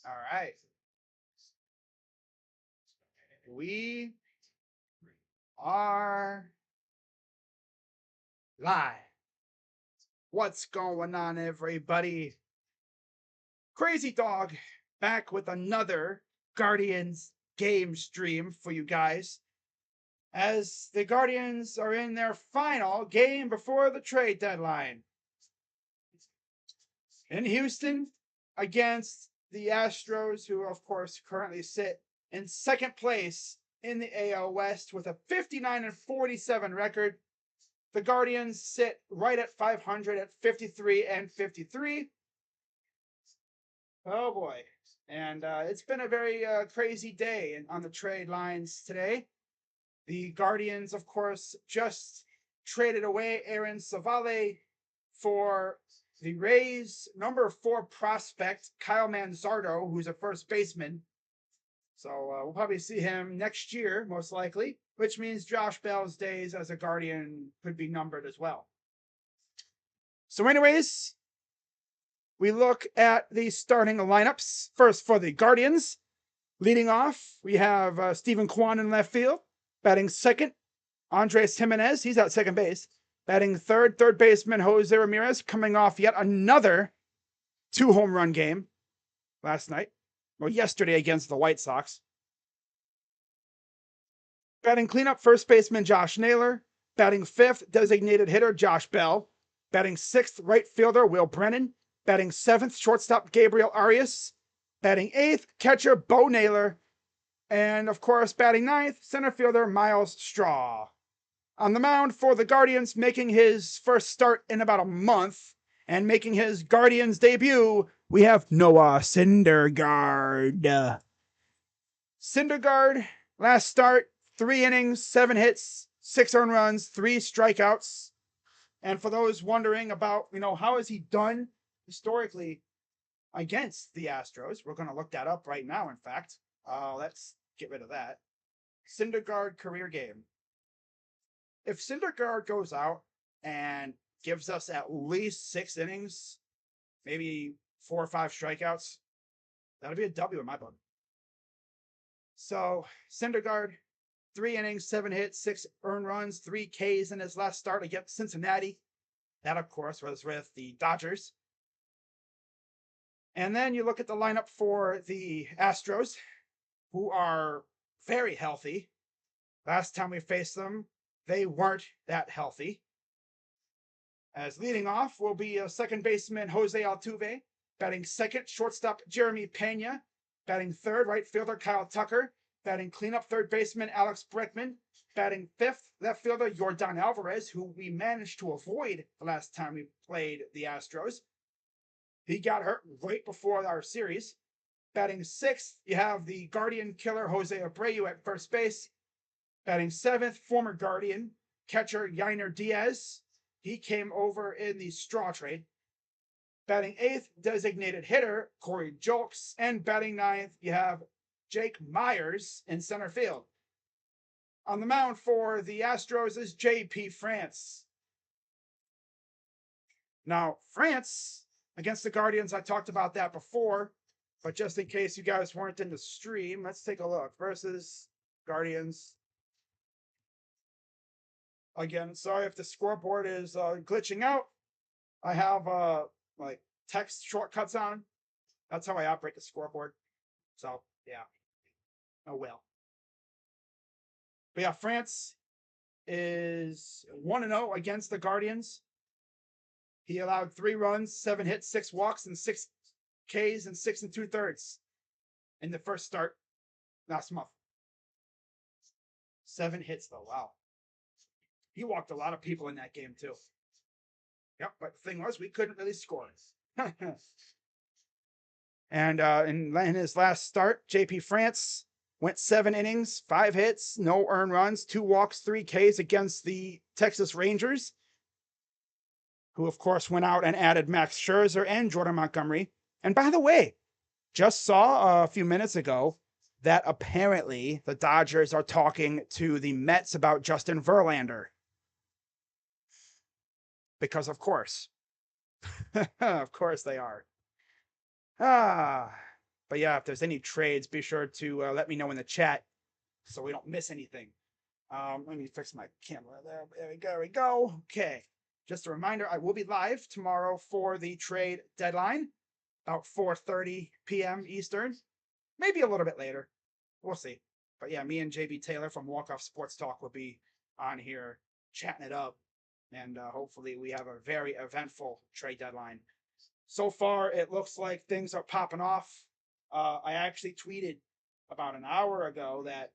All right. We are live. What's going on, everybody? Crazy Dog back with another Guardians game stream for you guys. As the Guardians are in their final game before the trade deadline in Houston against the Astros, who, of course, currently sit in second place in the AL West with a 59-47 record. The Guardians sit right at 500 at 53-53. Oh boy. And it's been a very crazy day on the trade lines today. The Guardians, of course, just traded away Aaron Savale for the Rays' number 4 prospect, Kyle Manzardo, who's a first baseman. So we'll probably see him next year, most likely, which means Josh Bell's days as a Guardian could be numbered as well. So anyways, we look at the starting lineups. First for the Guardians. Leading off, we have Stephen Kwan in left field. Batting second, Andres Jimenez. He's at second base. Batting third baseman Jose Ramirez, coming off yet another 2-home run game yesterday against the White Sox. Batting cleanup, first baseman Josh Naylor. Batting fifth, designated hitter Josh Bell. Batting sixth, right fielder Will Brennan. Batting seventh, shortstop Gabriel Arias. Batting eighth, catcher Bo Naylor. And, of course, batting ninth, center fielder Miles Straw. On the mound for the Guardians, making his first start in about a month, and making his Guardians debut, we have Noah Syndergaard. Syndergaard, last start, 3 innings, 7 hits, 6 earned runs, 3 strikeouts. And for those wondering about, how has he done historically against the Astros, we're going to look that up right now, in fact. Let's get rid of that. Syndergaard career game. If Syndergaard goes out and gives us at least 6 innings, maybe 4 or 5 strikeouts, that'll be a W in my book. So, Syndergaard, 3 innings, 7 hits, 6 earned runs, 3 Ks in his last start against Cincinnati. That, of course, was with the Dodgers. And then you look at the lineup for the Astros, who are very healthy. Last time we faced them, they weren't that healthy. As leading off will be second baseman Jose Altuve, batting second, shortstop Jeremy Pena, batting third, right fielder Kyle Tucker, batting cleanup third baseman Alex Bregman, batting fifth, left fielder Yordan Alvarez, who we managed to avoid the last time we played the Astros. He got hurt right before our series. Batting sixth, you have the Guardian killer Jose Abreu at first base. Batting seventh, former Guardian catcher Yainer Diaz. He came over in the straw trade. Batting eighth, designated hitter Corey Julks. And batting ninth, you have Jake Myers in center field. On the mound for the Astros is J.P. France. Now, France against the Guardians, I talked about that before, but just in case you guys weren't in the stream, let's take a look. Versus Guardians. Again, sorry if the scoreboard is glitching out. I have text shortcuts on. That's how I operate the scoreboard. So, yeah. Oh, well. But yeah, France is 1-0 against the Guardians. He allowed 3 runs, 7 hits, 6 walks, and 6 Ks and 6 2/3 in the first start last month. 7 hits, though. Wow. He walked a lot of people in that game, too. Yep, but the thing was, we couldn't really score. And in his last start, J.P. France went 7 innings, 5 hits, no earned runs, 2 walks, 3 Ks against the Texas Rangers, who, of course, went out and added Max Scherzer and Jordan Montgomery. And by the way, just saw a few minutes ago that apparently the Dodgers are talking to the Mets about Justin Verlander. Because, of course. Of course they are. But yeah, if there's any trades, be sure to let me know in the chat so we don't miss anything. Let me fix my camera there. There we go. There we go. Okay. Just a reminder, I will be live tomorrow for the trade deadline, about 4:30 p.m. Eastern, maybe a little bit later. We'll see. But yeah, me and JB Taylor from Walk Off Sports Talk will be on here chatting it up, and hopefully we have a very eventful trade deadline. So far, it looks like things are popping off. I actually tweeted about an hour ago that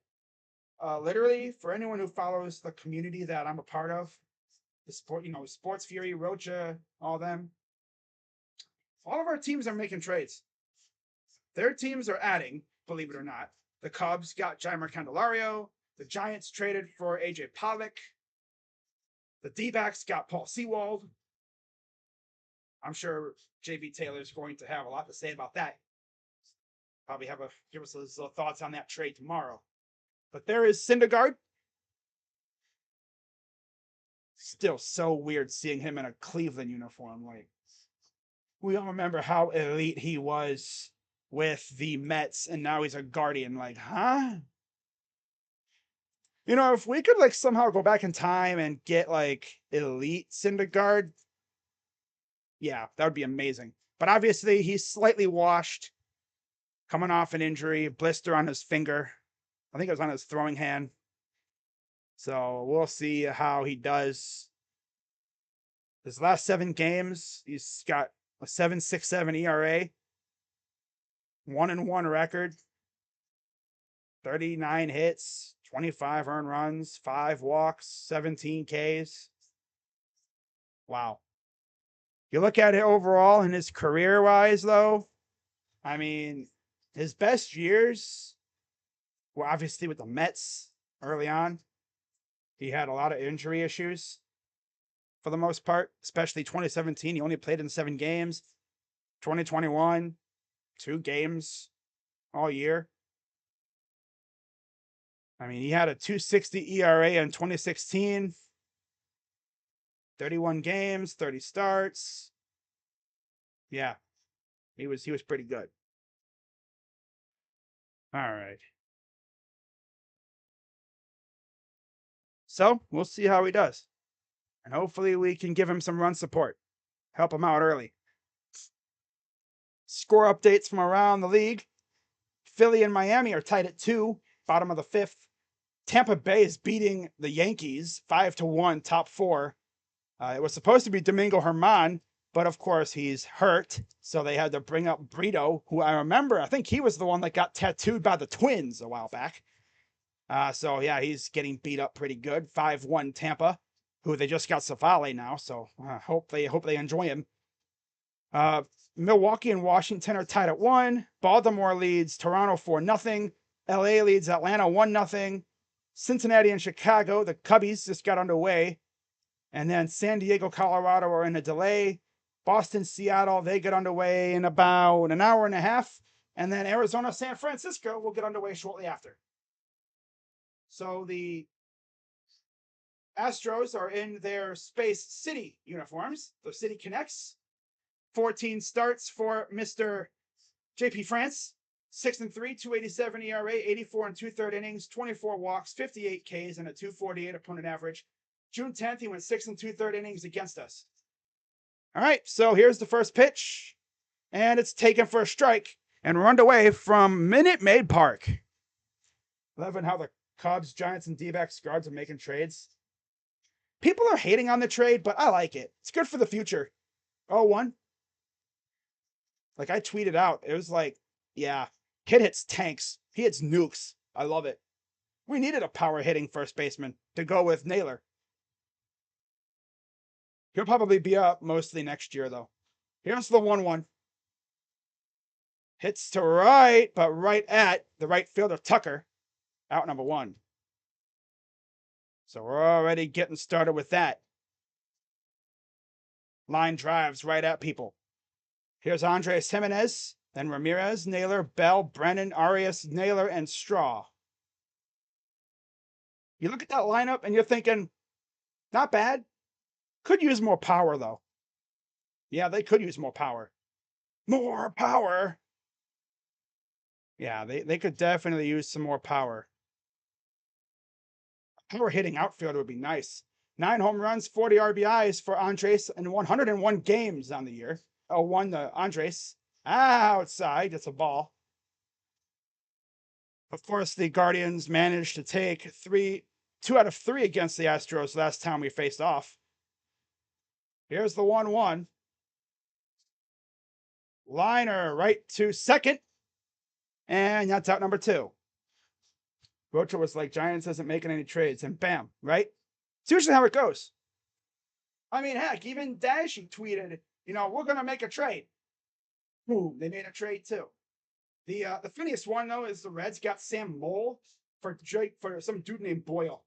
literally for anyone who follows the community that I'm a part of, the sport, Sports Fury, Rocha, all them, all of our teams are making trades. Their teams are adding, believe it or not. The Cubs got Jeimer Candelario. The Giants traded for AJ Pollock. The D-backs got Paul Sewald. I'm sure JB Taylor's going to have a lot to say about that. Probably give us his thoughts on that trade tomorrow. But there is Syndergaard. Still so weird seeing him in a Cleveland uniform. Like, we all remember how elite he was with the Mets, and now he's a Guardian. Like, huh? If we could like somehow go back in time and get like elite Syndergaard, yeah, that would be amazing. But obviously, he's slightly washed, coming off an injury, blister on his finger. I think it was on his throwing hand. So we'll see how he does. His last 7 games, he's got a 7.67 ERA, 1-1 record, 39 hits, 25 earned runs, 5 walks, 17 Ks. Wow. You look at it overall in his career-wise, though, I mean, his best years were obviously with the Mets early on. He had a lot of injury issues for the most part, especially 2017. He only played in 7 games. 2021, 2 games all year. I mean, he had a 2.60 ERA in 2016. 31 games, 30 starts. Yeah, he was pretty good. All right. So we'll see how he does. And hopefully we can give him some run support. Help him out early. Score updates from around the league. Philly and Miami are tied at 2, bottom of the 5th. Tampa Bay is beating the Yankees 5-1, top 4. It was supposed to be Domingo Germán, but of course he's hurt. So they had to bring up Brito, who I remember, I think he was the one that got tattooed by the Twins a while back. So yeah, he's getting beat up pretty good. 5-1 Tampa, who they just got Savale now. So hope they enjoy him. Milwaukee and Washington are tied at 1. Baltimore leads Toronto 4-0. LA leads Atlanta 1-0. Cincinnati and Chicago, the Cubbies just got underway. And then San Diego, Colorado are in a delay. Boston, Seattle, they get underway in about an hour and a half. And then Arizona, San Francisco will get underway shortly after. So the Astros are in their Space City uniforms, the City Connects. 14 starts for Mr. JP France. 6-3, 2.87 ERA, 84 and 2/3 innings, 24 walks, 58 Ks, and a 2.48 opponent average. June 10th, he went 6 2/3 innings against us. All right, so here's the first pitch, and it's taken for a strike and runned away from Minute Maid Park. Loving how the Cubs, Giants, and D-backs guards are making trades. People are hating on the trade, but I like it. It's good for the future. 0-1. Like I tweeted out, it was like, yeah, kid hits tanks. He hits nukes. I love it. We needed a power hitting first baseman to go with Naylor. He'll probably be up mostly next year, though. Here's the 1-1. Hits to right, but right at the right fielder, Tucker. Out number 1. So we're already getting started with that. Line drives right at people. Here's Andres Jimenez, then Ramirez, Naylor, Bell, Brennan, Arias, Naylor, and Straw. You look at that lineup and you're thinking, not bad. Could use more power, though. Yeah, they could use more power. More power. Yeah, they could definitely use some more power. Power hitting outfielder would be nice. 9 home runs, 40 RBIs for Andres, and 101 games on the year. Oh, one the Andres. Outside, it's a ball. Of course, the Guardians managed to take 2 out of 3 against the Astros last time we faced off. Here's the 1-1. Liner right to second. And that's out number 2. Rocha was like, Giants isn't making any trades. And bam, right? It's usually how it goes. I mean, heck, even Dashy tweeted, we're going to make a trade. Boom, they made a trade too. The funniest one, though, is the Reds got Sam Mole for some dude named Boyle.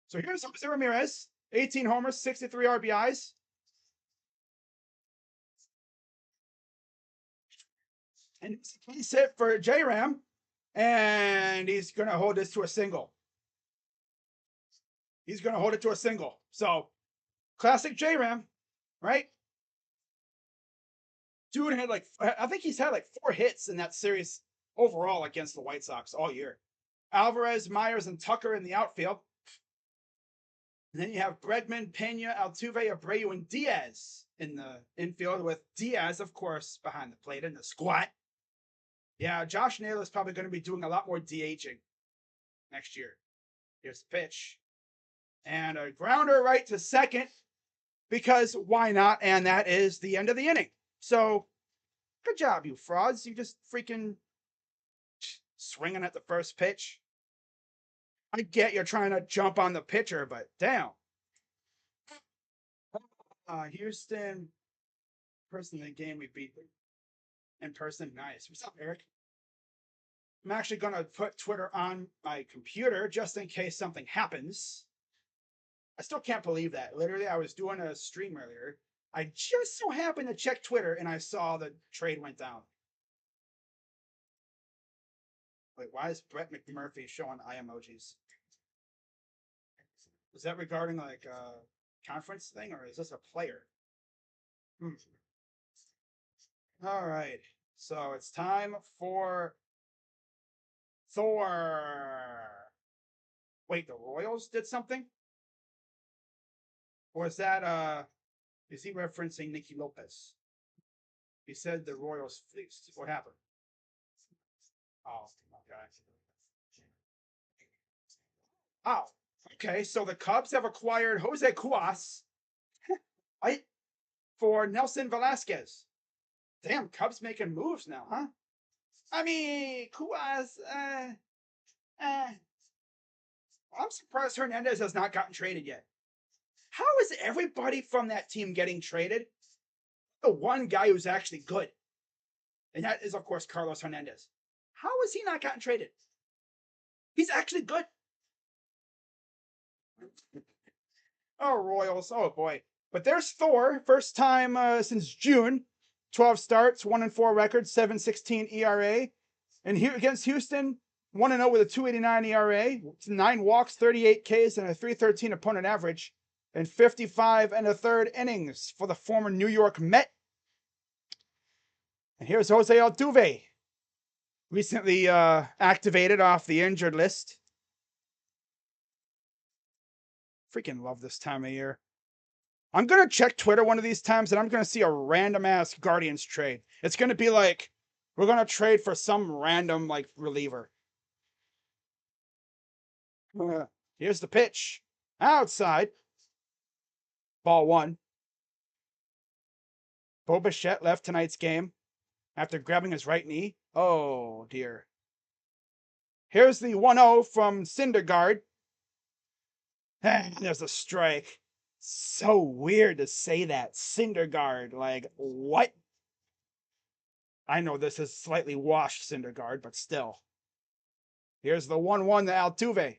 So here's Jose Ramirez, 18 homers, 63 RBIs. And he's hit for J-Ram, and he's going to hold this to a single. He's going to hold it to a single. So, classic J-Ram, right? Dude had I think he's had 4 hits in that series overall against the White Sox all year. Alvarez, Myers, and Tucker in the outfield. And then you have Bregman, Pena, Altuve, Abreu, and Diaz in the infield, with Diaz, of course, behind the plate in the squat. Yeah, Josh Naylor is probably going to be doing a lot more DHing next year. Here's the pitch. And a grounder right to second, because why not? And that is the end of the inning. So, good job, you frauds. You just freaking swinging at the first pitch. I get you're trying to jump on the pitcher, but damn. Houston, person in the game, we beat them in person. Nice. What's up, Eric? I'm actually going to put Twitter on my computer just in case something happens. I still can't believe that. Literally, I was doing a stream earlier. I just so happened to check Twitter and I saw the trade went down. Wait, why is Brett McMurphy showing eye emojis? Is that regarding a conference thing, or is this a player? All right. So it's time for Thor. Wait, the Royals did something? Or is he referencing Nicky Lopez? He said the Royals fleeced. What happened? Oh, okay. Oh, okay. So the Cubs have acquired Jose Cuas for Nelson Velasquez. Damn, Cubs making moves now, huh? I mean, Cuas, I'm surprised Hernandez has not gotten traded yet. How is everybody from that team getting traded? The one guy who's actually good. And that is, of course, Carlos Hernandez. How has he not gotten traded? He's actually good. Oh, Royals. Oh, boy. But there's Thor. First time since June. 12 starts, 1-4 record, 7.16 ERA. And here against Houston, 1-0 with a 2.89 ERA, 9 walks, 38 Ks, and a 3.13 opponent average, and 55 1/3 innings for the former New York Met. And here's Jose Altuve, recently activated off the injured list. Freaking love this time of year. I'm going to check Twitter one of these times, and I'm going to see a random-ass Guardians trade. It's going to be like, we're going to trade for some random, reliever. Here's the pitch. Outside. Ball 1. Bo Bichette left tonight's game after grabbing his right knee. Oh, dear. Here's the 1-0 from Syndergaard. There's a strike. So weird to say that. Syndergaard. What? I know this is slightly washed Syndergaard, but still. Here's the 1-1 to Altuve.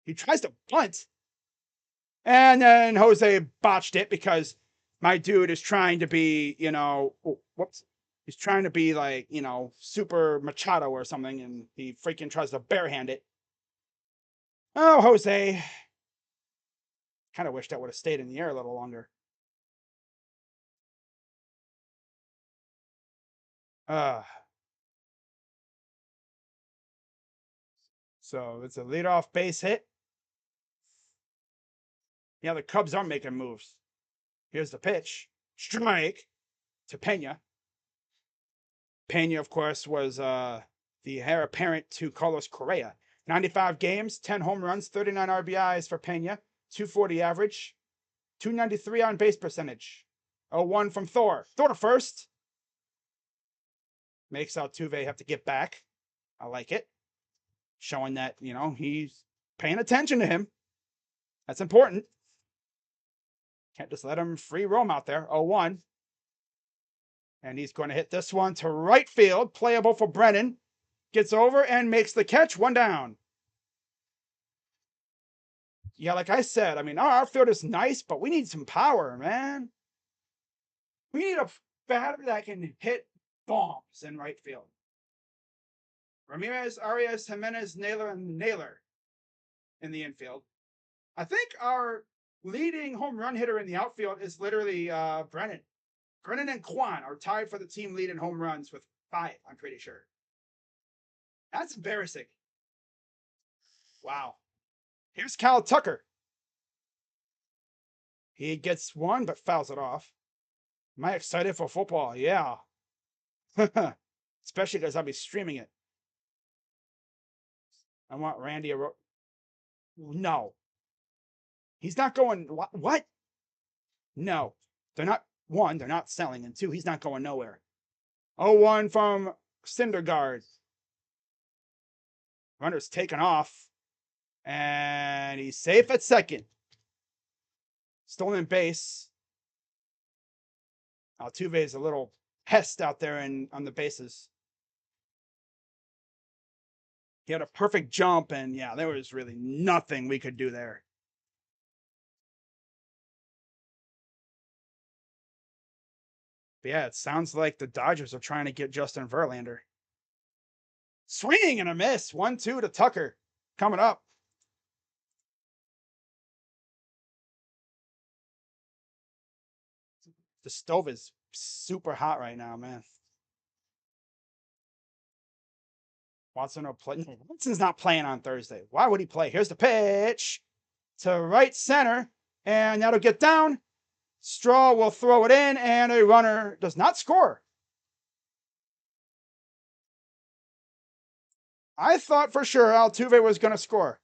He tries to bunt. And then Jose botched it because my dude is trying to be, whoops. He's trying to be super Machado or something, and he freaking tries to barehand it. Oh, Jose. Kind of wish that would have stayed in the air a little longer. So it's a leadoff base hit. Yeah, the Cubs are making moves. Here's the pitch. Strike to Pena. Pena, of course, was the heir apparent to Carlos Correa. 95 games, 10 home runs, 39 RBIs for Pena, 240 average, 293 on base percentage. 0-1 from Thor. Thor to first. Makes Altuve have to get back. I like it. Showing that, he's paying attention to him. That's important. Can't just let him free roam out there. 0-1. And he's going to hit this one to right field. Playable for Brennan. Gets over and makes the catch. 1 down. Yeah, like I said, our outfield is nice, but we need some power, man. We need a batter that can hit bombs in right field. Ramirez, Arias, Jimenez, Naylor, and Naylor in the infield. I think our leading home run hitter in the outfield is literally Brennan. Brennan and Kwan are tied for the team lead in home runs with 5, I'm pretty sure. That's embarrassing. Wow. Here's Kyle Tucker. He gets one, but fouls it off. Am I excited for football? Yeah. Especially because I'll be streaming it. I want Randy. No. He's not going. What? No. They're not. 1, they're not selling. And 2, he's not going nowhere. 0-1 from Syndergaard. Runner's taken off. And he's safe at second. Stolen base. Altuve is a little pest out there on the bases. He had a perfect jump, and yeah, there was really nothing we could do there. But yeah, it sounds like the Dodgers are trying to get Justin Verlander. Swing and a miss. 1-2 to Tucker. Coming up. The stove is super hot right now, man. Watson's not playing on Thursday. Why would he play? Here's the pitch to right center, and that'll get down. Straw will throw it in, and a runner does not score. I thought for sure Altuve was going to score.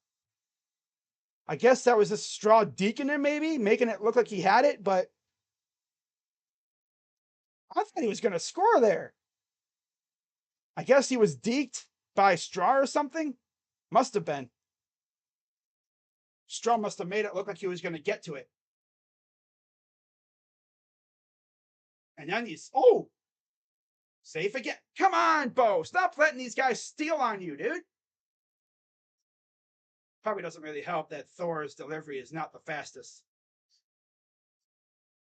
I guess that was a Straw deacon him, maybe, making it look like he had it, but I thought he was going to score there. I guess he was deked by Straw or something. Must have been. Straw must have made it look like he was going to get to it. And then safe again. Come on, Bo. Stop letting these guys steal on you, dude. Probably doesn't really help that Thor's delivery is not the fastest.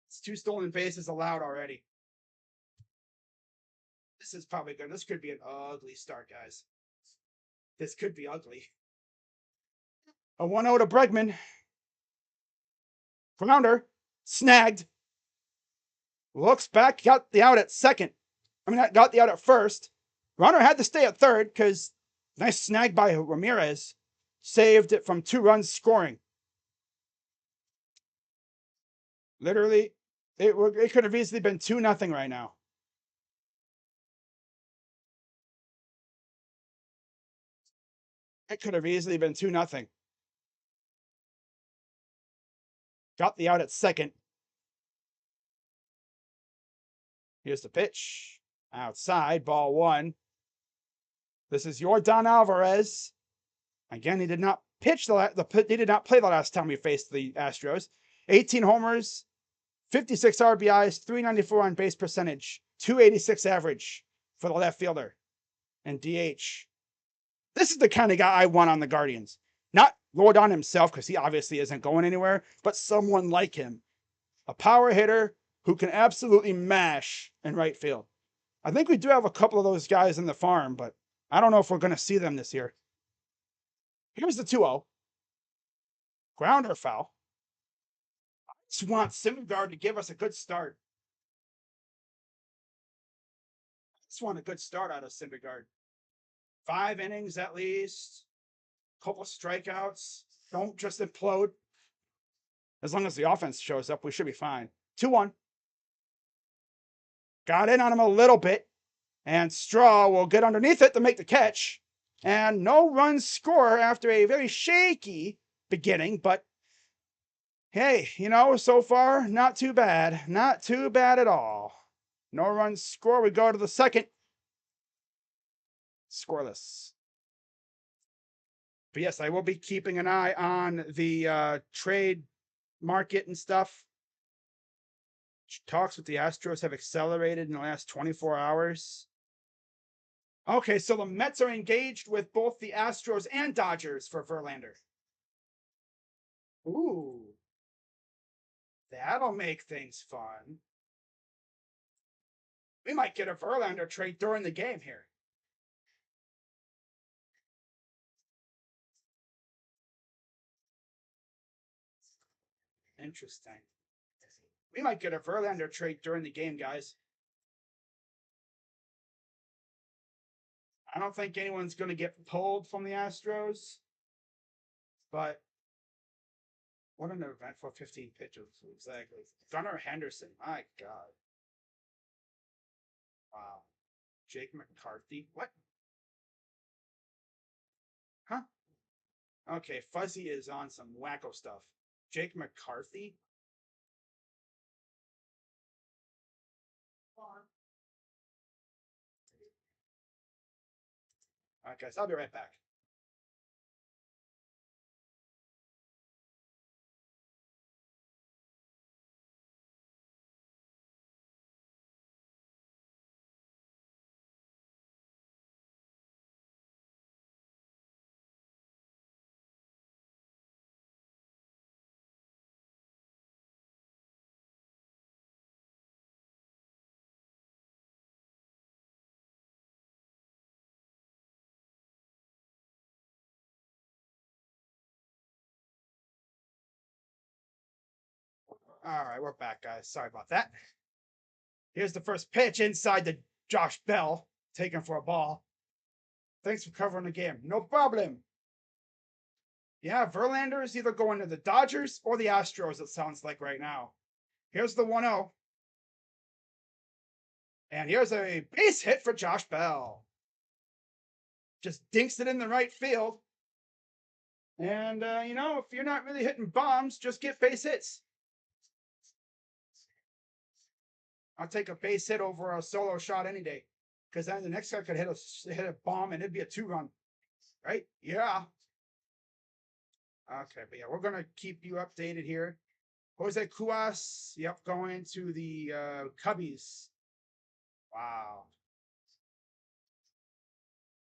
It's 2 stolen bases allowed already. This is probably good. This could be an ugly start, guys. This could be ugly. A 1-0 to Bregman. Grounder. Snagged. Looks back. Got the out at second. Got the out at first. Runner had to stay at third because nice snag by Ramirez. Saved it from 2 runs scoring. Literally, it could have easily been 2-0 right now. It could have easily been 2-0. Got the out at second. Here's the pitch. Outside, ball 1. This is your Don Alvarez. Again, he did not pitch he did not play the last time we faced the Astros. 18 homers, 56 RBIs, 394 on base percentage, 286 average for the left fielder, and DH. This is the kind of guy I want on the Guardians. Not Lordon himself, because he obviously isn't going anywhere, but someone like him. A power hitter who can absolutely mash in right field. I think we do have a couple of those guys in the farm, but I don't know if we're going to see them this year. Here's the 2-0. Grounder foul. I just want Syndergaard to give us a good start. I just want a good start out of Syndergaard. 5 innings at least. couple of strikeouts. Don't just implode. As long as the offense shows up, we should be fine. 2-1. Got in on him a little bit. And Straw will get underneath it to make the catch. And no runs score after a very shaky beginning. But hey, you know, so far, not too bad. Not too bad at all. No runs score. We go to the second. Scoreless. But yes, I will be keeping an eye on the trade market and stuff. Talks with the Astros have accelerated in the last 24 hours. Okay, so the Mets are engaged with both the Astros and Dodgers for Verlander. Ooh. That'll make things fun. We might get a Verlander trade during the game here. Interesting. We might get a Verlander trade during the game, guys. I don't think anyone's going to get pulled from the Astros. But what an eventful 15 pitches. Exactly. Gunnar Henderson. My God. Wow. Jake McCarthy. What? Huh? Okay, Fuzzy is on some wacko stuff. Jake McCarthy? All right, guys, I'll be right back. All right, we're back, guys. Sorry about that. Here's the first pitch inside the Josh Bell, taken for a ball. Thanks for covering the game. No problem. Yeah, Verlander is either going to the Dodgers or the Astros, it sounds like right now. Here's the 1-0. And here's a base hit for Josh Bell. Just dinks it in the right field. And, you know, if you're not really hitting bombs, just get base hits. I'll take a base hit over a solo shot any day. Because then the next guy could hit a bomb and it'd be a 2-run. Right? Yeah. Okay, but yeah, we're going to keep you updated here. Jose Cuas, yep, going to the Cubbies. Wow.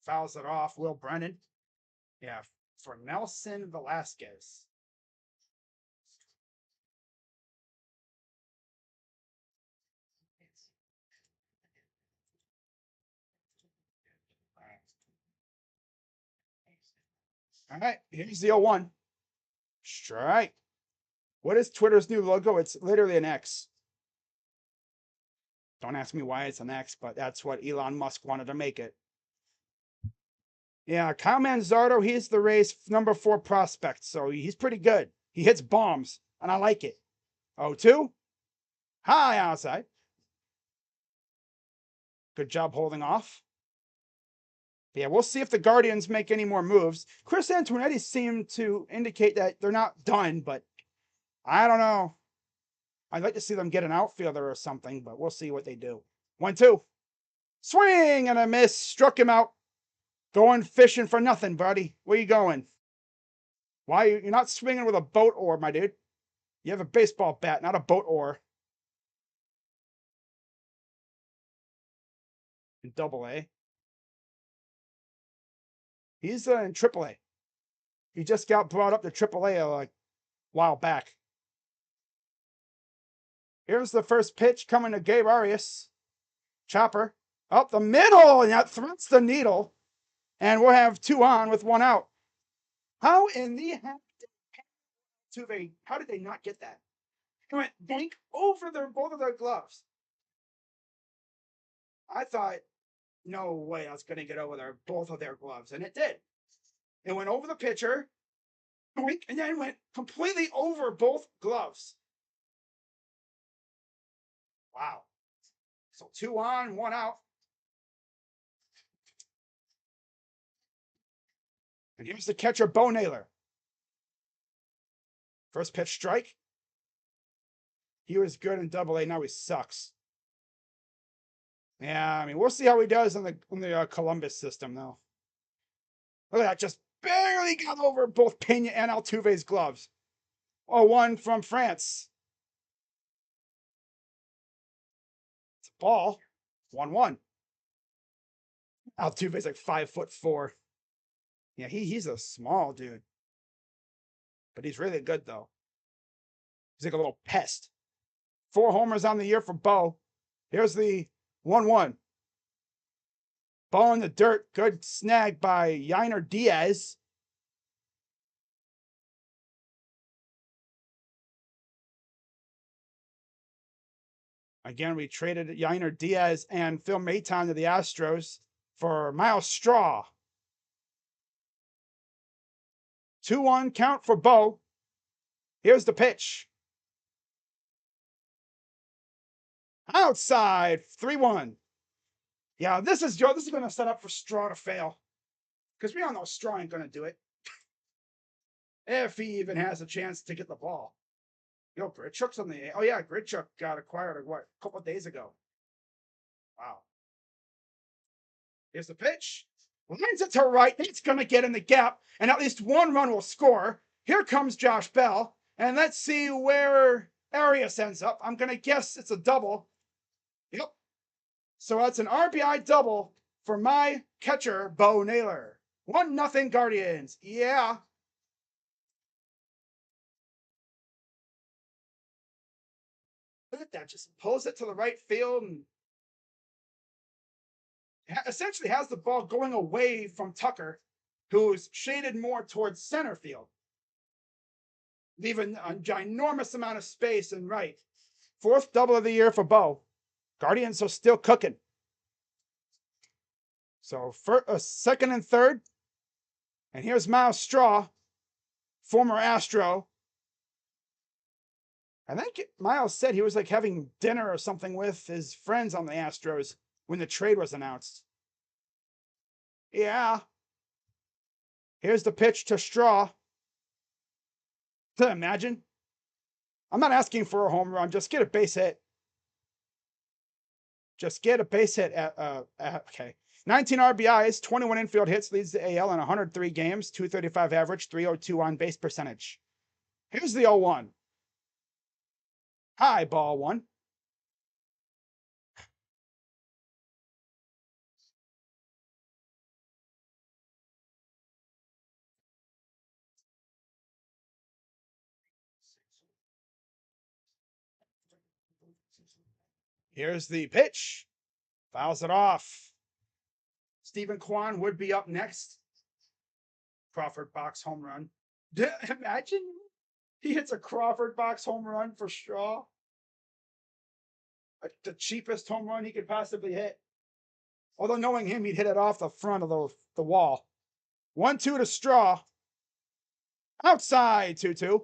Fouls it off, Will Brennan. Yeah, for Nelson Velasquez. All right, here's the 0-1. Strike. What is Twitter's new logo? It's literally an X. Don't ask me why it's an X, but that's what Elon Musk wanted to make it. Yeah, Kyle Manzardo, he's the Rays' number 4 prospect, so he's pretty good. He hits bombs, and I like it. 0-2. High outside. Good job holding off. But yeah, we'll see if the Guardians make any more moves. Chris Antonetti seemed to indicate that they're not done, but I don't know. I'd like to see them get an outfielder or something, but we'll see what they do. 1-2. Swing and a miss. Struck him out. Going fishing for nothing, buddy. Where you going? Why you're not swinging with a boat oar, my dude? You have a baseball bat, not a boat oar. In Double-A. He's in Triple-A. He just got brought up to Triple-A like a while back. Here's the first pitch coming to Gabe Arias. Chopper. Up the middle, and that threads the needle. And we'll have 2 on with 1 out. How in the heck how did they not get that? It went bank over both of their gloves. I thought, no way I was going to get over both of their gloves, and it did. It went over the pitcher, and then went completely over both gloves. Wow. So 2 on, 1 out. And here's the catcher, Bo Naylor. First pitch strike. He was good in Double A. Now he sucks. Yeah, I mean, we'll see how he does in the Columbus system, though. Look at that. Just barely got over both Pena and Altuve's gloves. Oh, one from France. It's a ball. 1-1. Altuve's like 5'4". Yeah, he's a small dude. But he's really good, though. He's like a little pest. 4 homers on the year for Bo. Here's the 1-1. Ball in the dirt. Good snag by Yainer Diaz. Again, we traded Yainer Diaz and Phil Maton to the Astros for Miles Straw. 2-1 count for Bo. Here's the pitch. Outside, 3-1. Yeah, this is going to set up for Straw to fail. Because we all know Straw ain't going to do it. If he even has a chance to get the ball. Yo, Grichuk's on the... Oh, yeah, Grichuk got acquired, a couple of days ago. Wow. Here's the pitch. Lines it to right. It's going to get in the gap, and at least 1 run will score. Here comes Josh Bell, and let's see where Arias ends up. I'm going to guess it's a double. Yep. So that's an RBI double for my catcher, Bo Naylor. 1-0 Guardians. Yeah. Look at that. Just pulls it to the right field and essentially has the ball going away from Tucker, who's shaded more towards center field, leaving a ginormous amount of space in right. 4th double of the year for Bo. Guardians are still cooking. So for a 2nd and 3rd. And here's Miles Straw, former Astro. I think Miles said he was like having dinner or something with his friends on the Astros when the trade was announced. Yeah. Here's the pitch to Straw. Imagine. I'm not asking for a home run. Just get a base hit. Just get a base hit. Okay. 19 RBIs, 21 infield hits, leads the AL in 103 games, 235 average, 302 on base percentage. Here's the 0-1. High ball 1. Here's the pitch. Fouls it off. Stephen Kwan would be up next. Crawford box home run. Imagine he hits a Crawford box home run for Straw. Like the cheapest home run he could possibly hit. Although knowing him, he'd hit it off the front of the wall. 1-2 to Straw. Outside 2-2.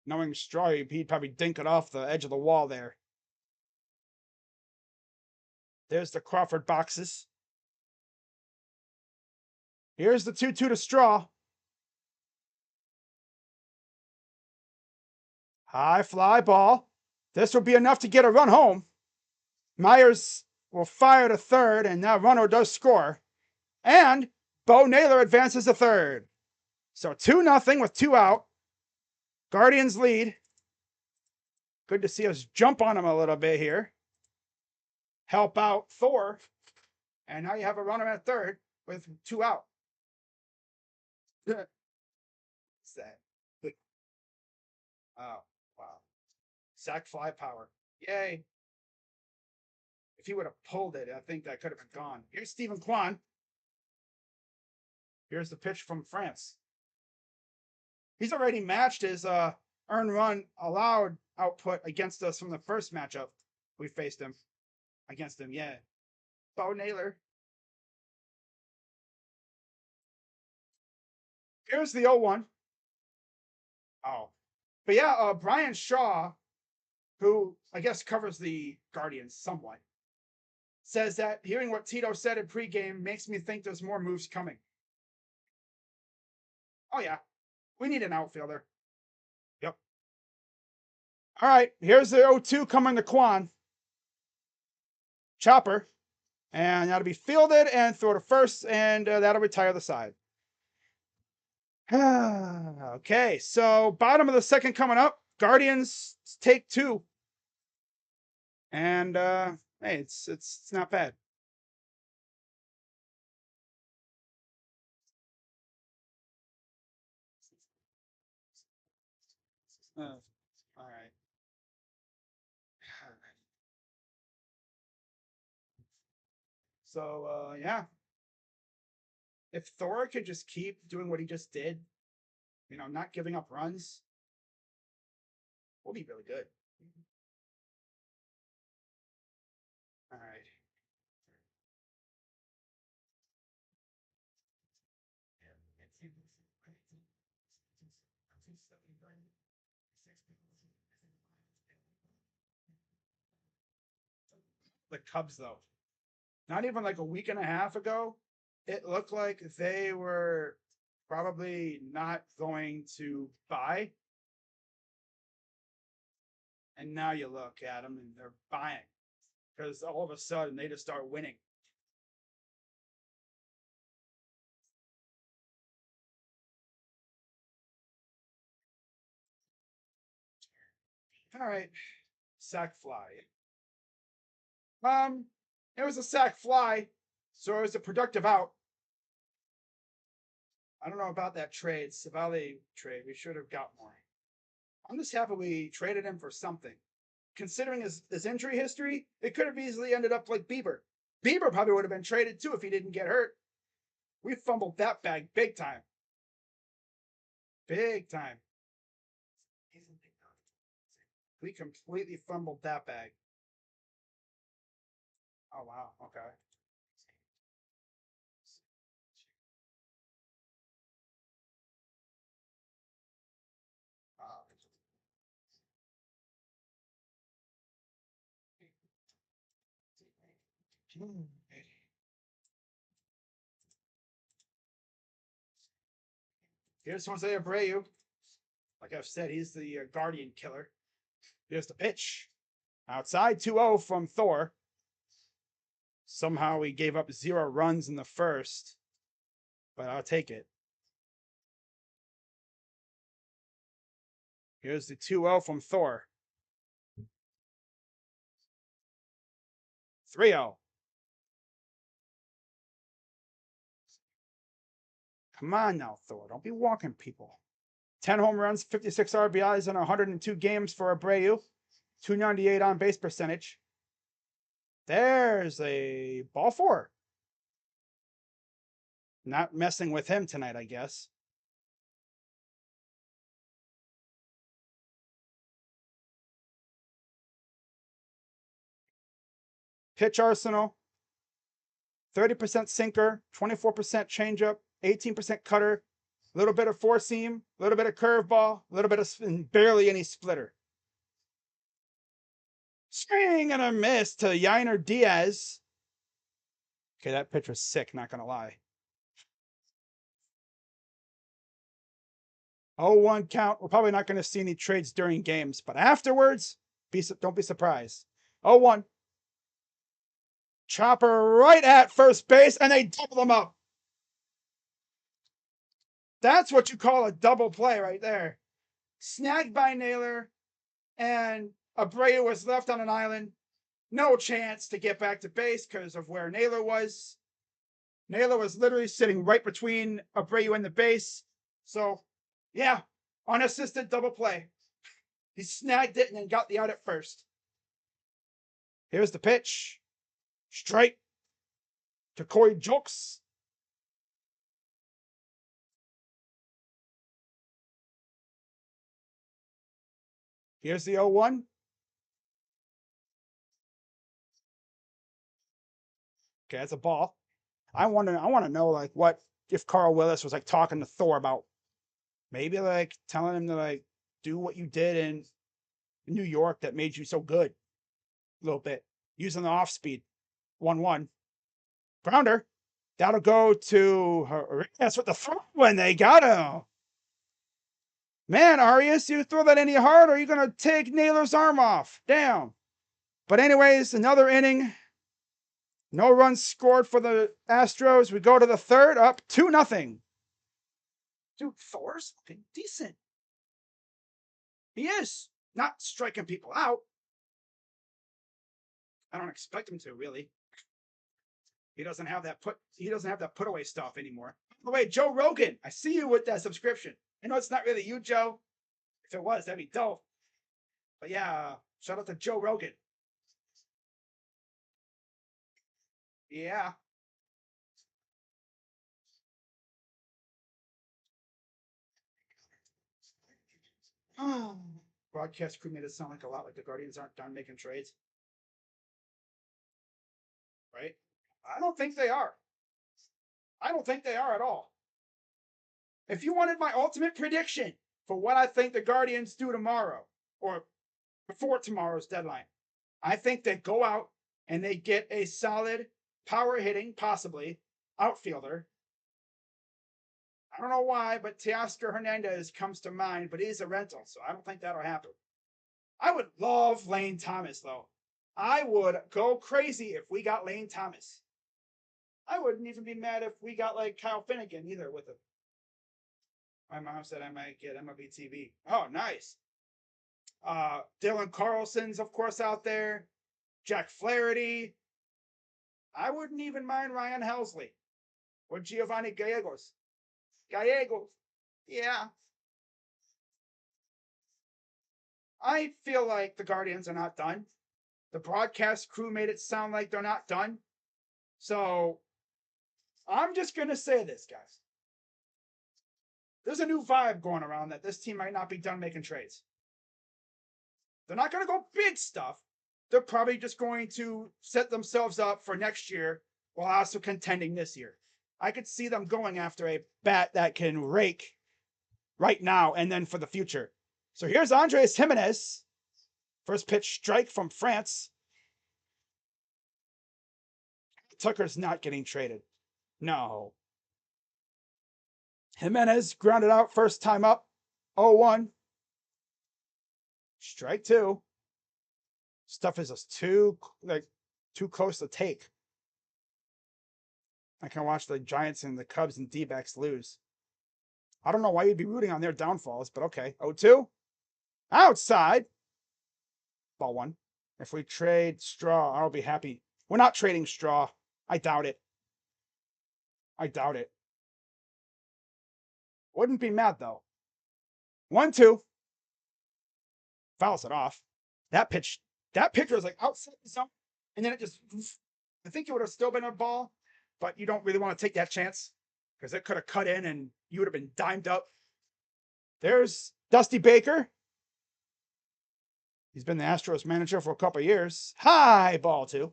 Knowing Straw, he'd probably dink it off the edge of the wall there. There's the Crawford boxes. Here's the 2-2 to Straw. High fly ball. This will be enough to get a run home. Myers will fire to 3rd, and now runner does score. And Bo Naylor advances to 3rd. So 2-0 with 2 out. Guardians lead. Good to see us jump on him a little bit here. Help out Thor. And now you have a runner at 3rd with 2 out. What's that? Oh, wow. Sack fly power. Yay. If he would have pulled it, I think that could have been gone. Here's Stephen Kwan. Here's the pitch from France. He's already matched his earned run allowed output against us from the first matchup we faced him. Against him, yeah. Bo Naylor. Here's the 0-1. Oh. But yeah, Brian Shaw, who I guess covers the Guardians somewhat, says that hearing what Tito said in pregame makes me think there's more moves coming. Oh, yeah. We need an outfielder. Yep. All right. Here's the 0-2 coming to Quan. Chopper. And that'll be fielded and throw to first, and that'll retire the side. Okay, so bottom of the second coming up. Guardians take 2. And hey, it's not bad. All right. So yeah, if Thor could just keep doing what he just did, not giving up runs, we'll be really good. All right. The Cubs, though, not even like a week and a half ago, it looked like they were probably not going to buy. And now you look at them and they're buying because all of a sudden they just start winning. All right, sack fly. It was a sack fly, so it was a productive out. I don't know about that trade, Savali trade. We should have got more. I'm just happy we traded him for something. Considering his injury history, it could have easily ended up like Bieber. Bieber probably would have been traded too if he didn't get hurt. We fumbled that bag big time. Big time. We completely fumbled that bag. Oh, wow. Okay. Here's Jose Abreu. Like I've said, he's the Guardian killer. Here's the pitch. Outside 2-0 from Thor. Somehow we gave up 0 runs in the first, but I'll take it. Here's the 2-0 from Thor. 3-0. Come on now, Thor. Don't be walking people. 10 home runs, 56 RBIs in 102 games for Abreu. 298 on base percentage. There's a ball 4. Not messing with him tonight, I guess. Pitch arsenal. 30% sinker, 24% changeup, 18% cutter, a little bit of four seam, a little bit of curveball, a little bit of barely any splitter. Swing and a miss to Yainer Diaz. Okay, that pitch was sick, not gonna lie. 0-1 count. We're probably not going to see any trades during games, but afterwards, don't be surprised. 0-1. Chopper right at first base, and they double them up. That's what you call a double play right there. Snagged by Naylor, and Abreu was left on an island. No chance to get back to base because of where Naylor was. Naylor was literally sitting right between Abreu and the base. So, yeah, unassisted double play. He snagged it and then got the out at first. Here's the pitch. Straight to Corey Julks. Here's the 0-1. Okay, that's a ball. I want to know like what if Carl Willis was like talking to Thor about Maybe like telling him to like do what you did in New York that made you so good. A little bit. Using the off speed. 1-1. Grounder. That'll go to her. That's what the throw when they got him. Man, Arias, you throw that any hard, or are you going to take Naylor's arm off? Damn. But anyways, another inning. No runs scored for the Astros. We go to the third, up 2-0. Dude, Thor's looking decent. He is. Not striking people out. I don't expect him to, really. He doesn't have that put away stuff anymore. By the way, Joe Rogan, I see you with that subscription. I know it's not really you, Joe. If it was, that'd be dope. But yeah, shout out to Joe Rogan. Yeah. Broadcast crew made it sound like a lot like the Guardians aren't done making trades. Right? I don't think they are. I don't think they are at all. If you wanted my ultimate prediction for what I think the Guardians do tomorrow, or before tomorrow's deadline, I think they go out and they get a solid power hitting, possibly, outfielder. I don't know why, but Teoscar Hernandez comes to mind, but he's a rental, so I don't think that'll happen. I would love Lane Thomas, though. I would go crazy if we got Lane Thomas. I wouldn't even be mad if we got like Kyle Finnegan either with him. My mom said I might get MLB TV. Oh, nice. Dylan Carlson's, of course, out there. Jack Flaherty. I wouldn't even mind Ryan Helsley or Giovanni Gallegos. Gallegos. Yeah. I feel like the Guardians are not done. The broadcast crew made it sound like they're not done. So I'm just going to say this, guys. There's a new vibe going around that this team might not be done making trades. They're not going to go big stuff. They're probably just going to set themselves up for next year while also contending this year. I could see them going after a bat that can rake right now and then for the future. So here's Andres Jimenez. First pitch strike from France. Tucker's not getting traded. No. Jimenez grounded out first time up. 0-1. Strike two. Stuff is just too close to take. I can watch the Giants and the Cubs and D-backs lose. I don't know why you'd be rooting on their downfalls, but okay. 0-2. Outside. Ball one. If we trade Straw, I'll be happy. We're not trading Straw. I doubt it. I doubt it. Wouldn't be mad, though. 1-2. Fouls it off. That pitcher was like outside the zone, and then it just, I think it would have still been a ball, but you don't really want to take that chance because it could have cut in and you would have been dimed up. There's Dusty Baker. He's been the Astros manager for a couple of years. High ball, too.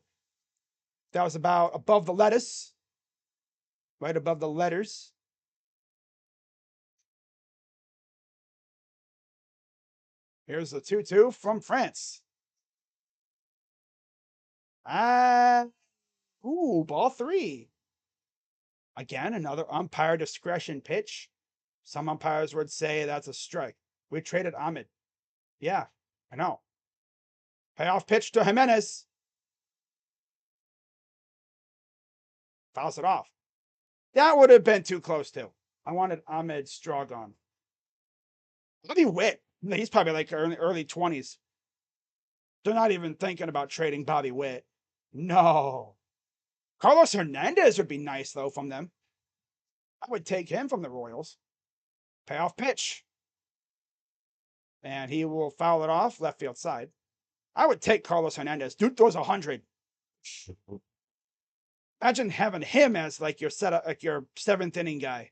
That was about above the lettuce. Right above the letters. Here's the 2-2 from France. Ball three. Again, another umpire discretion pitch. Some umpires would say that's a strike. We traded Ahmed. Yeah, I know. Payoff pitch to Jimenez. Fouls it off. That would have been too close, too. I wanted Ahmed Straw gone. Bobby Witt. He's probably like early 20s. They're not even thinking about trading Bobby Witt. No. Carlos Hernandez would be nice, though, from them. I would take him from the Royals. Payoff pitch. And he will foul it off left field side. I would take Carlos Hernandez. Dude throws 100. Imagine having him as like your setup, like your seventh inning guy.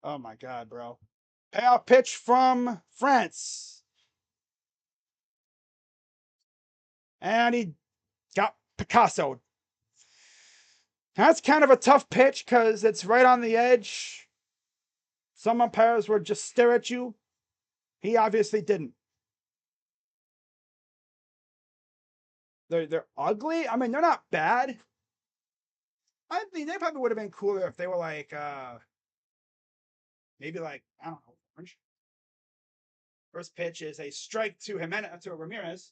Oh my God, bro. Payoff pitch from France. And he got Picasso. That's kind of a tough pitch because it's right on the edge. Some umpires would just stare at you. He obviously didn't. They're ugly. I mean, they're not bad. I mean, they probably would have been cooler if they were like maybe like, I don't know, orange. First pitch is a strike to Jimenez, to Ramirez.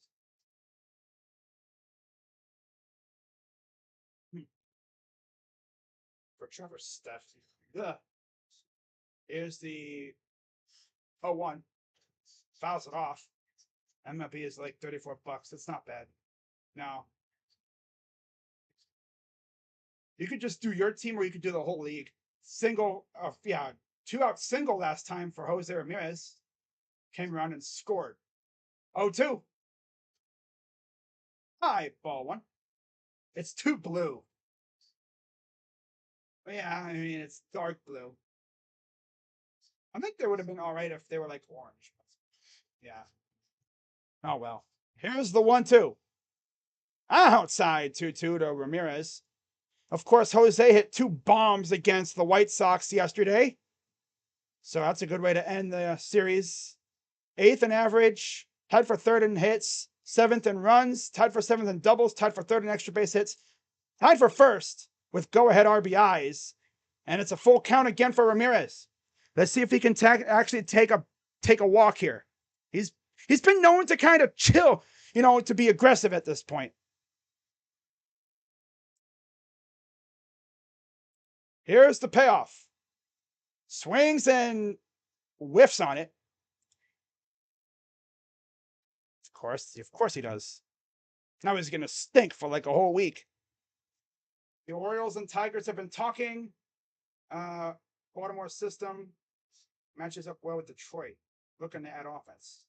For Trevor Steph. Ugh. Here's the 0-1. Fouls it off. MLB is like $34. It's not bad. Now, you could just do your team or you could do the whole league. Single, yeah, 2-out single last time for Jose Ramirez. Came around and scored. 0-2. Hi, ball one. It's too blue. Yeah, I mean, it's dark blue. I think they would have been all right if they were like orange. Yeah. Oh, well. Here's the 1-2. Outside 2-2 to Ramirez. Of course, Jose hit 2 bombs against the White Sox yesterday. So that's a good way to end the series. 8th in average, tied for 3rd in hits, 7th in runs, tied for 7th in doubles, tied for 3rd in extra base hits, tied for 1st with go-ahead RBIs. And it's a full count again for Ramirez. Let's see if he can actually take a walk here. He's been known to kind of chill, to be aggressive at this point. Here's the payoff. Swings and whiffs on it. Of course he does. Now he's going to stink for like a whole week. The Orioles and Tigers have been talking. Baltimore system matches up well with Detroit. Looking to add offense.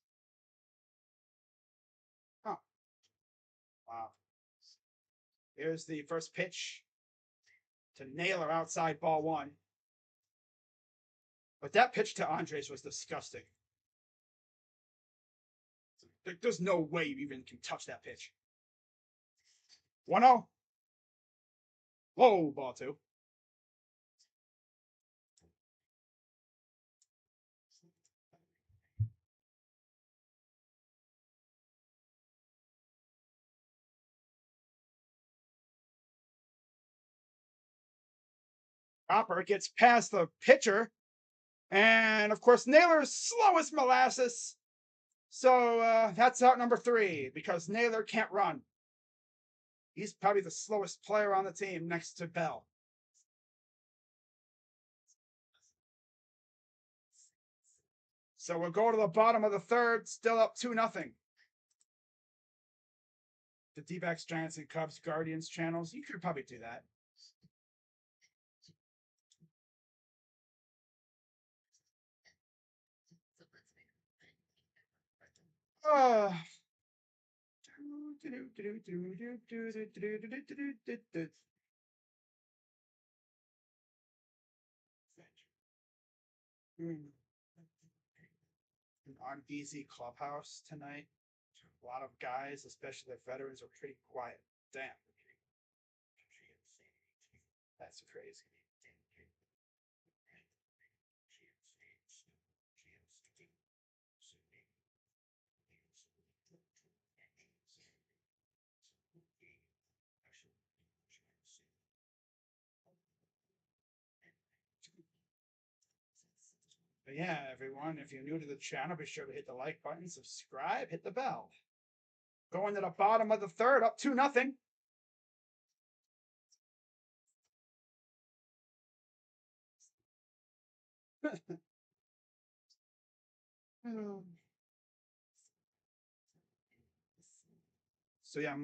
Huh. Wow. Here's the first pitch to Naylor outside ball 1. But that pitch to Andres was disgusting. There's no way you even can touch that pitch. 1-0. Whoa, ball 2. Hopper gets past the pitcher. And, of course, Naylor's slow as molasses. So that's out number 3 because Naylor can't run. He's probably the slowest player on the team next to Bell. So we'll go to the bottom of the 3rd, still up 2-0. The D-backs, Giants, and Cubs, Guardians channels. You could probably do that. An uneasy clubhouse tonight. A lot of guys, especially the veterans, are pretty quiet. Damn. That's crazy. But yeah, everyone, if you're new to the channel, be sure to hit the like button, subscribe, hit the bell. Going to the bottom of the 3rd, up 2-0. So yeah,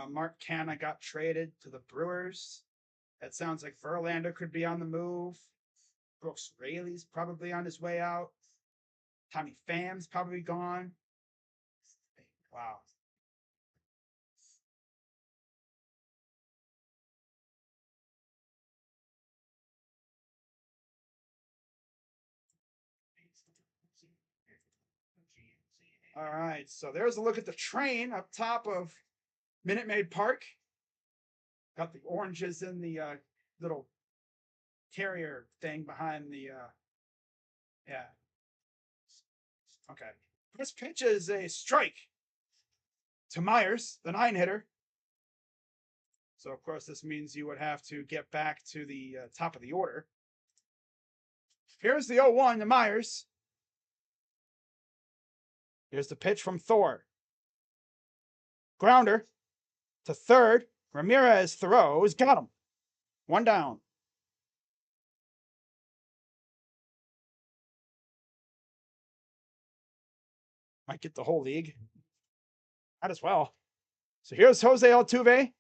Mark Canha got traded to the Brewers. That sounds like Verlander could be on the move. Brooks Raley's probably on his way out. Tommy Pham's probably gone. Wow. All right, so there's a look at the train up top of Minute Maid Park. Got the oranges in the little carrier thing behind the yeah. Okay. First pitch is a strike to Myers, the 9-hitter. So of course this means you would have to get back to the top of the order. Here's the 0-1 to Myers. Here's the pitch from Thor. Grounder to third. Ramirez throws. Got him. 1 down. Might get the whole league. Might as well. So here's Jose Altuve.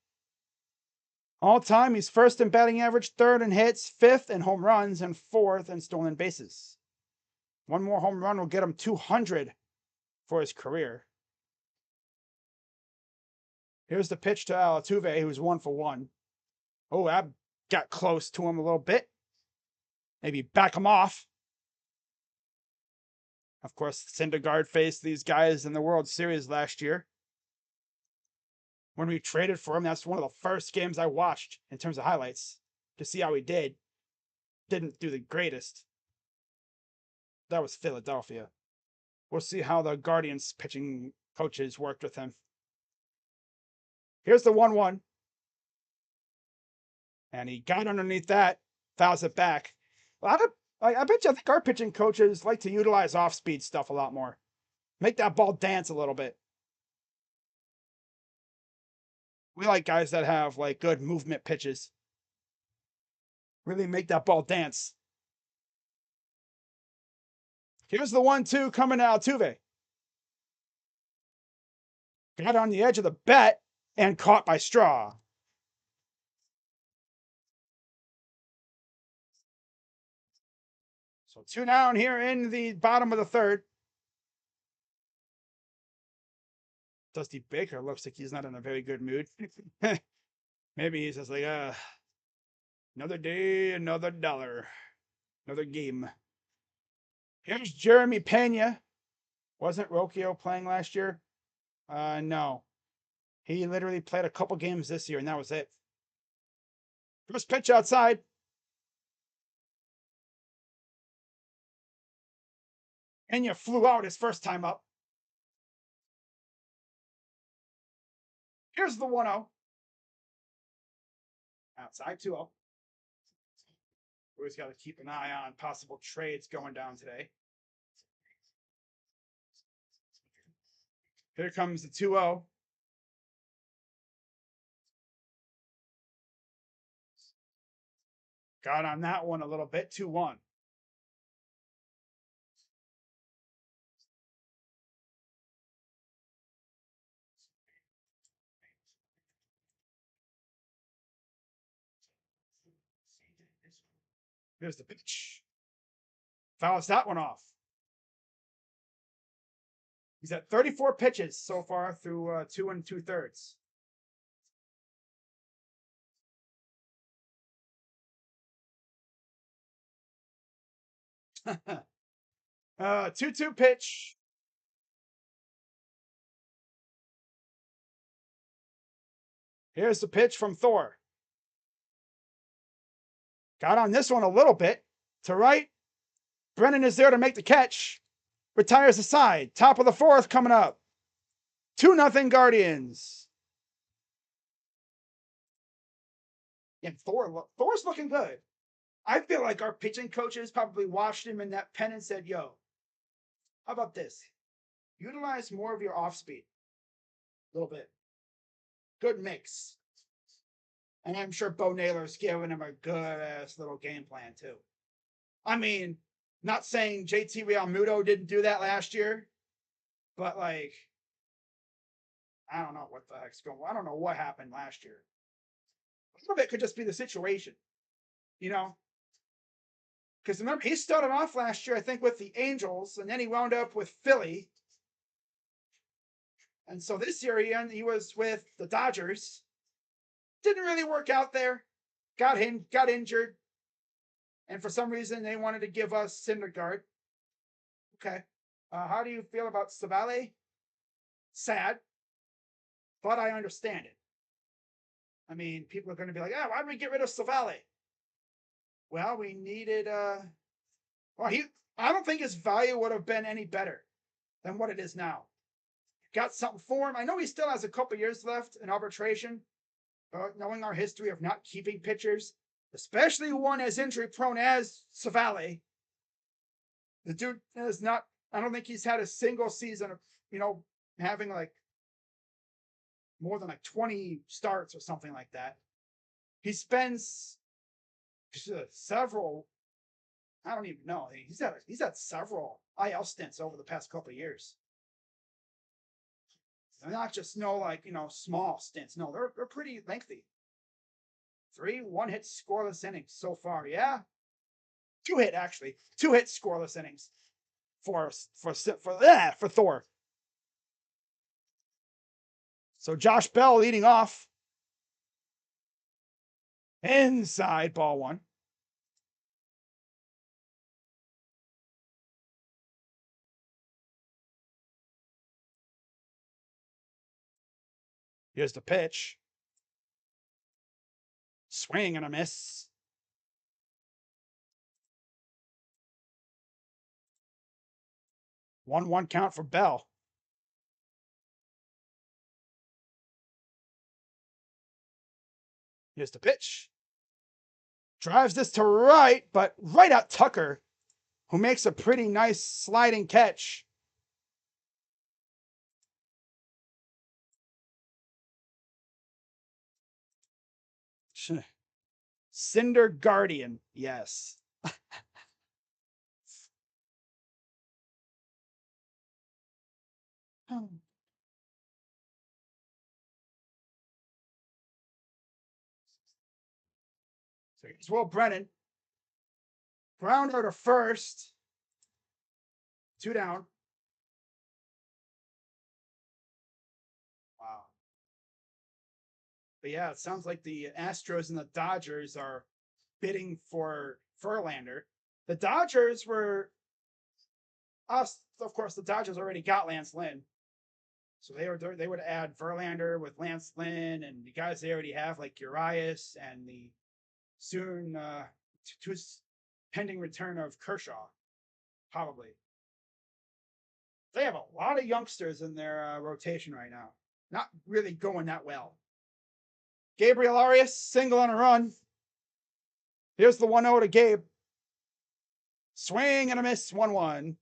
All time, he's first in batting average, third in hits, fifth in home runs, and fourth in stolen bases. One more home run will get him 200 for his career. Here's the pitch to Altuve, who's 1 for 1. Oh, that got close to him a little bit. Maybe back him off. Of course, Syndergaard faced these guys in the World Series last year. When we traded for him, that's one of the first games I watched in terms of highlights to see how he did. Didn't do the greatest. That was Philadelphia. We'll see how the Guardians pitching coaches worked with him. Here's the 1-1. And he got underneath that, fouls it back. I bet you I think our pitching coaches like to utilize off-speed stuff a lot more. Make that ball dance a little bit. We like guys that have like good movement pitches. Really make that ball dance. Here's the 1-2 coming to Altuve. Got on the edge of the bat and caught by Straw. So 2 down here in the bottom of the third. Dusty Baker looks like he's not in a very good mood. Maybe he's just like, another day, another dollar, another game. Here's Jeremy Pena. Wasn't Rocchio playing last year? No. He literally played a couple games this year, and that was it. First pitch outside. Pena flew out his first time up. Here's the 1-0. Outside 2-0. Always got to keep an eye on possible trades going down today. Here comes the 2-0. Got on that one a little bit. 2-1. Here's the pitch. Fouls that one off. He's at 34 pitches so far through 2 2/3. 2-2 pitch. Here's the pitch from Thor. Got on this one a little bit. To right. Brennan is there to make the catch. Retires aside. Top of the fourth coming up. 2-0 Guardians. Yeah, Thor's looking good. I feel like our pitching coaches probably watched him in that pen and said, yo, how about this? Utilize more of your off speed. A little bit. Good mix. And I'm sure Bo Naylor's giving him a good-ass little game plan, too. I mean, not saying JT Realmuto didn't do that last year, but, like, I don't know what the heck's going on. I don't know what happened last year. A little bit could just be the situation, you know? Because remember, he started off last year, I think, with the Angels, and then he wound up with Philly. And so this year he was with the Dodgers. Didn't really work out there. Got injured. And for some reason, they wanted to give us Syndergaard. Okay. How do you feel about Savale? Sad. But I understand it. I mean, people are going to be like, why did we get rid of Savale? Well, we needed well, I don't think his value would have been any better than what it is now. Got something for him. I know he still has a couple years left in arbitration, but knowing our history of not keeping pitchers, especially one as injury prone as Savale, the dude is not, I don't think he's had a single season of, having like more than like 20 starts or something like that. He spends several, I don't even know. He's had several IL stints over the past couple of years. They're not just small stints. No, they're pretty lengthy. 3 1-hit scoreless innings so far. Yeah, 2-hit actually. 2-hit scoreless innings for Thor. So Josh Bell leading off. Inside ball 1. Here's the pitch. Swing and a miss. 1-1 count for Bell. Here's the pitch. Drives this to right, but right at Tucker, who makes a pretty nice sliding catch. Syndergaardian, yes. So here's Will Brennan. Grounder to first. 2 down. Wow. But yeah, it sounds like the Astros and the Dodgers are bidding for Verlander. The Dodgers were us, of course. The Dodgers already got Lance Lynn, so they would add Verlander with Lance Lynn and the guys they already have like Urias and the soon to his pending return of Kershaw, probably. They have a lot of youngsters in their rotation right now. Not really going that well. Gabriel Arias, single on a run. Here's the 1-0 to Gabe. Swing and a miss, 1-1.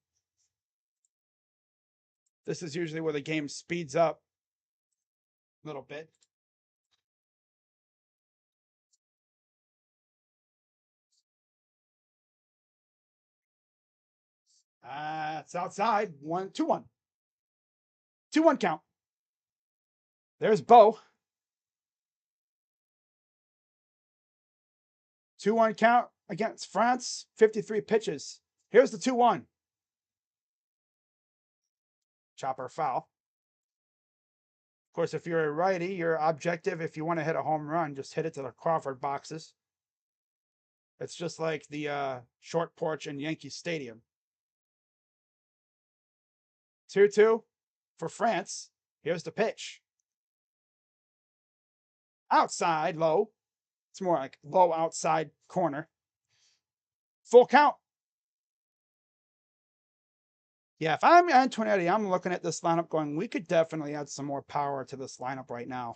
This is usually where the game speeds up a little bit. It's outside. 2-1. 2-1 count. There's Bo. 2-1 count against France. 53 pitches. Here's the 2-1. Chopper foul. Of course, if you're a righty, you're objective. If you want to hit a home run, just hit it to the Crawford boxes. It's just like the short porch in Yankee Stadium. 2-2 for France. Here's the pitch. Outside, low. It's more like low outside corner. Full count. Yeah, if I'm Antonetti, I'm looking at this lineup going, we could definitely add some more power to this lineup right now.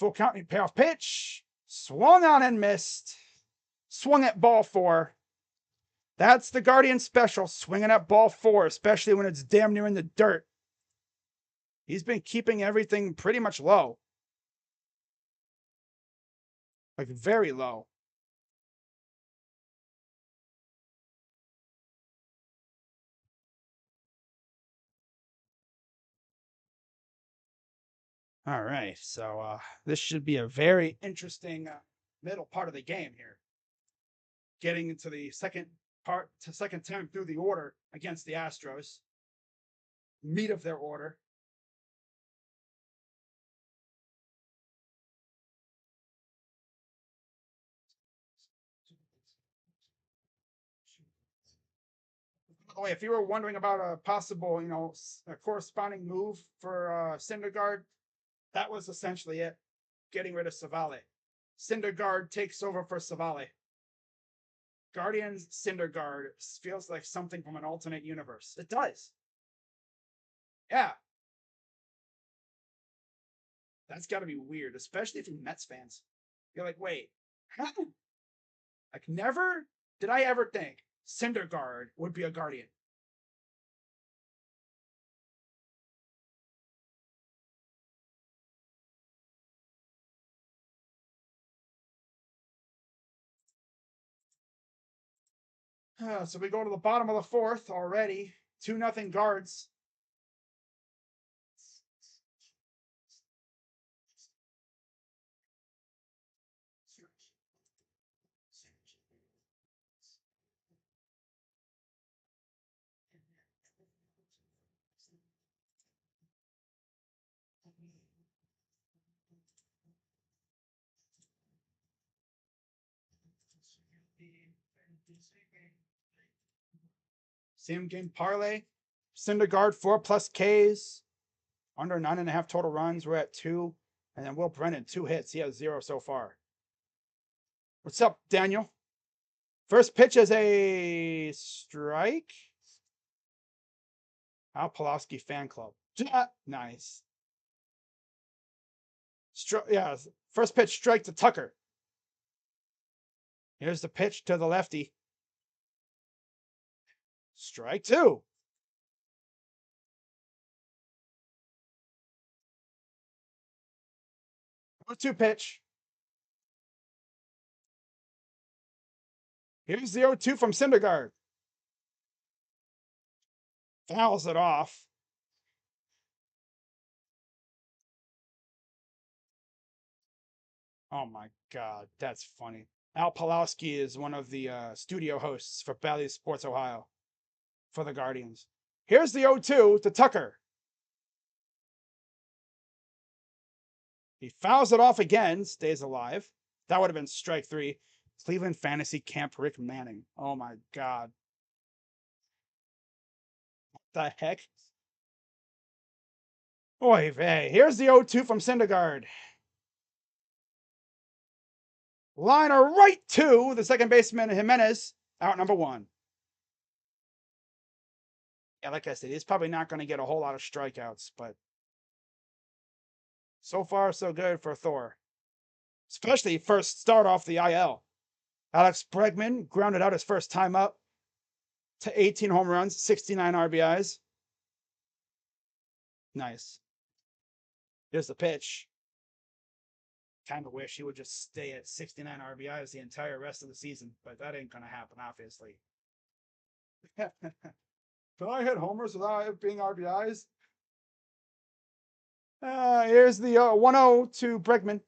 Full count, payoff pitch. Swung on and missed. Swung at ball 4. That's the Guardian special, swinging at ball 4, especially when it's damn near in the dirt. He's been keeping everything pretty much low. Like very low. All right, so this should be a very interesting middle part of the game here. Getting into the second time through the order against the Astros. Meat of their order. Oh, if you were wondering about a possible, a corresponding move for Syndergaard, that was essentially it. Getting rid of Savale. Syndergaard takes over for Savale. Guardians Syndergaard feels like something from an alternate universe. It does. Yeah. That's got to be weird, especially for Mets fans. You're like, wait, how? Like, never did I ever think Syndergaard would be a Guardian. So we go to the bottom of the fourth already. 2-0 Guards. Same game parlay. Syndergaard 4+ Ks. Under 9.5 total runs. We're at 2. And then Will Brennan, 2 hits. He has 0 so far. What's up, Daniel? First pitch is a strike. Al Pulaski fan club. Nice. Yeah, first pitch strike to Tucker. Here's the pitch to the lefty. Strike 2. 0-2 pitch. Here's the 0-2 from Syndergaard. Fouls it off. Oh my God, that's funny. Al Pulowski is one of the studio hosts for Bally Sports Ohio for the Guardians. Here's the 0-2 to Tucker. He fouls it off again, stays alive. That would have been strike 3. Cleveland Fantasy Camp Rick Manning. Oh my God. What the heck? Oy vey. Here's the 0-2 from Syndergaard. Liner right to the second baseman, Jimenez, out number 1. Yeah, like I said, he's probably not going to get a whole lot of strikeouts, but so far, so good for Thor. Especially first start off the IL. Alex Bregman grounded out his first time up to 18 home runs, 69 RBIs. Nice. Here's the pitch. Kind of wish he would just stay at 69 RBIs the entire rest of the season, but that ain't going to happen, obviously. Can I hit homers without being RBIs? Here's the 1-0 to Bregman.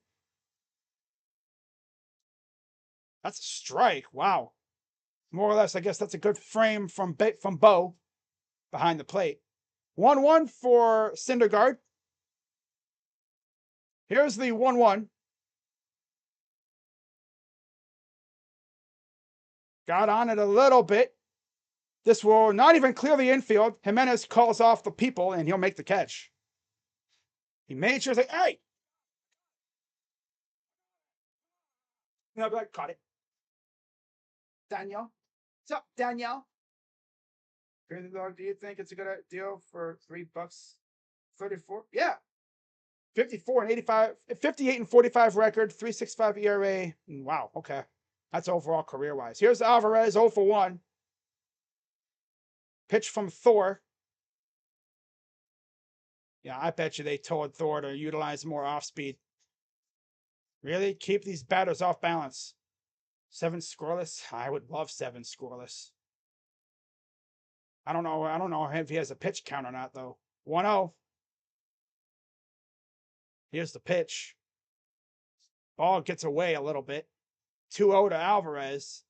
That's a strike. Wow. More or less, I guess that's a good frame from Bo behind the plate. 1-1 for Syndergaard. Here's the 1-1. Got on it a little bit. This will not even clear the infield. Jimenez calls off the people, and he'll make the catch. He made sure to say, hey! And I'll be like, caught it. Daniel? What's up, Daniel? Do you think it's a good deal for $3? 34? Yeah. 54 and 85, 58 and 45 record, 3.65 ERA. Wow, okay. That's overall career-wise. Here's Alvarez, 0 for 1. Pitch from Thor. Yeah, I bet you they told Thor to utilize more off-speed. Really? Keep these batters off balance. 7 scoreless? I would love 7 scoreless. I don't know if he has a pitch count or not, though. 1-0. Here's the pitch. Ball gets away a little bit. 2-0 to Alvarez.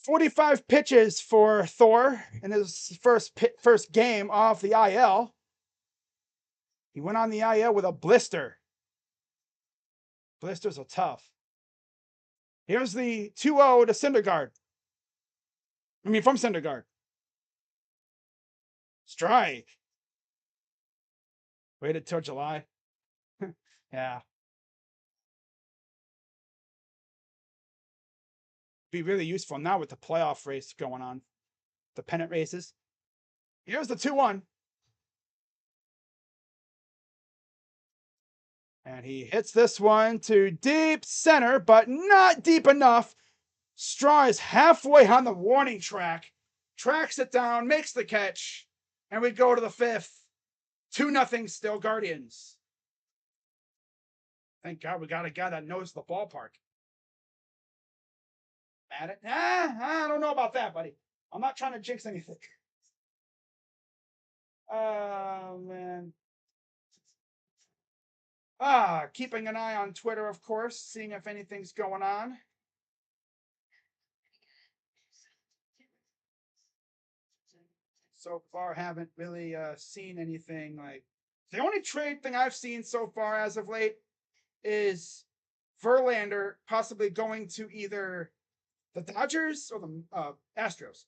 45 pitches for Thor in his first game off the IL. He went on the IL with a blister. Blisters are tough. Here's the 2-0 to Syndergaard. From Syndergaard. Strike. Waited till July. Yeah. be really useful now with the playoff race going on. The pennant races. Here's the 2-1. And he hits this one to deep center, but not deep enough. Straw is halfway on the warning track, tracks it down, makes the catch, and we go to the 5th. 2-0 still Guardians. Thank God we got a guy that knows the ballpark. At it? I don't know about that, buddy. I'm not trying to jinx anything. Oh, man. Keeping an eye on Twitter, of course, seeing if anything's going on. So far, haven't really seen anything. Like, the only trade thing I've seen so far as of late is Verlander possibly going to either the Dodgers or the Astros.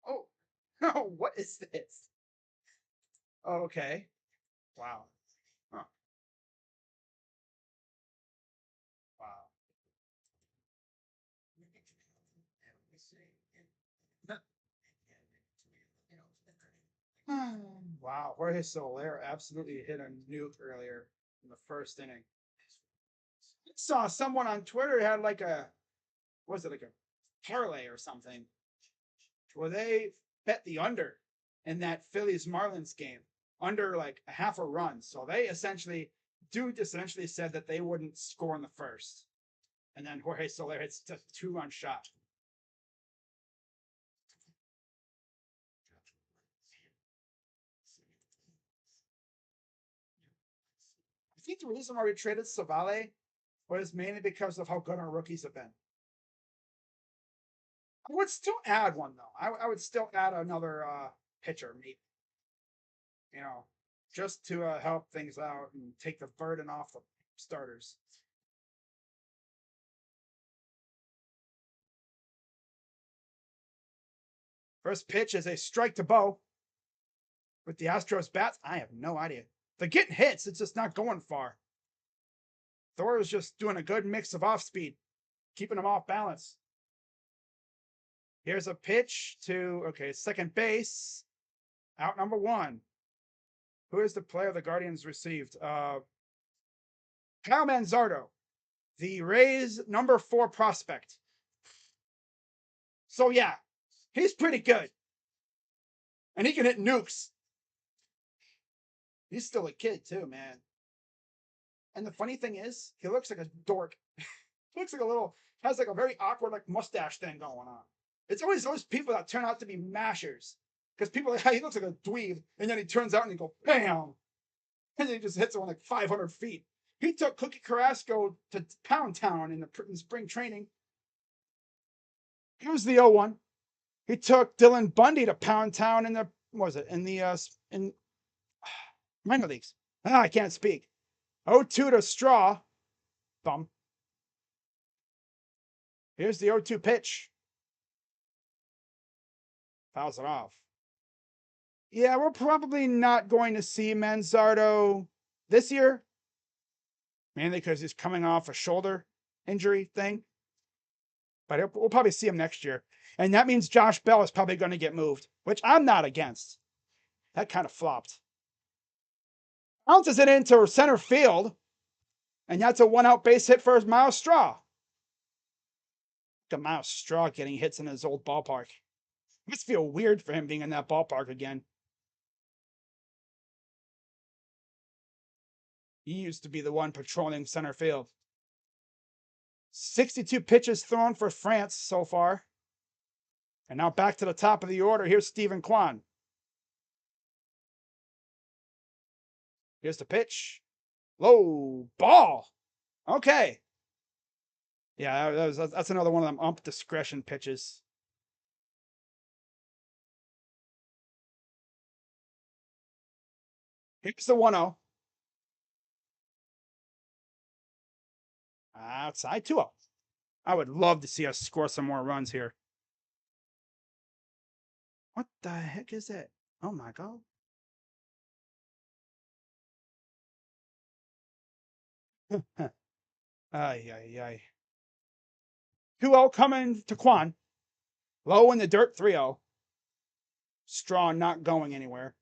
Oh, no, what is this? Oh, okay. Wow. Huh. Wow. Wow, Jorge Soler absolutely hit a nuke earlier in the first inning. I saw someone on Twitter had like was it like a parlay or something, where they bet the under in that Phillies Marlins game, under like a half a run. So they essentially said that they wouldn't score in the first. And then Jorge Soler hits a 2-run shot. I think the reason why we traded Savale was mainly because of how good our rookies have been. I would still add one though. I would still add another pitcher, maybe. You know, just to help things out and take the burden off the starters. First pitch is a strike to Bo. With the Astros bats, I have no idea. They're getting hits, it's just not going far. Thor is just doing a good mix of off speed, keeping them off balance. Here's a pitch to, second base. Out number 1. Who is the player the Guardians received? Kyle Manzardo, the Rays' number 4 prospect. So yeah, he's pretty good. And he can hit nukes. He's still a kid too, man. And the funny thing is, he looks like a dork. He looks like has like a very awkward like mustache thing going on. It's always those people that turn out to be mashers. Because people are like, he looks like a dweeb, and then he turns out and he go, bam! And then he just hits it on like 500 feet. He took Cookie Carrasco to Pound Town in spring training. Here's the 0-1. He took Dylan Bundy to Pound Town in in minor leagues. I can't speak. 0-2 to Straw. Bum. Here's the 0-2 pitch. Fouls it off. Yeah, we're probably not going to see Manzardo this year. Mainly because he's coming off a shoulder injury thing. But we'll probably see him next year. And that means Josh Bell is probably going to get moved, which I'm not against. That kind of flopped. Bounces it into center field. And that's a 1-out base hit for Miles Straw. Look at Miles Straw getting hits in his old ballpark. It must feel weird for him being in that ballpark again. He used to be the one patrolling center field. 62 pitches thrown for France so far. And now back to the top of the order. Here's Stephen Kwan. Here's the pitch. Low ball. Okay. Yeah, that's another one of them ump discretion pitches. Here's the 1-0. Outside 2-0. I would love to see us score some more runs here. What the heck is that? Oh my God. Ay, ay, ay. 2-0 coming to Quan. Low in the dirt, 3-0. Straw not going anywhere.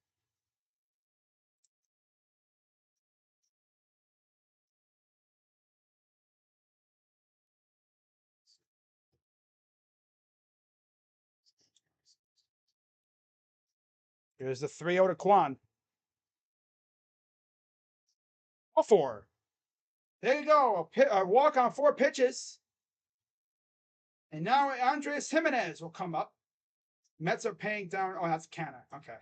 Here's the 3-0 to Quan. All 4. There you go. A walk on 4 pitches. And now Andres Jimenez will come up. Mets are paying down. Oh, that's Canna. Okay.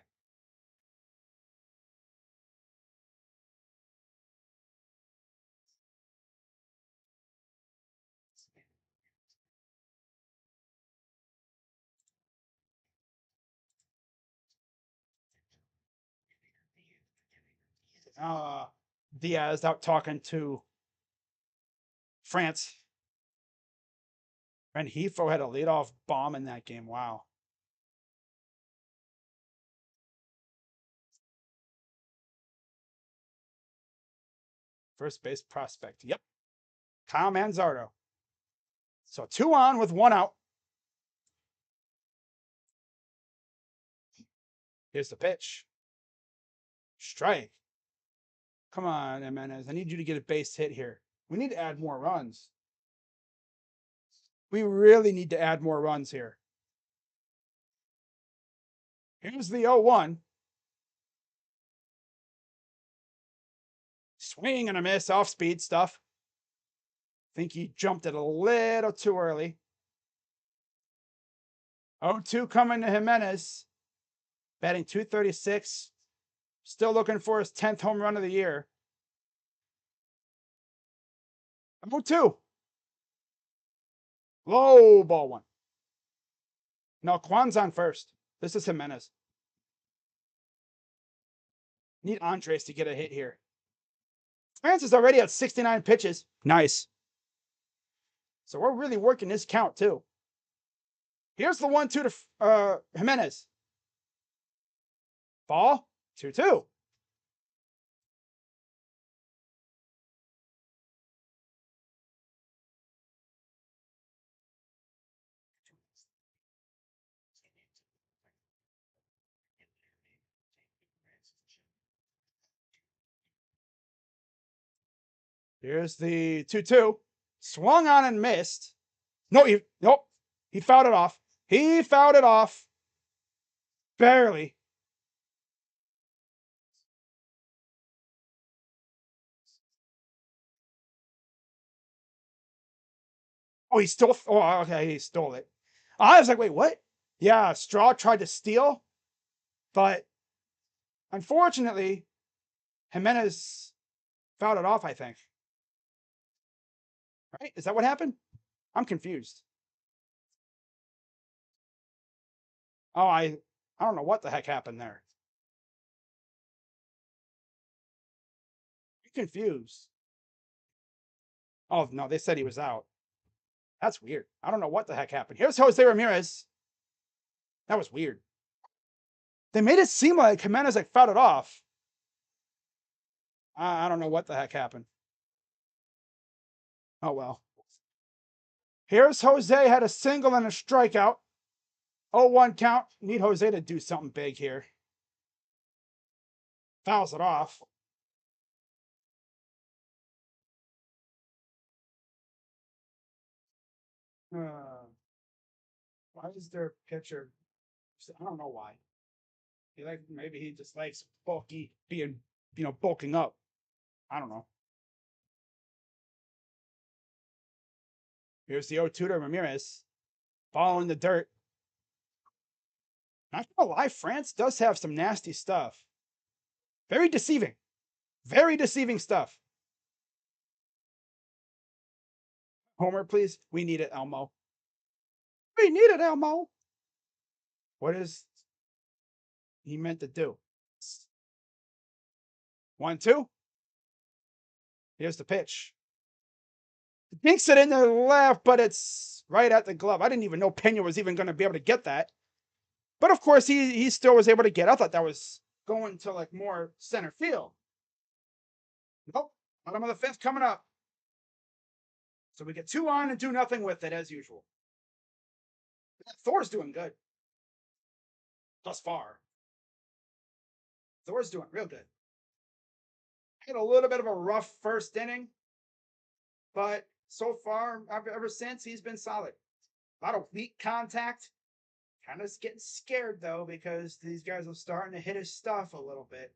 Diaz out talking to France. And Hefo had a leadoff bomb in that game. Wow. First base prospect. Yep. Kyle Manzardo. So 2 on with 1 out. Here's the pitch. Strike. Come on, Jimenez. I need you to get a base hit here. We need to add more runs. We really need to add more runs here. Here's the 0-1. Swing and a miss, off speed stuff. Think he jumped it a little too early. 0-2 coming to Jimenez. Batting .236. Still looking for his 10th home run of the year. 0-2. Low ball 1. No, Quan's on first. This is Jimenez. Need Andres to get a hit here. France is already at 69 pitches. Nice. So we're really working this count too. Here's the 1-2 to Jimenez. Ball 2-2. Here's the 2-2. Swung on and missed. Nope. He fouled it off. He fouled it off. Barely. Oh, he stole. Oh, okay, he stole it. I was like, wait, what? Yeah, Straw tried to steal, but unfortunately, Jimenez fouled it off, I think. Right? Is that what happened? I'm confused. Oh, I don't know what the heck happened there. I'm confused. Oh, no, they said he was out. That's weird. I don't know what the heck happened. Here's Jose Ramirez. That was weird. They made it seem like Jimenez like fouled it off. I don't know what the heck happened. Oh, well. Here's Jose, had a single and a strikeout. 0-1 count. Need Jose to do something big here. Fouls it off. Why is their pitcher? I don't know why. Maybe he just likes bulky being, bulking up. I don't know. Here's the 0-2 to Ramirez. Ball in the dirt. Not gonna lie, France does have some nasty stuff. Very deceiving. Very deceiving stuff. Homer, please. We need it, Elmo. We need it, Elmo. What is he meant to do? 1-2. Here's the pitch. Dinks it in the left, but it's right at the glove. I didn't even know Pena was even going to be able to get that. But of course, he still was able to get. I thought that was going to like more center field. Nope. Bottom of the fifth coming up. So we get 2 on and do nothing with it as usual. Thor's doing good. Thus far. Thor's doing real good. Had a little bit of a rough first inning, but so far, ever since, he's been solid. A lot of weak contact. Kind of getting scared though, because these guys are starting to hit his stuff a little bit.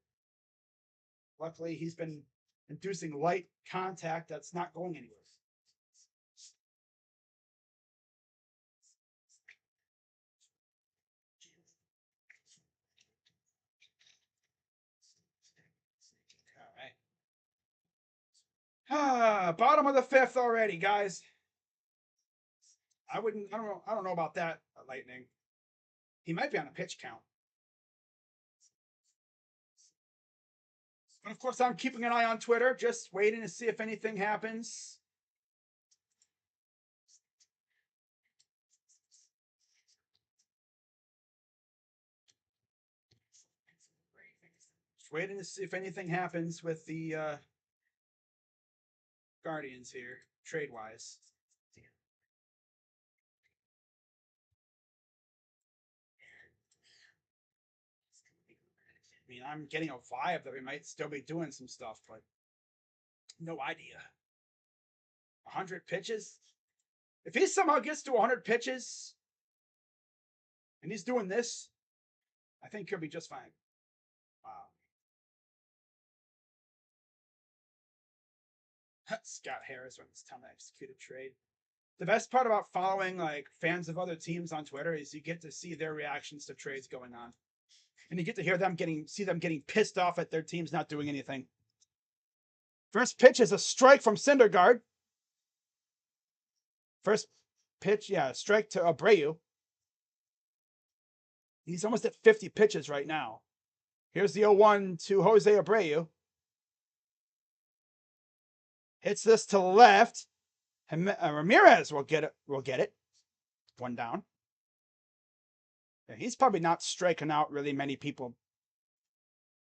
Luckily, he's been inducing light contact that's not going anywhere. Bottom of the fifth already, guys. I don't know about that, Lightning. He might be on a pitch count. But of course, I'm keeping an eye on Twitter, just waiting to see if anything happens. Just waiting to see if anything happens with the Guardians here, trade-wise. I mean, I'm getting a vibe that we might still be doing some stuff, but no idea. 100 pitches? If he somehow gets to 100 pitches and he's doing this, I think he'll be just fine. Wow. Scott Harris when it's time to execute a trade. The best part about following like fans of other teams on Twitter is you get to see their reactions to trades going on. And you get to hear them see them getting pissed off at their teams not doing anything. First pitch is a strike from Syndergaard. First pitch, yeah, strike to Abreu. He's almost at 50 pitches right now. Here's the 0-1 to Jose Abreu. Hits this to the left. And Ramirez will get it. 1 down. Yeah, he's probably not striking out really many people.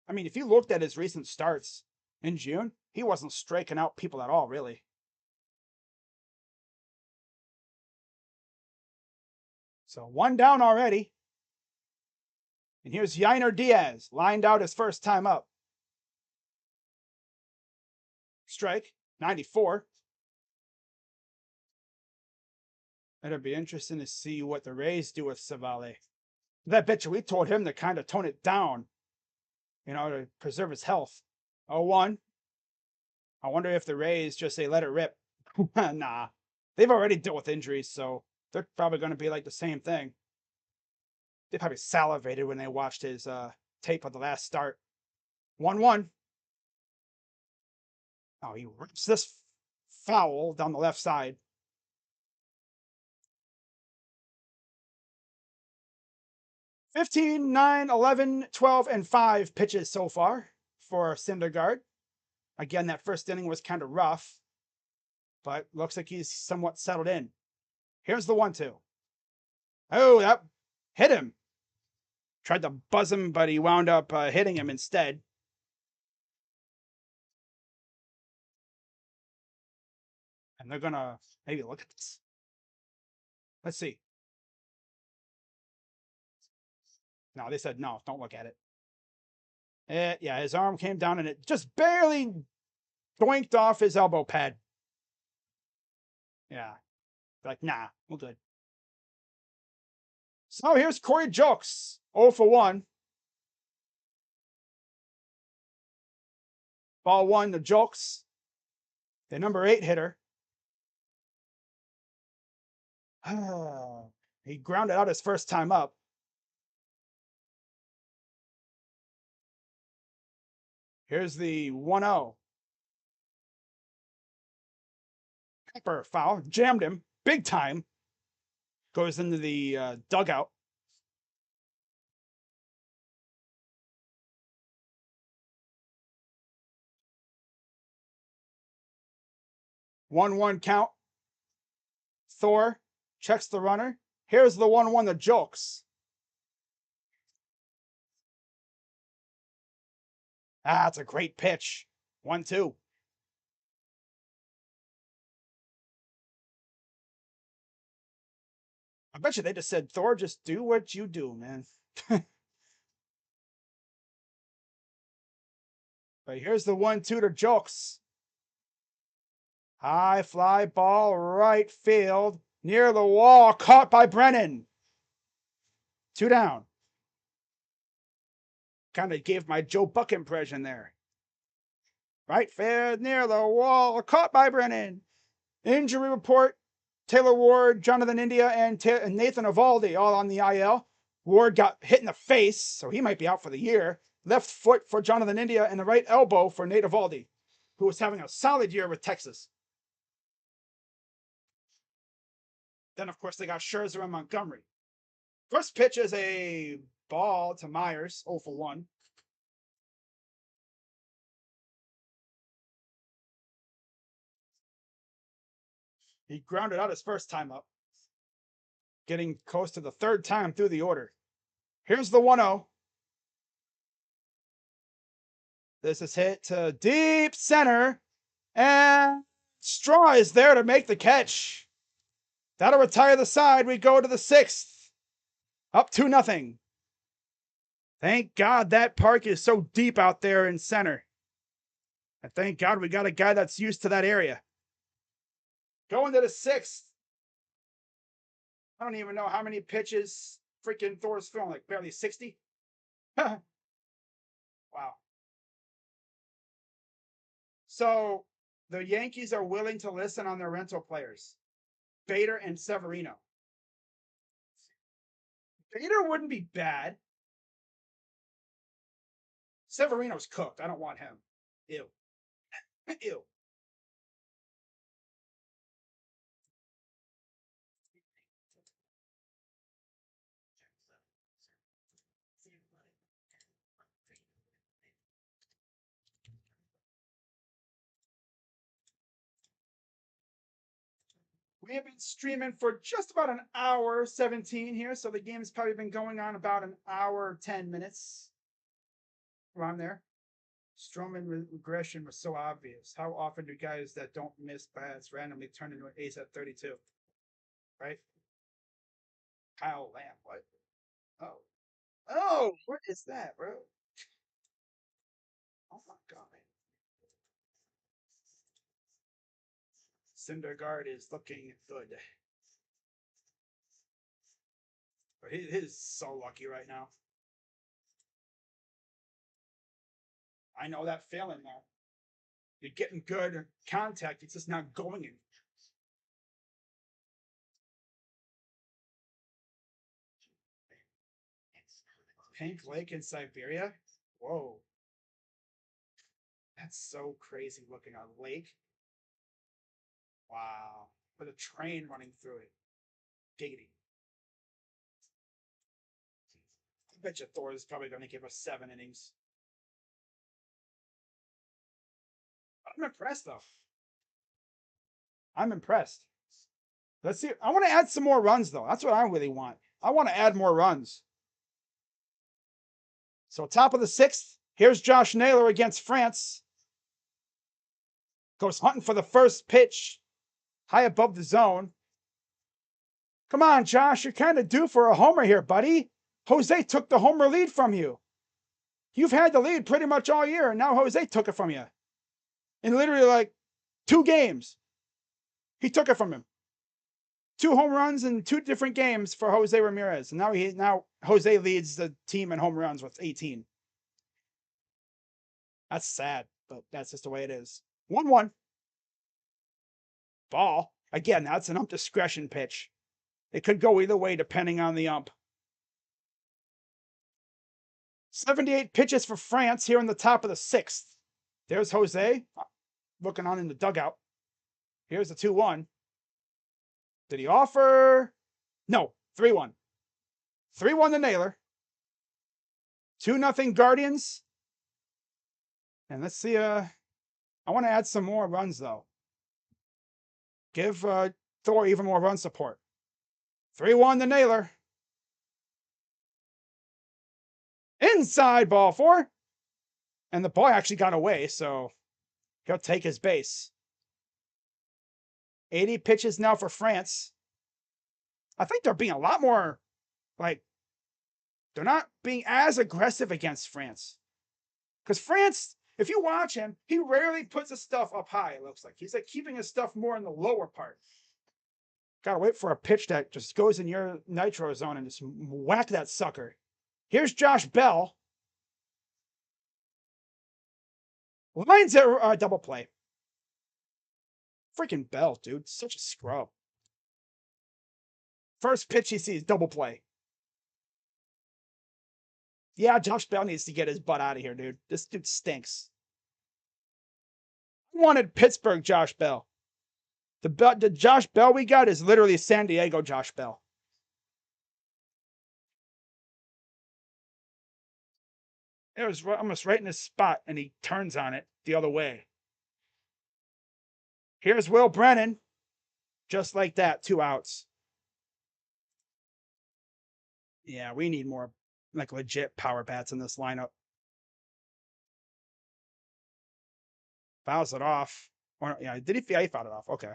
I mean, if you looked at his recent starts in June, he wasn't striking out people at all, really. So 1 down already. And here's Yainer Diaz, lined out his first time up. Strike, 94. It'll be interesting to see what the Rays do with Savale. That bitch, we told him to kind of tone it down, to preserve his health. 0-1. I wonder if the Rays just say let it rip. Nah. They've already dealt with injuries, so they're probably going to be like the same thing. They probably salivated when they watched his tape of the last start. 1-1. Oh, he rips this foul down the left side. $15, $9, $11, $12, and 5 pitches so far for Syndergaard. Again, that first inning was kind of rough, but looks like he's somewhat settled in. Here's the 1-2. Oh, that hit him. Tried to buzz him, but he wound up hitting him instead. And they're going to maybe look at this. Let's see. No, they said, no, don't look at it. Yeah, his arm came down and it just barely doinked off his elbow pad. Yeah. Like, nah, we're good. So here's Corey Julks, 0 for 1. Ball 1 to Julks, the number 8 hitter. He grounded out his first time up. Here's the 1-0. Pepper foul, jammed him big time. Goes into the dugout. One count. Thor checks the runner. Here's the 1-1 to Julks. Ah, it's a great pitch. 1-2. I bet you they just said, Thor, just do what you do, man. But here's the 1-2 to Jokes. High fly ball, right field, near the wall, caught by Brennan. 2 down. Kind of gave my Joe Buck impression there. Right field, near the wall, caught by Brennan. Injury report, Taylor Ward, Jonathan India, and Nathan Eovaldi all on the IL. Ward got hit in the face, so he might be out for the year. Left foot for Jonathan India and the right elbow for Nate Eovaldi, who was having a solid year with Texas. Then, of course, they got Scherzer and Montgomery. First pitch is a ball to Myers, 0 for 1. He grounded out his first time up, getting close to the third time through the order. Here's the 1-0. This is hit to deep center, and Straw is there to make the catch. That'll retire the side. We go to the 6th. Up 2-0. Thank God that park is so deep out there in center. And thank God we got a guy that's used to that area. Going to the 6th. I don't even know how many pitches freaking Thor's throwing, like barely 60. Wow. So the Yankees are willing to listen on their rental players, Bader and Severino. Bader wouldn't be bad. Severino's cooked. I don't want him. Ew. Ew. We have been streaming for just about an hour 17 here, so the game's probably been going on about an hour 10 minutes. Around there. Stroman regression was so obvious. How often do guys that don't miss bats randomly turn into an ace at 32? Right? Kyle Lamb, what? Oh. Oh, what is that, bro? Oh my god. Syndergaard is looking good. But he is so lucky right now. I know that feeling now. You're getting good contact, it's just not going in. Pink Lake in Siberia? Whoa. That's so crazy looking. A lake? Wow. With a train running through it. Giggity. I bet you Thor is probably going to give us 7 innings. I'm impressed, though. I'm impressed. Let's see. I want to add some more runs, though. That's what I really want. I want to add more runs. So, top of the 6th, here's Josh Naylor against France. Goes hunting for the first pitch, high above the zone. Come on, Josh, you're kind of due for a homer here, buddy. Jose took the homer lead from you. You've had the lead pretty much all year, and now Jose took it from you. In literally like 2 games, he took it from him. 2 home runs in 2 different games for Jose Ramirez. And now Jose leads the team in home runs with 18. That's sad, but that's just the way it is. 1-1. Ball. Again, that's an ump discretion pitch. It could go either way depending on the ump. 78 pitches for France here in the top of the 6th. There's Jose looking on in the dugout. Here's the 2-1. Did he offer? No, 3-1. 3-1 to Naylor. 2-0 Guardians. And let's see, I want to add some more runs, though. Give Thor even more run support. 3-1 to Naylor. Inside ball 4. And the ball actually got away, so he'll take his base. 80 pitches now for France. I think they're being a lot more, like, they're not being as aggressive against France. Because France, if you watch him, he rarely puts his stuff up high, it looks like. He's like keeping his stuff more in the lower part. Gotta wait for a pitch that just goes in your nitro zone and just whack that sucker. Here's Josh Bell. Lines at double play. Freaking Bell, dude. Such a scrub. First pitch he sees, double play. Yeah, Josh Bell needs to get his butt out of here, dude. This dude stinks. I wanted Pittsburgh Josh Bell. The Josh Bell we got is literally San Diego Josh Bell. It was almost right in his spot, and he turns on it the other way. Here's Will Brennan. Just like that, 2 outs. Yeah, we need more like legit power bats in this lineup. Fouls it off. Or, yeah, did he? Yeah, he fouled it off. Okay.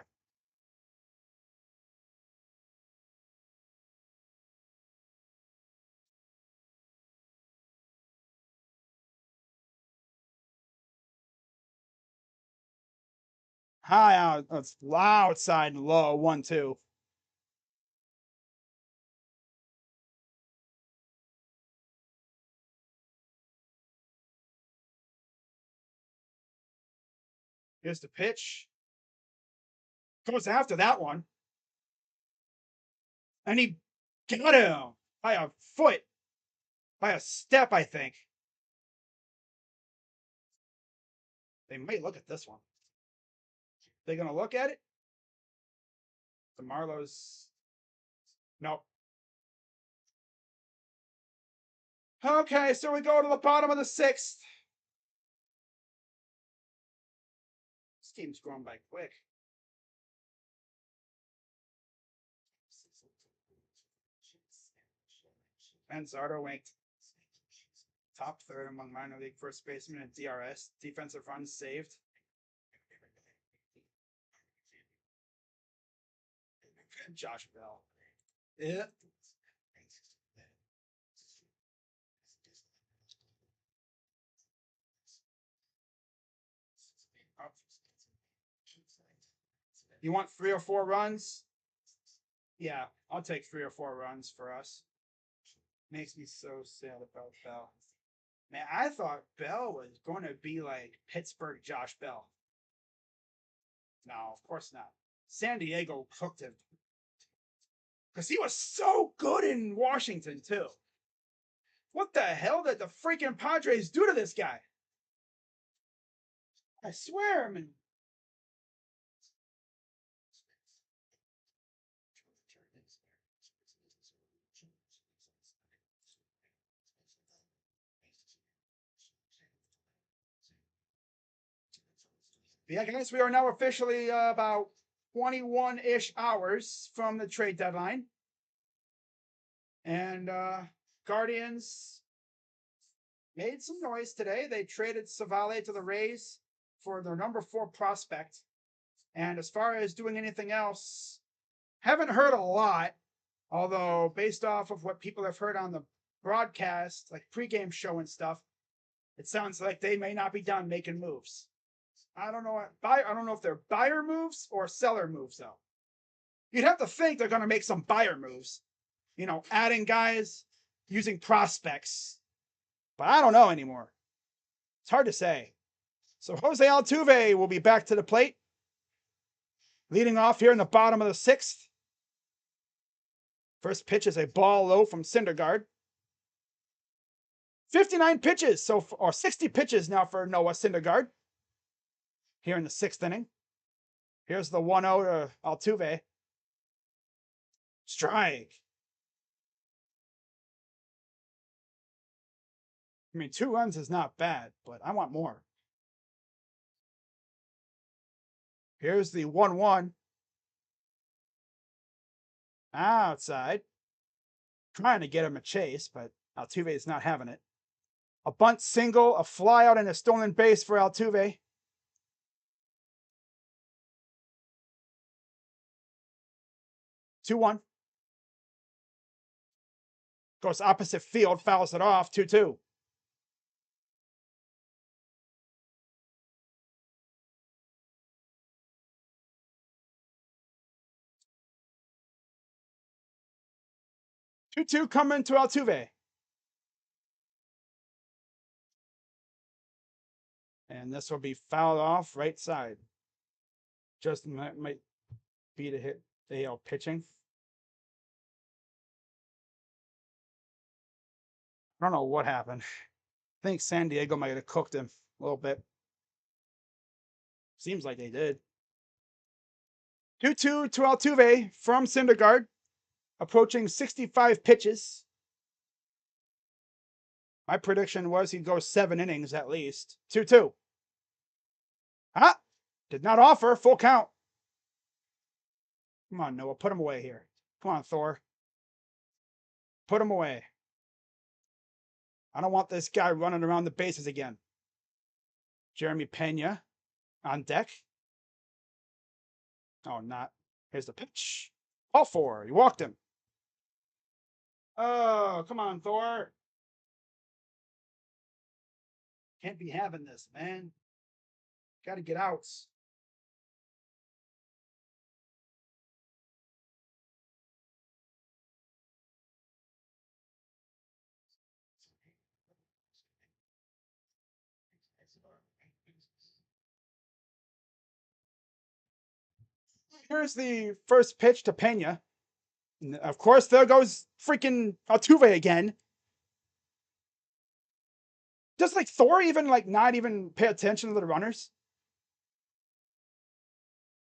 High out. It's outside and low. 1-2. Here's the pitch. Goes after that one. And he got him by a foot. By a step, I think. They might look at this one. They're going to look at it? The Marlowe's. Nope. Okay, so we go to the bottom of the 6th. This game's going by quick. Manzardo ranked top 3rd among minor league first basemen in DRS. Defensive runs saved. Josh Bell. Yeah. You want 3 or 4 runs? Yeah, I'll take 3 or 4 runs for us. Makes me so sad about Bell. Man, I thought Bell was going to be like Pittsburgh Josh Bell. No, of course not. San Diego cooked him. Because he was so good in Washington, too. What the hell did the freaking Padres do to this guy? I swear, man. Yeah, guys, we are now officially about 21-ish hours from the trade deadline. And Guardians made some noise today. They traded Savale to the Rays for their number 4 prospect. And as far as doing anything else, haven't heard a lot. Although, based off of what people have heard on the broadcast, like pregame show and stuff, it sounds like they may not be done making moves. I don't know. I don't know if they're buyer moves or seller moves, though. You'd have to think they're going to make some buyer moves. You know, adding guys, using prospects. But I don't know anymore. It's hard to say. So Jose Altuve will be back to the plate. Leading off here in the bottom of the 6th. First pitch is a ball low from Syndergaard. 59 pitches, or 60 pitches now for Noah Syndergaard. Here in the 6th inning. Here's the 1-0 to Altuve. Strike. I mean, 2 runs is not bad, but I want more. Here's the 1-1. Outside. Trying to get him a chase, but Altuve is not having it. A bunt single, a fly out, and a stolen base for Altuve. Two one. Goes opposite field, fouls it off. 2-2. Two coming to Altuve. And this will be fouled off right side. Just might be to hit AL pitching. I don't know what happened. I think San Diego might have cooked him a little bit. Seems like they did. 2-2 to Altuve from Syndergaard. Approaching 65 pitches. My prediction was he'd go 7 innings at least. 2-2. Ah! Did not offer. Full count. Come on, Noah. Put him away here. Come on, Thor. Put him away. I don't want this guy running around the bases again. Jeremy Pena on deck. Oh, not. Here's the pitch. All 4. He walked him. Oh, come on, Thor. Can't be having this, man. Got to get outs. Here's the first pitch to Pena. And of course, there goes freaking Altuve again. Does like Thor even like not even pay attention to the runners?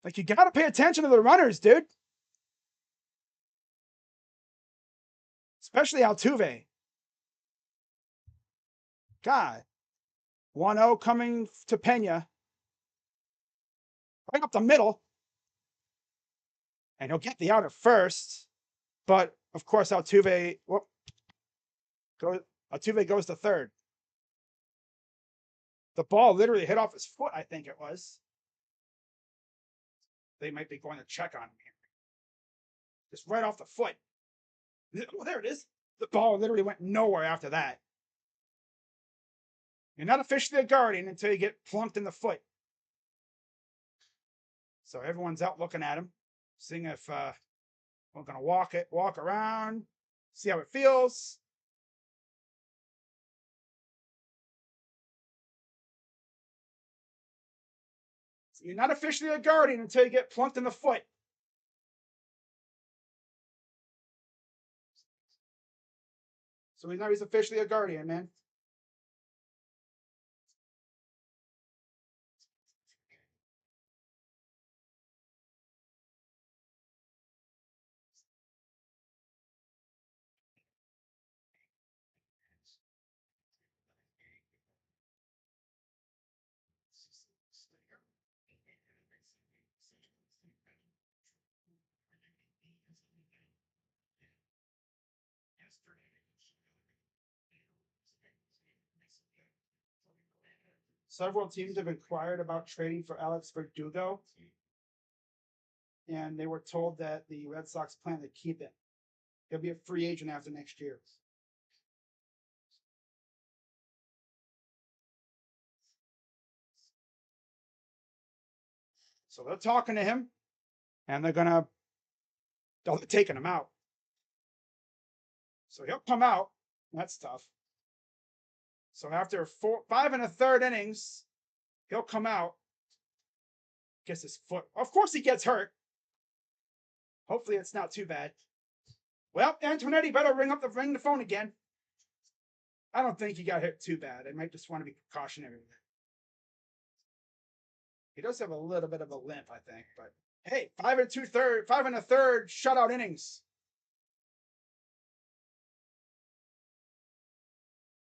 Like you gotta pay attention to the runners, dude. Especially Altuve. God. 1-0 coming to Pena. Right up the middle. And he'll get the out at first. But of course, Altuve goes to third. The ball literally hit off his foot, I think it was. They might be going to check on him here. Just right off the foot. Oh, there it is. The ball literally went nowhere after that. You're not officially a guardian until you get plunked in the foot. So everyone's out looking at him, seeing if we're going to walk around, see how it feels. So you're not officially a guardian until you get plunked in the foot. So now he's officially a guardian, man. Several teams have inquired about trading for Alex Verdugo, and they were told that the Red Sox plan to keep him. He'll be a free agent after next year. So they're talking to him, and they're taking him out. So he'll come out. That's tough. So after 5 1/3 innings, he'll come out. Gets his foot. Of course he gets hurt. Hopefully it's not too bad. Well, Antonetti better ring the phone again. I don't think he got hit too bad. I might just want to be precautionary with it. He does have a little bit of a limp, I think, but hey, 5 1/3 shutout innings.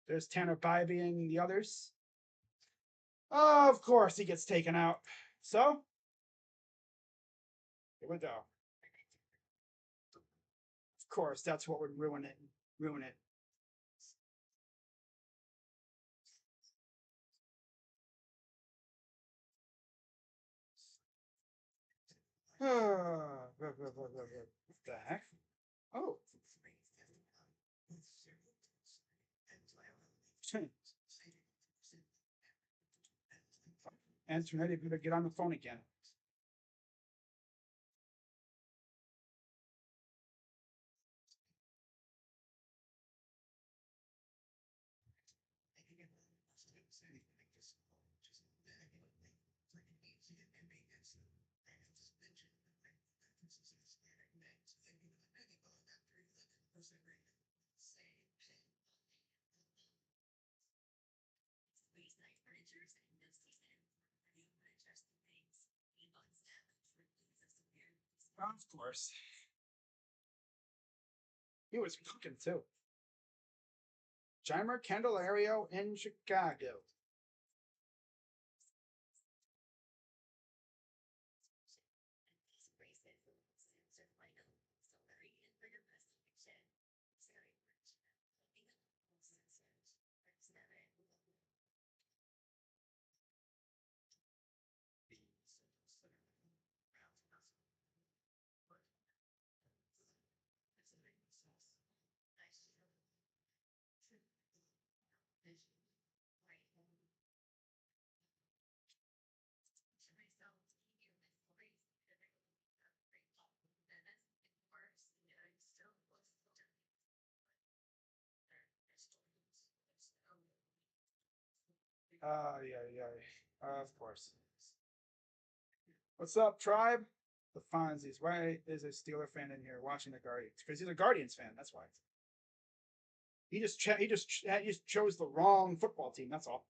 There's Tanner Bybee and the others. Oh, of course he gets taken out. So, here we go. Of course, that's what would ruin it. What the heck? Oh. Antonetti better get on the phone again. Of course. He was cooking too. Jeimer Candelario in Chicago. Yeah. Of course. What's up, tribe? The Fonzies. Why is a Steeler fan in here watching the Guardians? Because he's a Guardians fan. That's why. He just chose the wrong football team. That's all.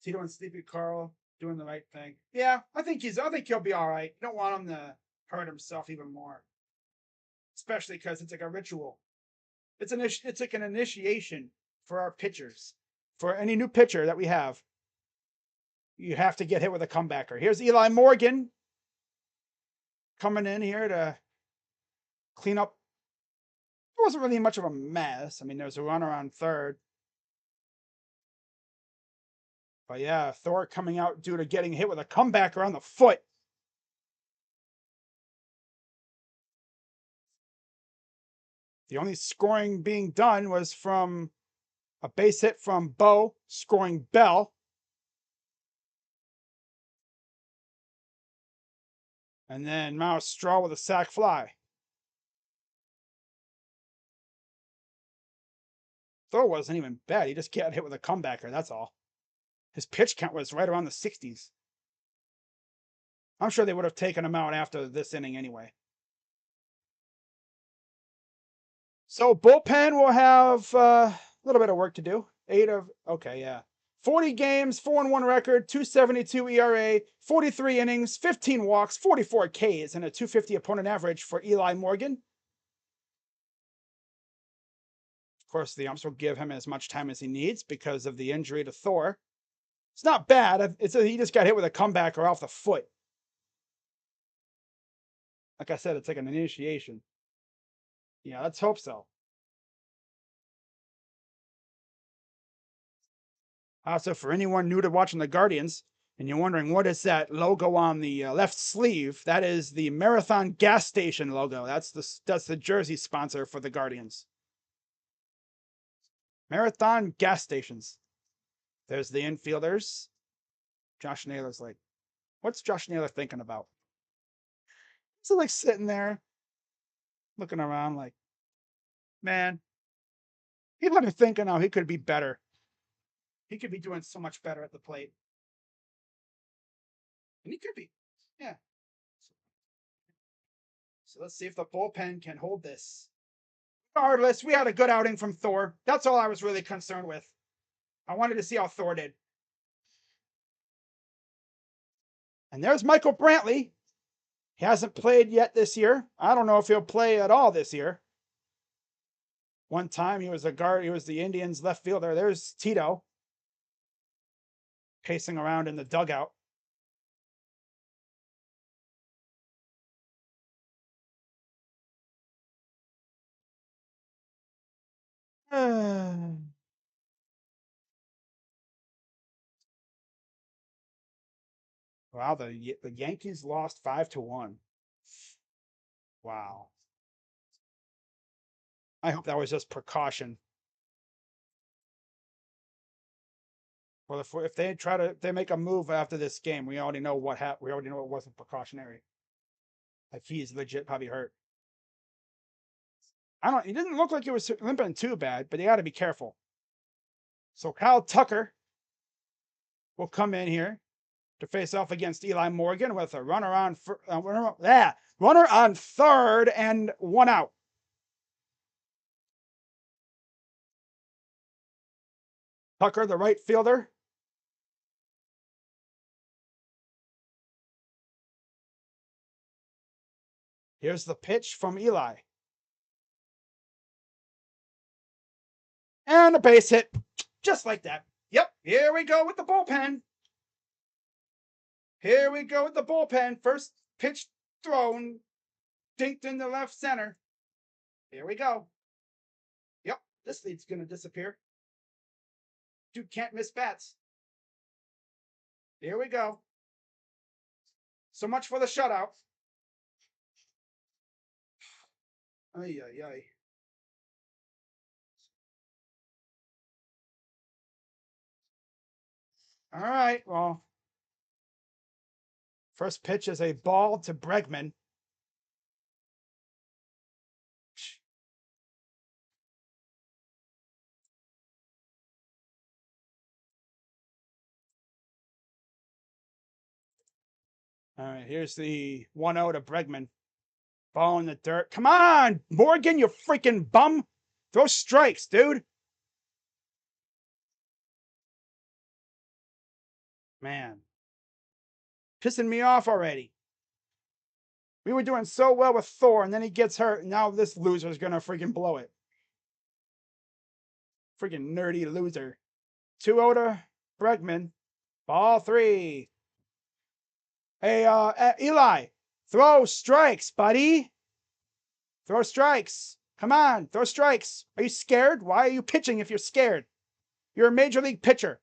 Tito and Sleepy Carl doing the right thing. Yeah, I think he'll be all right. You don't want him to hurt himself even more, especially because it's like a ritual. It's like an initiation for our pitchers. For any new pitcher that we have, you have to get hit with a comebacker. Here's Eli Morgan coming in here to clean up. It wasn't really much of a mess. I mean, there was a runner on third. But yeah, Thor coming out due to getting hit with a comebacker on the foot. The only scoring being done was from a base hit from Bo, scoring Bell. And then Miles Straw with a sac fly. Thor wasn't even bad. He just got hit with a comebacker, that's all. His pitch count was right around the 60s. I'm sure they would have taken him out after this inning anyway. So bullpen will have a little bit of work to do. 40 games, 4-1 record, 2.72 ERA, 43 innings, 15 walks, 44 Ks, and a 250 opponent average for Eli Morgan. Of course, the umps will give him as much time as he needs because of the injury to Thor. It's not bad. He just got hit with a comebacker off the foot. Like I said, it's like an initiation. Yeah, let's hope so. Also, for anyone new to watching the Guardians, and you're wondering what is that logo on the left sleeve, that is the Marathon gas station logo. That's the jersey sponsor for the Guardians. Marathon gas stations. There's the infielders. Josh Naylor's like, what's Josh Naylor thinking about? He's like sitting there, looking around like, man, he's not thinking how he could be better. He could be doing so much better at the plate. And he could be. Yeah. So let's see if the bullpen can hold this. Regardless, we had a good outing from Thor. That's all I was really concerned with. I wanted to see how Thor did. And there's Michael Brantley. He hasn't played yet this year. I don't know if he'll play at all this year. One time he was a guard. He was the Indians' left fielder. There's Tito pacing around in the dugout. Wow, the Yankees lost 5-1. Wow. I hope that was just precaution. Well, if they make a move after this game, we already know what happened. We already know it wasn't precautionary. Like he's legit probably hurt. I don't. He didn't look like he was limping too bad, but you got to be careful. So Kyle Tucker will come in here to face off against Eli Morgan with a runner on third and 1 out. Tucker, the right fielder. Here's the pitch from Eli. And a base hit. Just like that. Yep, here we go with the bullpen. Here we go with the bullpen. First pitch thrown, dinked in the left center. Here we go. Yep, this lead's going to disappear. Dude can't miss bats. Here we go. So much for the shutout. Ay, ay, ay. All right, well, first pitch is a ball to Bregman. All right, here's the 1-0 to Bregman. Ball in the dirt. Come on, Morgan, you freaking bum. Throw strikes, dude. Man. Pissing me off already. We were doing so well with Thor, and then he gets hurt, and now this loser's gonna freaking blow it. Freaking nerdy loser. 2-0 to Bregman. Ball 3. Hey, Eli, throw strikes, buddy. Throw strikes. Come on, throw strikes. Are you scared? Why are you pitching if you're scared? You're a major league pitcher.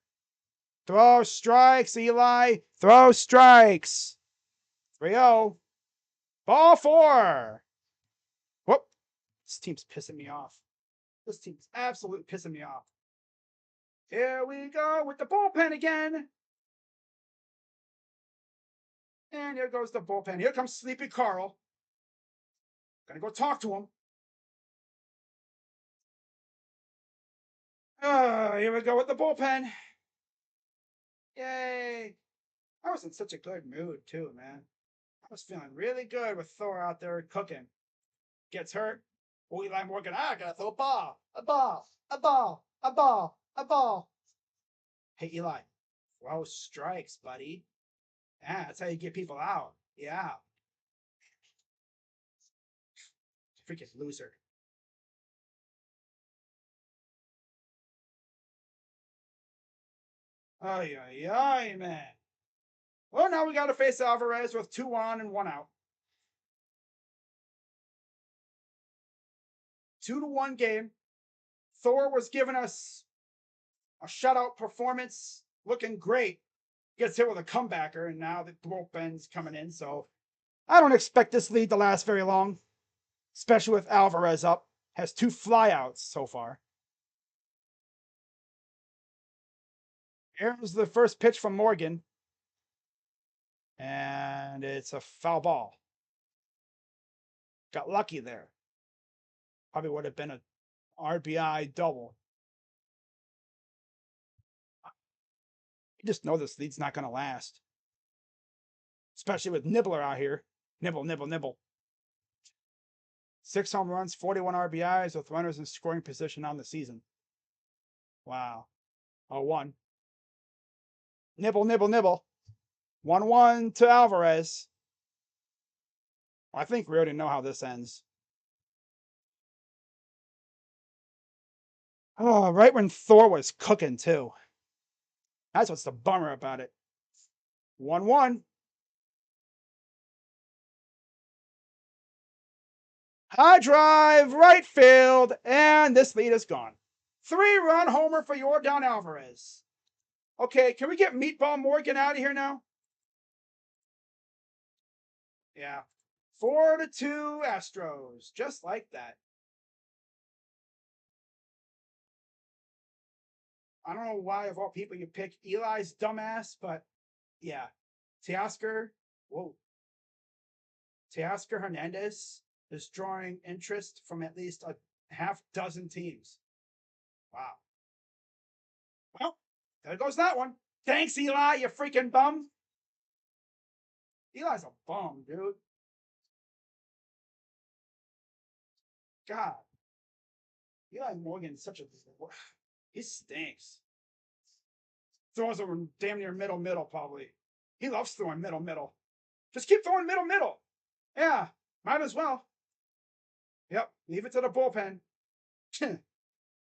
Throw strikes, Eli. Throw strikes. 3-0. Ball 4. Whoop. This team's pissing me off. This team's absolutely pissing me off. Here we go with the bullpen again. And here goes the bullpen. Here comes Sleepy Carl. Gonna go talk to him. Here we go with the bullpen. Yay. I was in such a good mood too, man. I was feeling really good with Thor out there cooking. Gets hurt. Oh, Eli Morgan, I gotta throw a ball. A ball. A ball. A ball. A ball. Hey, Eli. Throw strikes, buddy. Yeah, that's how you get people out. Yeah. Freaking loser. Ay, ay, ay, man. Well, now we got to face Alvarez with 2 on and 1 out. 2-1 game. Thor was giving us a shutout performance, looking great. Gets hit with a comebacker, and now the bullpen's coming in. So I don't expect this lead to last very long, especially with Alvarez up. Has 2 flyouts so far. Here's the first pitch from Morgan. And it's a foul ball. Got lucky there. Probably would have been an RBI double. You just know this lead's not going to last. Especially with Nibbler out here. Nibble, nibble, nibble. 6 home runs, 41 RBIs with runners in scoring position on the season. Wow. 0-1. Nibble, nibble, nibble. 1-1 to Alvarez. I think we already know how this ends. Oh, right when Thor was cooking, too. That's what's the bummer about it. 1-1. High drive, right field, and this lead is gone. 3-run homer for Yordan Alvarez. Okay, can we get Meatball Morgan out of here now? Yeah. 4-2 Astros. Just like that. I don't know why, of all people, you pick Eli's dumbass, but yeah. Teoscar, whoa. Teoscar Hernandez is drawing interest from at least a half dozen teams. Wow. Well, there goes that one. Thanks, Eli, you freaking bum. Eli's a bum, dude. God. Eli Morgan's such a... He stinks. Throws him damn near middle, probably. He loves throwing middle. Just keep throwing middle. Yeah, might as well. Yep, leave it to the bullpen.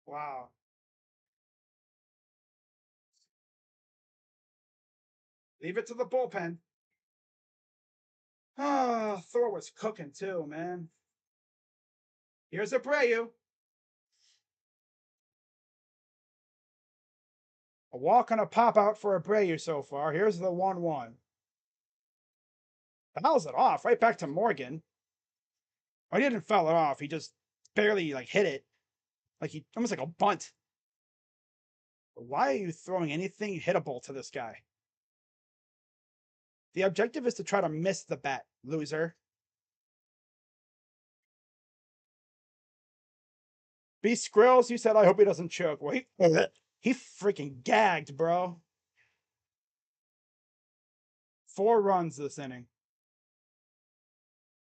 Wow. Leave it to the bullpen. Ah, Thor was cooking too, man. Here's Abreu. A walk and a pop out for Abreu so far. Here's the 1-1. Fouls it off right back to Morgan. Oh, he didn't foul it off. He just barely hit it. Like he almost like a bunt. But why are you throwing anything hittable to this guy? The objective is to try to miss the bat, loser. B Skrills, you said I hope he doesn't choke. Well, he freaking gagged, bro. 4 runs this inning.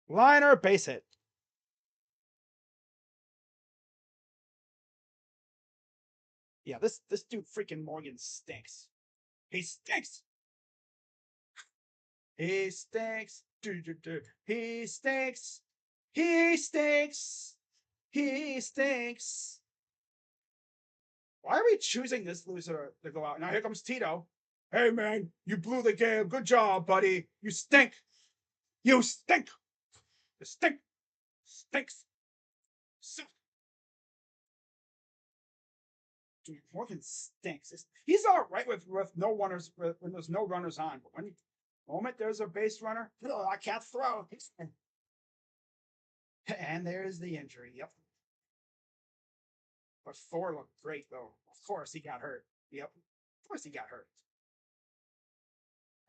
Liner, base hit. Yeah, this dude freaking Morgan stinks. He stinks. He stinks. He stinks. He stinks. He stinks. Why are we choosing this loser to go out? Now here comes Tito. Hey man, you blew the game. Good job, buddy. You stink. You stink. You stink. Stinks. Dude, Morgan stinks. He's all right with no runners when there's no runners on, but when the moment there's a base runner, I can't throw. And there's the injury. Yep. But Thor looked great though. Of course he got hurt. Yep. Of course he got hurt.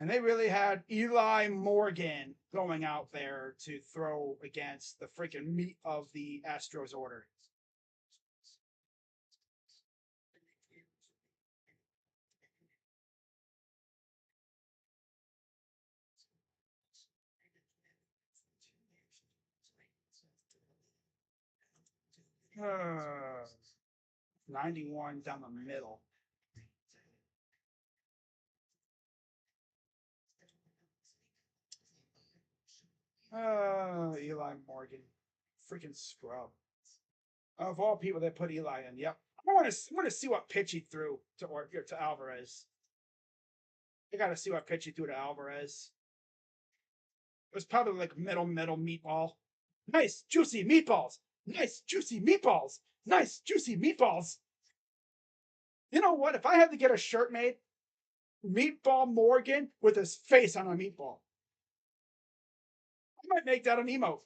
And they really had Eli Morgan going out there to throw against the freaking meat of the Astros order. Uh, 91 down the middle. Eli Morgan. Freaking scrub. Of all people that put Eli in, yep. I want to see what pitch he threw to Alvarez. I got to see what pitch he threw to Alvarez. It was probably like middle meatball. Nice, juicy meatballs. Nice, juicy meatballs. Nice, juicy meatballs. You know what? If I had to get a shirt made, Meatball Morgan with his face on a meatball. I might make that an emote.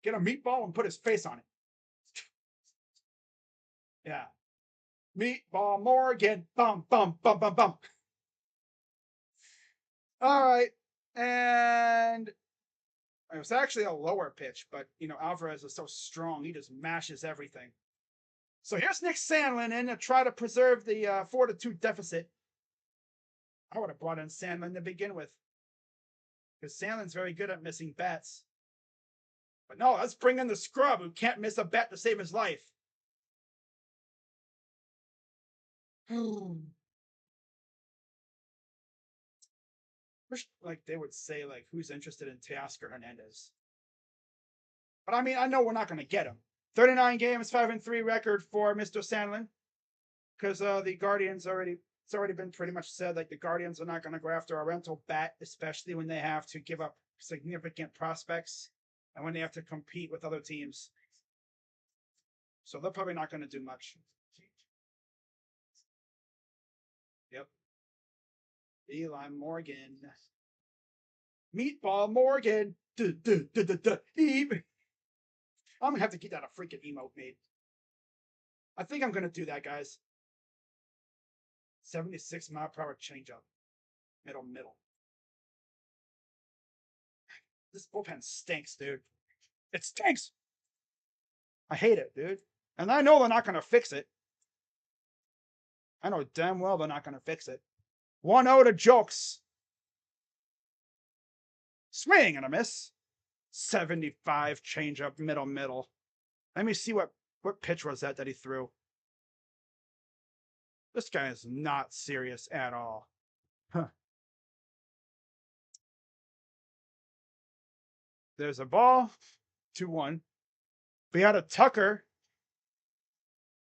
Get a meatball and put his face on it. Yeah. Meatball Morgan. Bum, bum, bum, bum, bum. All right. And it was actually a lower pitch, but, Alvarez is so strong. He just mashes everything. So here's Nick Sandlin in to try to preserve the 4-2 deficit. I would have brought in Sandlin to begin with. Because Sandlin's very good at missing bats. But no, let's bring in the scrub who can't miss a bat to save his life. Wish, they would say, who's interested in Teoscar Hernandez. But I mean, I know we're not going to get him. 39 games, 5-3 record for Mr. Sandlin. Because the Guardians it's already been pretty much said, the Guardians are not going to go after a rental bat, especially when they have to give up significant prospects and when they have to compete with other teams. So they're probably not going to do much. Yep. Eli Morgan. Meatball Morgan. Even. I'm gonna have to get that a freaking emote made. I think I'm gonna do that, guys. 76 mile per hour changeup. Middle. This bullpen stinks, dude. It stinks. I hate it, dude. And I know they're not gonna fix it. I know damn well they're not gonna fix it. 1-0 to Jokes. Swing and a miss. 75 changeup, middle. Let me see what pitch was that he threw. This guy is not serious at all. Huh. There's a ball. 2-1. We had a Tucker.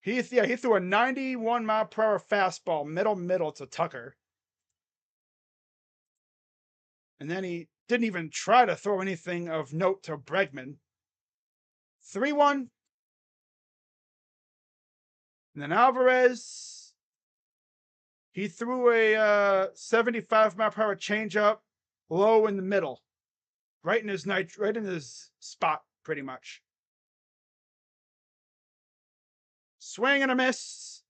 He threw a 91 mile per hour fastball, middle to Tucker. And then he didn't even try to throw anything of note to Bregman. 3-1. And then Alvarez, he threw a 75 mile per hour changeup, low in the middle, right in his spot, pretty much. Swing and a miss.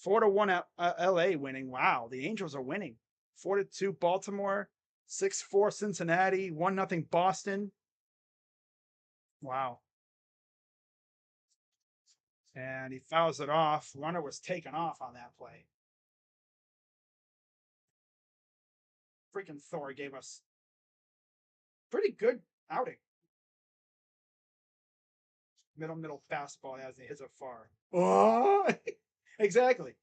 4-1 LA winning. Wow, the Angels are winning. 4-2 Baltimore, 6-4 Cincinnati, 1-0 Boston. Wow. And he fouls it off. Runner was taken off on that play. Freaking Thor gave us pretty good outing. Middle fastball as he hits it far. Oh, exactly.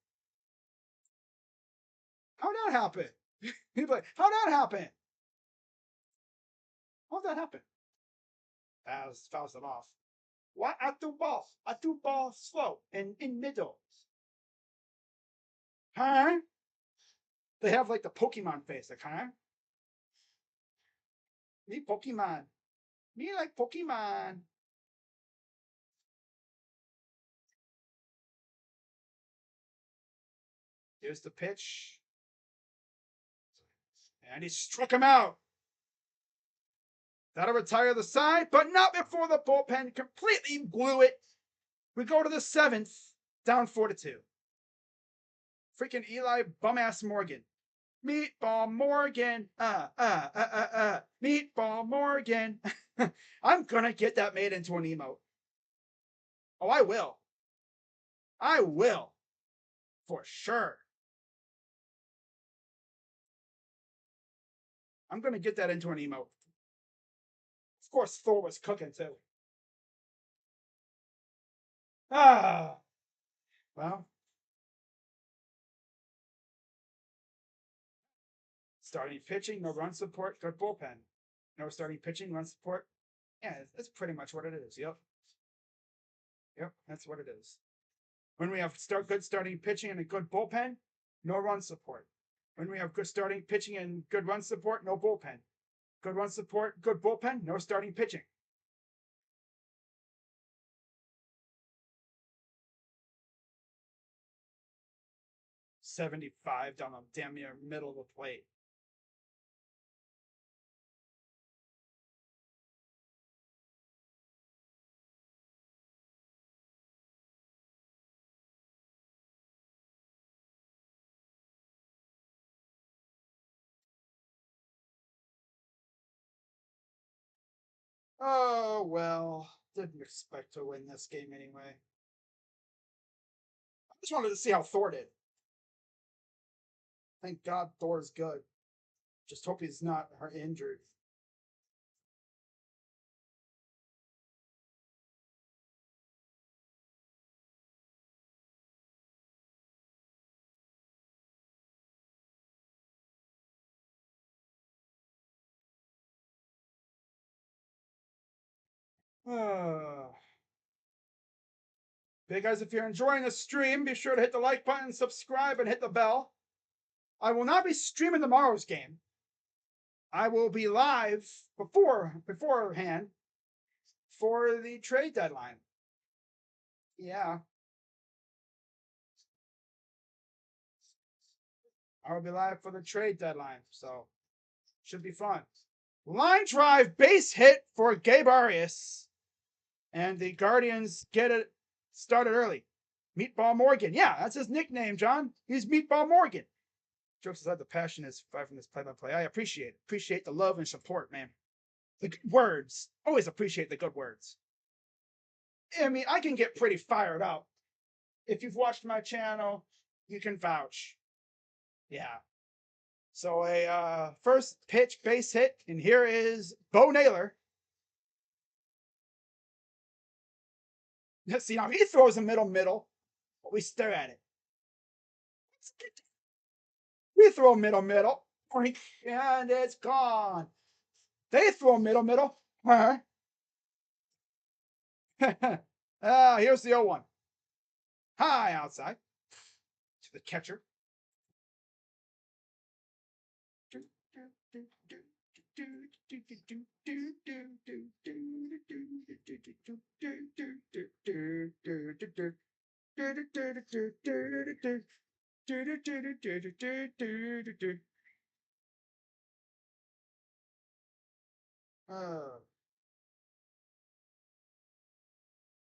How'd that happen? He's like, how'd that happen? How'd that happen? As fouls it off. Why I threw ball slow and in middle. Huh? They have like the Pokemon face, like, huh? Me Pokemon. Me like Pokemon. Here's the pitch. And he struck him out. That'll retire the side, but not before the bullpen completely blew it. We go to the 7th, down 4-2. Freaking Eli Bumass Morgan. Meatball Morgan. Meatball Morgan. I'm gonna get that made into an emote. Oh, I will. I will. For sure. I'm gonna get that into an emote. Of course, Thor was cooking too. Well. Starting pitching, no run support, good bullpen. No starting pitching, run support. Yeah, that's pretty much what it is. Yep, that's what it is. When we have good starting pitching and a good bullpen, no run support. When we have good starting pitching and good run support, no bullpen. Good run support, good bullpen, no starting pitching. $75 down the damn near middle of the plate. Oh, well, didn't expect to win this game anyway. I just wanted to see how Thor did. Thank God Thor's good. Just hope he's not injured. Hey guys, if you're enjoying the stream, be sure to hit the like button, subscribe, and hit the bell. I will not be streaming tomorrow's game. I will be live beforehand for the trade deadline. Yeah. I will be live for the trade deadline, so should be fun. Line drive base hit for Gabe Arias. And the Guardians get it started early. Meatball Morgan. Yeah, that's his nickname, John. He's Meatball Morgan. Jokes aside, the passion is five from this play-by-play. I appreciate it. Appreciate the love and support, man. The good words. Always appreciate the good words. I mean, I can get pretty fired up. If you've watched my channel, you can vouch. Yeah. So a first pitch base hit, and here is Bo Naylor. See, now he throws a middle, but we stare at it. We throw middle, and it's gone. They throw middle. Here's the 0-1. High outside to the catcher.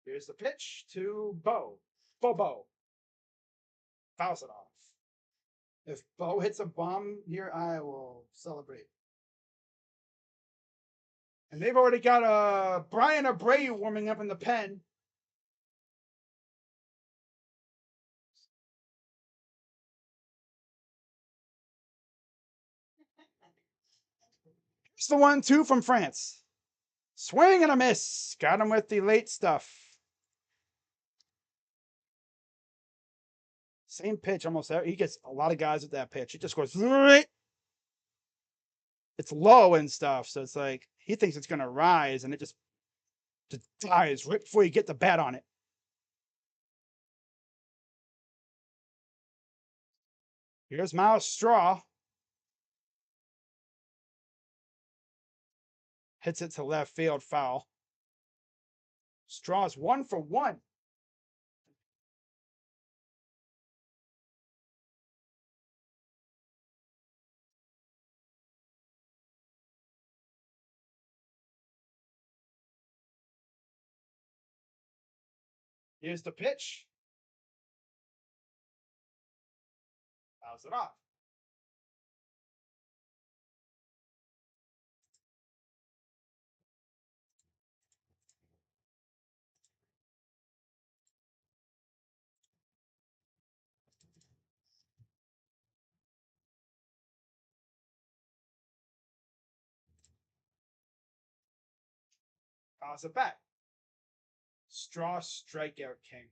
Here's the pitch to Bo. Bobo. Fouls it off. If Bo hits a bomb here, I will celebrate. And they've already got Brian Abreu warming up in the pen. It's the 1-2 from France. Swing and a miss. Got him with the late stuff. Same pitch almost there. He gets a lot of guys with that pitch. It just goes. It's low and stuff. So it's like he thinks it's going to rise and it just dies right before you get the bat on it. Here's Miles Straw. Hits it to left field, foul. Straw's 1 for 1. Here's the pitch. Fouls it off. Fouls it back. Straw strikeout king.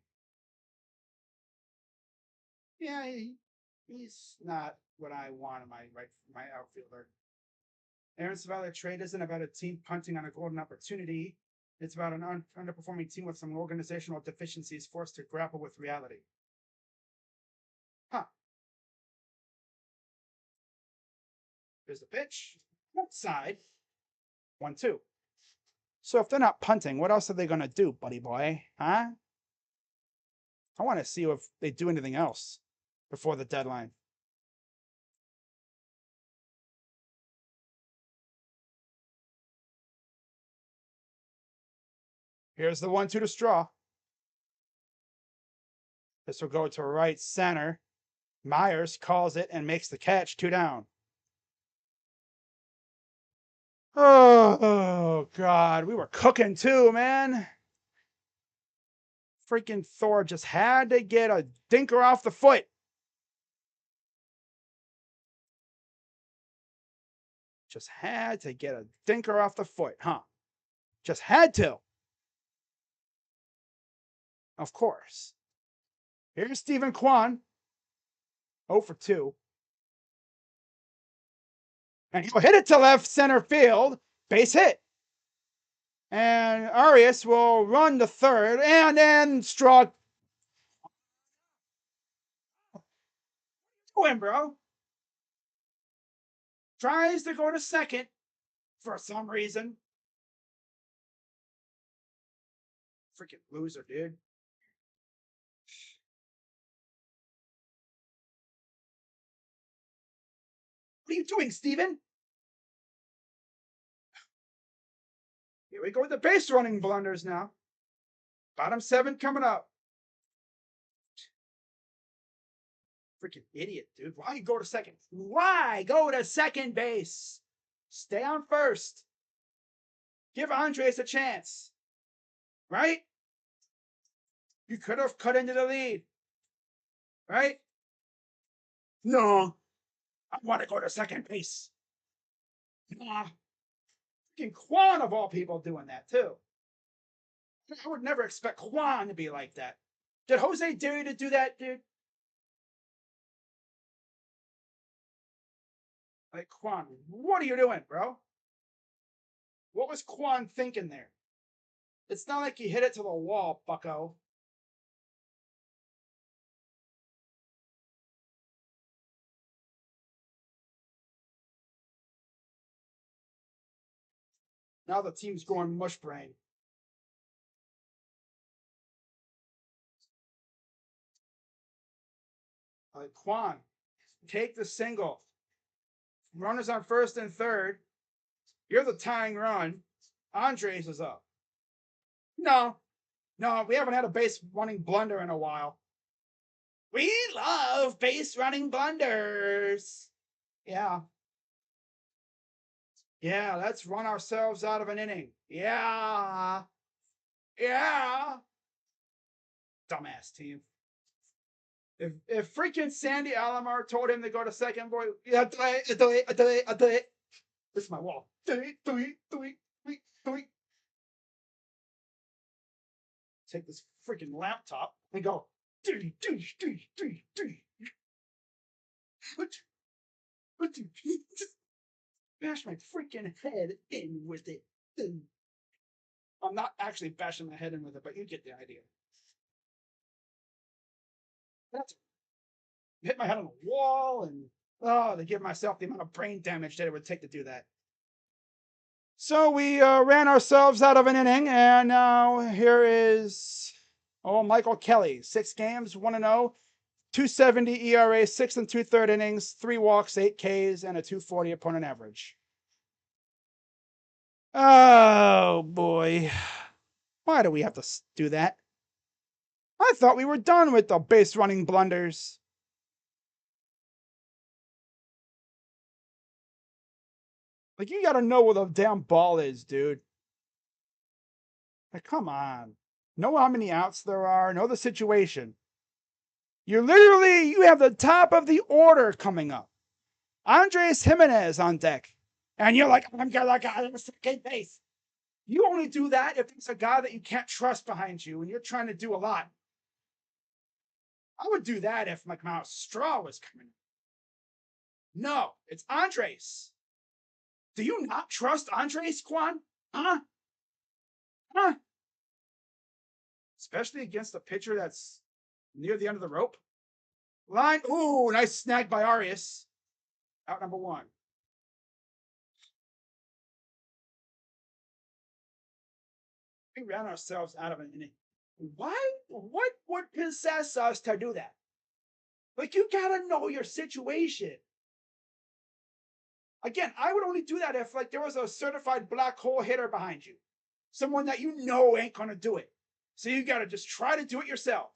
Yeah, he's not what I want in my outfielder. Aaron Savali trade isn't about a team punting on a golden opportunity. It's about an underperforming team with some organizational deficiencies forced to grapple with reality. Huh. Here's the pitch. Outside. 1-2. So if they're not punting, what else are they going to do, buddy boy? Huh? I want to see if they do anything else before the deadline. Here's the 1-2 to Straw. This will go to right center. Myers calls it and makes the catch. 2 down. Oh, God. We were cooking too, man. Freaking Thor just had to get a dinker off the foot. Just had to get a dinker off the foot, huh? Just had to. Of course. Here's Stephen Kwan. 0 for 2. And he'll hit it to left center field. Base hit. And Arias will run to third. And then Straw. Win, bro. Tries to go to second for some reason. Freaking loser, dude. What are you doing, Steven? Here we go with the base running blunders now. Bottom 7 coming up. Freaking idiot, dude. Why go to second? Why go to second base? Stay on first. Give Andres a chance. Right? You could have cut into the lead. Right? No. I want to go to second base. Nah. Freaking Quan, of all people, doing that too. I would never expect Quan to be like that. Did Jose dare you to do that, dude? Like, Quan, what are you doing, bro? What was Quan thinking there? It's not like he hit it to the wall, bucko. Now the team's going mush brain. Like, Quan, take the single. Runners on first and third. You're the tying run. Andres is up. No, we haven't had a base running blunder in a while. We love base running blunders. Yeah. Yeah, let's run ourselves out of an inning. Yeah. Yeah. Dumbass team. If freaking Sandy Alomar told him to go to second, boy, yeah, do it. This is my wall. Do it. Take this freaking laptop and go. Just bash my freaking head in with it. I'm not actually bashing my head in with it, but you get the idea. That's hit my head on a wall and to give myself the amount of brain damage that it would take to do that. So we ran ourselves out of an inning, and now here is Michael Kelly. 6 games, 1-0, 2.70 ERA, 6 2/3 innings, 3 walks, 8 Ks, and a 2.40 opponent average. Oh boy, why do we have to do that? I thought we were done with the base running blunders. Like, you gotta know where the damn ball is, dude. Like, come on. Know how many outs there are, know the situation. You have the top of the order coming up. Andres Jimenez on deck. And you're like, I'm gonna second base. You only do that if there's a guy that you can't trust behind you and you're trying to do a lot. I would do that if my Mount Straw was coming. No, it's Andres. Do you not trust Andres, Quan? Huh? Especially against a pitcher that's near the end of the rope. Line. Ooh, nice snag by Arias. Out number 1. We ran ourselves out of an inning. Why? What would possess us to do that? Like, you gotta know your situation. Again, I would only do that if there was a certified black hole hitter behind you. Someone that you know ain't gonna do it. So you gotta just try to do it yourself.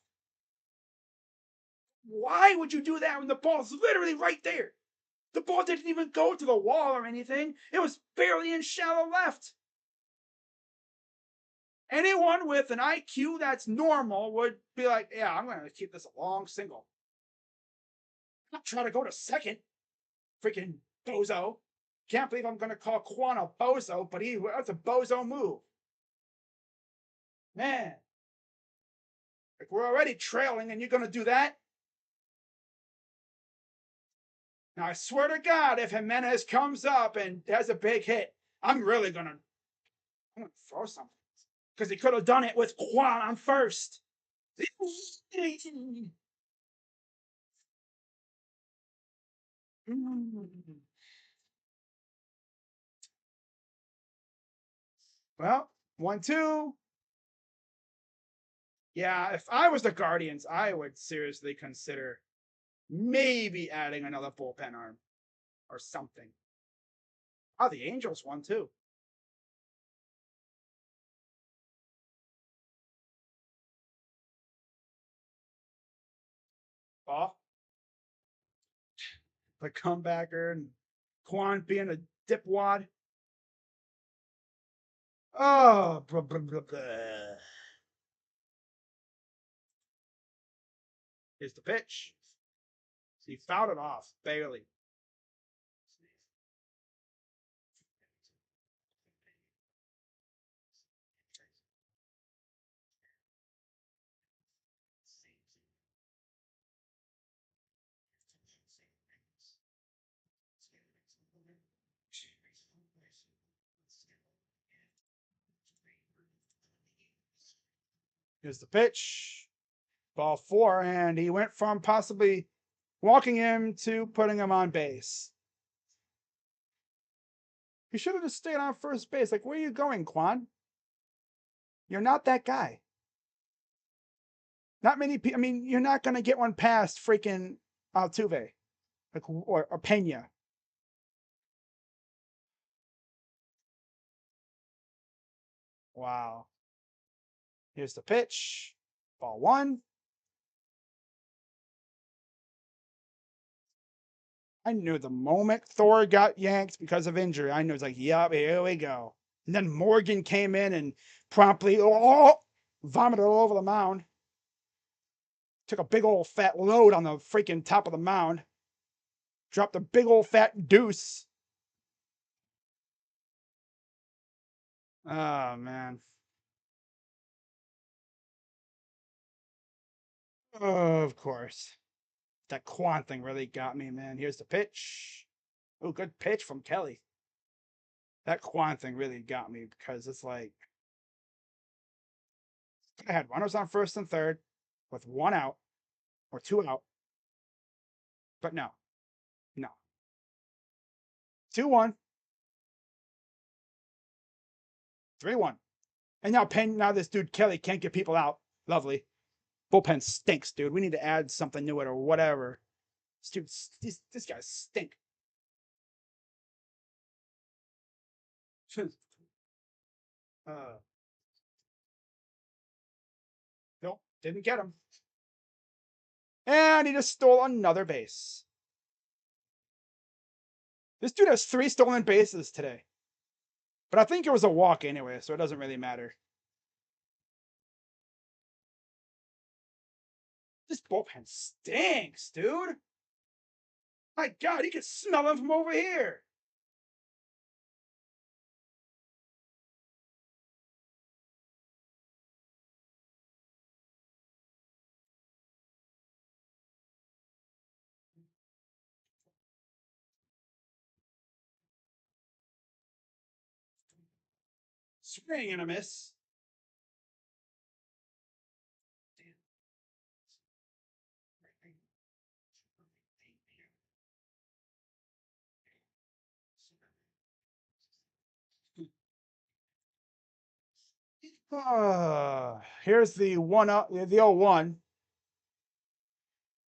Why would you do that when the ball's literally right there? The ball didn't even go to the wall or anything. It was barely in shallow left. Anyone with an IQ that's normal would be like, yeah, I'm going to keep this a long single. I'm not trying to go to second. Freaking bozo. Can't believe I'm going to call Quan a bozo, but that's a bozo move. Man. Like, we're already trailing and you're going to do that? Now, I swear to God, if Jimenez comes up and has a big hit, I'm going to throw something. Because he could have done it with Quan on first. Well, 1-2. Yeah, if I was the Guardians, I would seriously consider maybe adding another bullpen arm or something. Oh, the Angels won too. Oh, the comebacker and Quan being a dipwad. Oh, blah, blah, blah, blah. Here's the pitch. He fouled it off, barely. Here's the pitch. Ball 4, and he went from possibly walking him to putting him on base. He should have just stayed on first base. Like, where are you going, Quan? You're not that guy. Not many people. I mean, you're not going to get one past freaking Altuve, like, or Pena. Wow. Here's the pitch. Ball 1. I knew the moment Thor got yanked because of injury, I knew it's like, yup, here we go. And then Morgan came in and promptly vomited all over the mound. Took a big old fat load on the freaking top of the mound. Dropped a big old fat deuce. Oh, man. Oh, of course. That Quan thing really got me, man. Here's the pitch. Oh, good pitch from Kelly. That Quan thing really got me because it's like I had runners on first and third with 1 out or 2 out. But no. 2-1. 3-1. And now this dude Kelly can't get people out. Lovely. Bullpen stinks, dude. We need to add something to it or whatever. This guy stink. Nope, didn't get him. And he just stole another base. This dude has 3 stolen bases today. But I think it was a walk anyway, so it doesn't really matter. This bullpen stinks, dude. My God, you can smell him from over here. Swing and a miss. Here's the 1-up, the 0-1.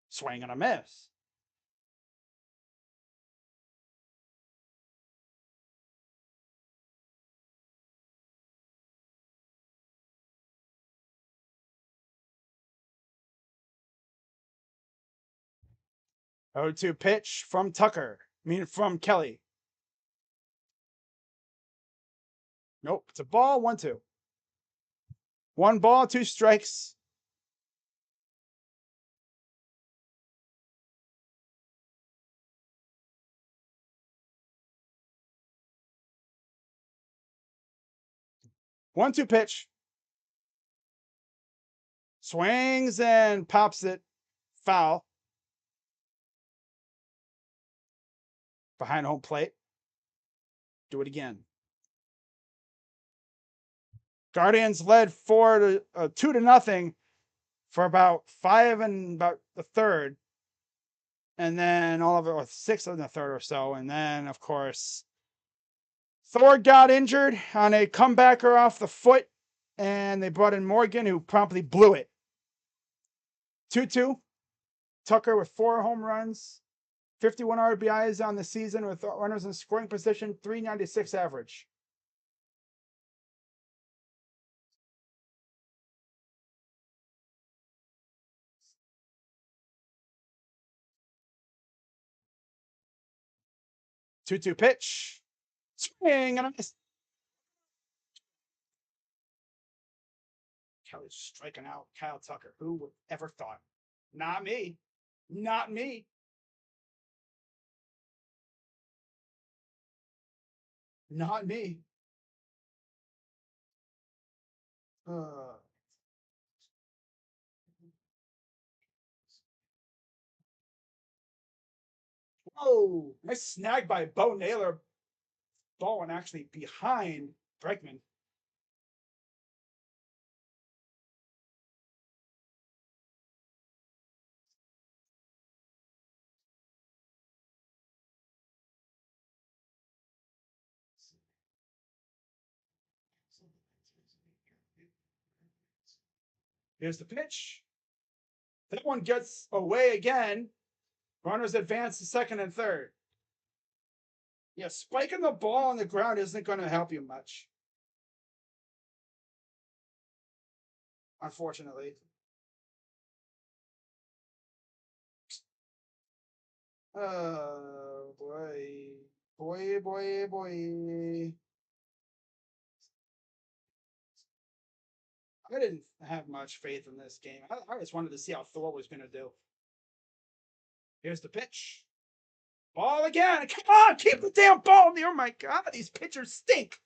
Swing and a miss. Oh, 0-2 pitch from Tucker. From Kelly. Nope, it's a ball. 1-2. 1 ball, 2 strikes. One, 2 pitch. Swings and pops it foul. Behind home plate. Do it again. Guardians led 2-0 for about 5 and about the third. And then all of it was 6 in the third or so. And then, of course, Thor got injured on a comebacker off the foot. And they brought in Morgan, who promptly blew it. 2-2. Tucker with 4 home runs, 51 RBIs on the season with runners in scoring position, 396 average. Two pitch. Swing and a miss. Kelly's striking out Kyle Tucker. Who would ever thought? Not me. Not me. Not me. Whoa! Nice snag by Bo Naylor. Ball and actually behind Bregman. Here's the pitch. That one gets away again. Runners advance to second and third. Yeah, spiking the ball on the ground isn't going to help you much. Unfortunately. Oh, boy. Boy. I didn't have much faith in this game. I just wanted to see how Thor was going to do. Here's the pitch. Ball again. Come on, keep the damn ball. Oh my God, these pitchers stink.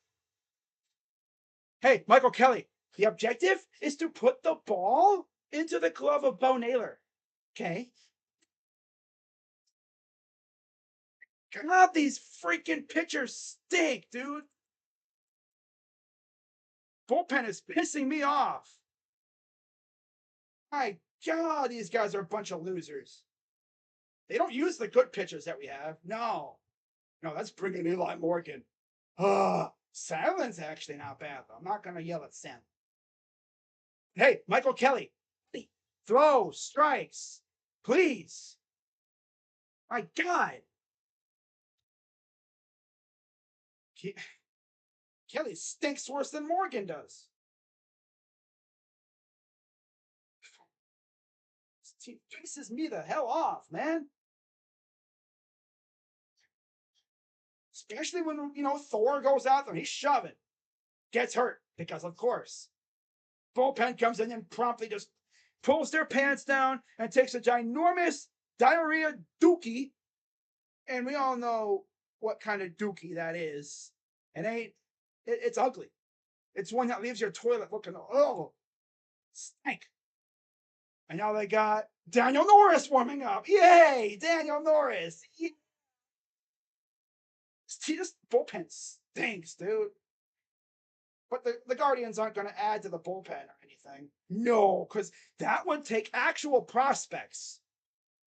Hey, Michael Kelly, the objective is to put the ball into the glove of Bo Naylor. Okay? God, these freaking pitchers stink, dude. Bullpen is pissing me off. My God, these guys are a bunch of losers. They don't use the good pitchers that we have. No, that's bringing Eli Morgan. Sandlin's actually not bad, though. I'm not going to yell at Sam. Hey, Michael Kelly, throw strikes, please. My God. Kelly stinks worse than Morgan does. This team pisses me the hell off, man. Especially when, Thor goes out there. He's shoving. Gets hurt because, of course, bullpen comes in and promptly just pulls their pants down and takes a ginormous diarrhea dookie. And we all know what kind of dookie that is. It's ugly. It's one that leaves your toilet looking, stank. And now they got Daniel Norris warming up. Yay, Daniel Norris. Yeah. This bullpen stinks, dude. But the Guardians aren't going to add to the bullpen or anything. No, because that would take actual prospects.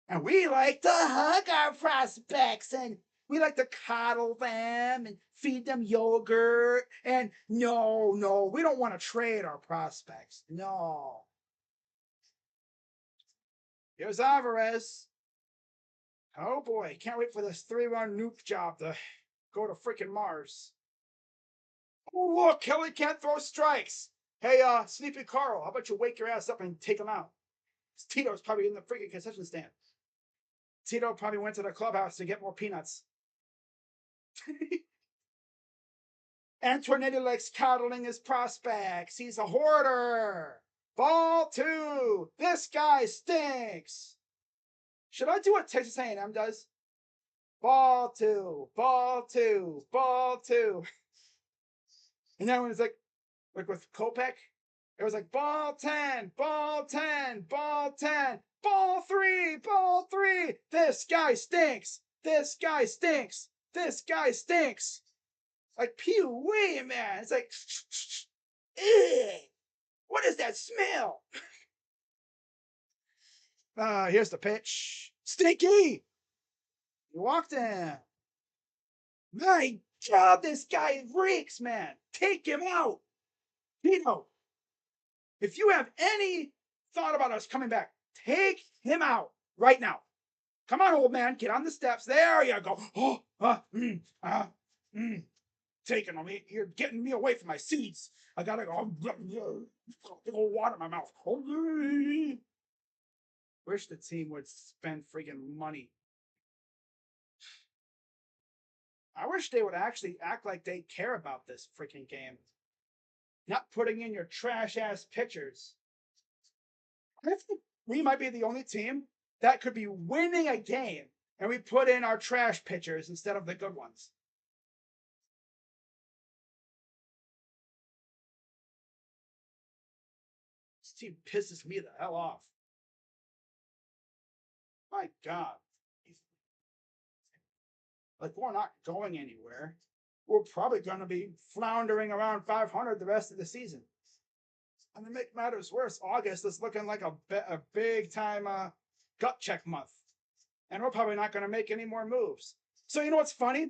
And we like to hug our prospects and we like to coddle them and feed them yogurt. And no, we don't want to trade our prospects. No. Here's Alvarez. Oh boy, can't wait for this 3-run nuke job to go to freaking Mars. Oh, look, Kelly can't throw strikes. Hey, Sleepy Carl, how about you wake your ass up and take him out? Tito's probably in the freaking concession stand. Tito probably went to the clubhouse to get more peanuts. Antonetti likes coddling his prospects. He's a hoarder. Ball 2. This guy stinks. Should I do what Texas A&M does? Ball 2. And then when it's like with Kopech, it was like ball 10, ball 3. This guy stinks. Like, pee-wee, man. It's like, what is that smell? Here's the pitch. Stinky! He walked in. My God, this guy reeks, man. Take him out. Tito, if you have any thought about us coming back, take him out right now. Come on, old man, get on the steps. There you go. Taking me. You're getting me away from my seeds. I gotta go. Water in my mouth. Wish the team would spend freaking money. I wish they would actually act like they care about this freaking game. Not putting in your trash ass pictures. I think we might be the only team that could be winning a game and we put in our trash pitchers instead of the good ones. This team pisses me the hell off. My God. Like, we're not going anywhere. We're probably going to be floundering around 500 the rest of the season. And to make matters worse, August is looking like a big time gut check month. And we're probably not going to make any more moves. So, you know what's funny?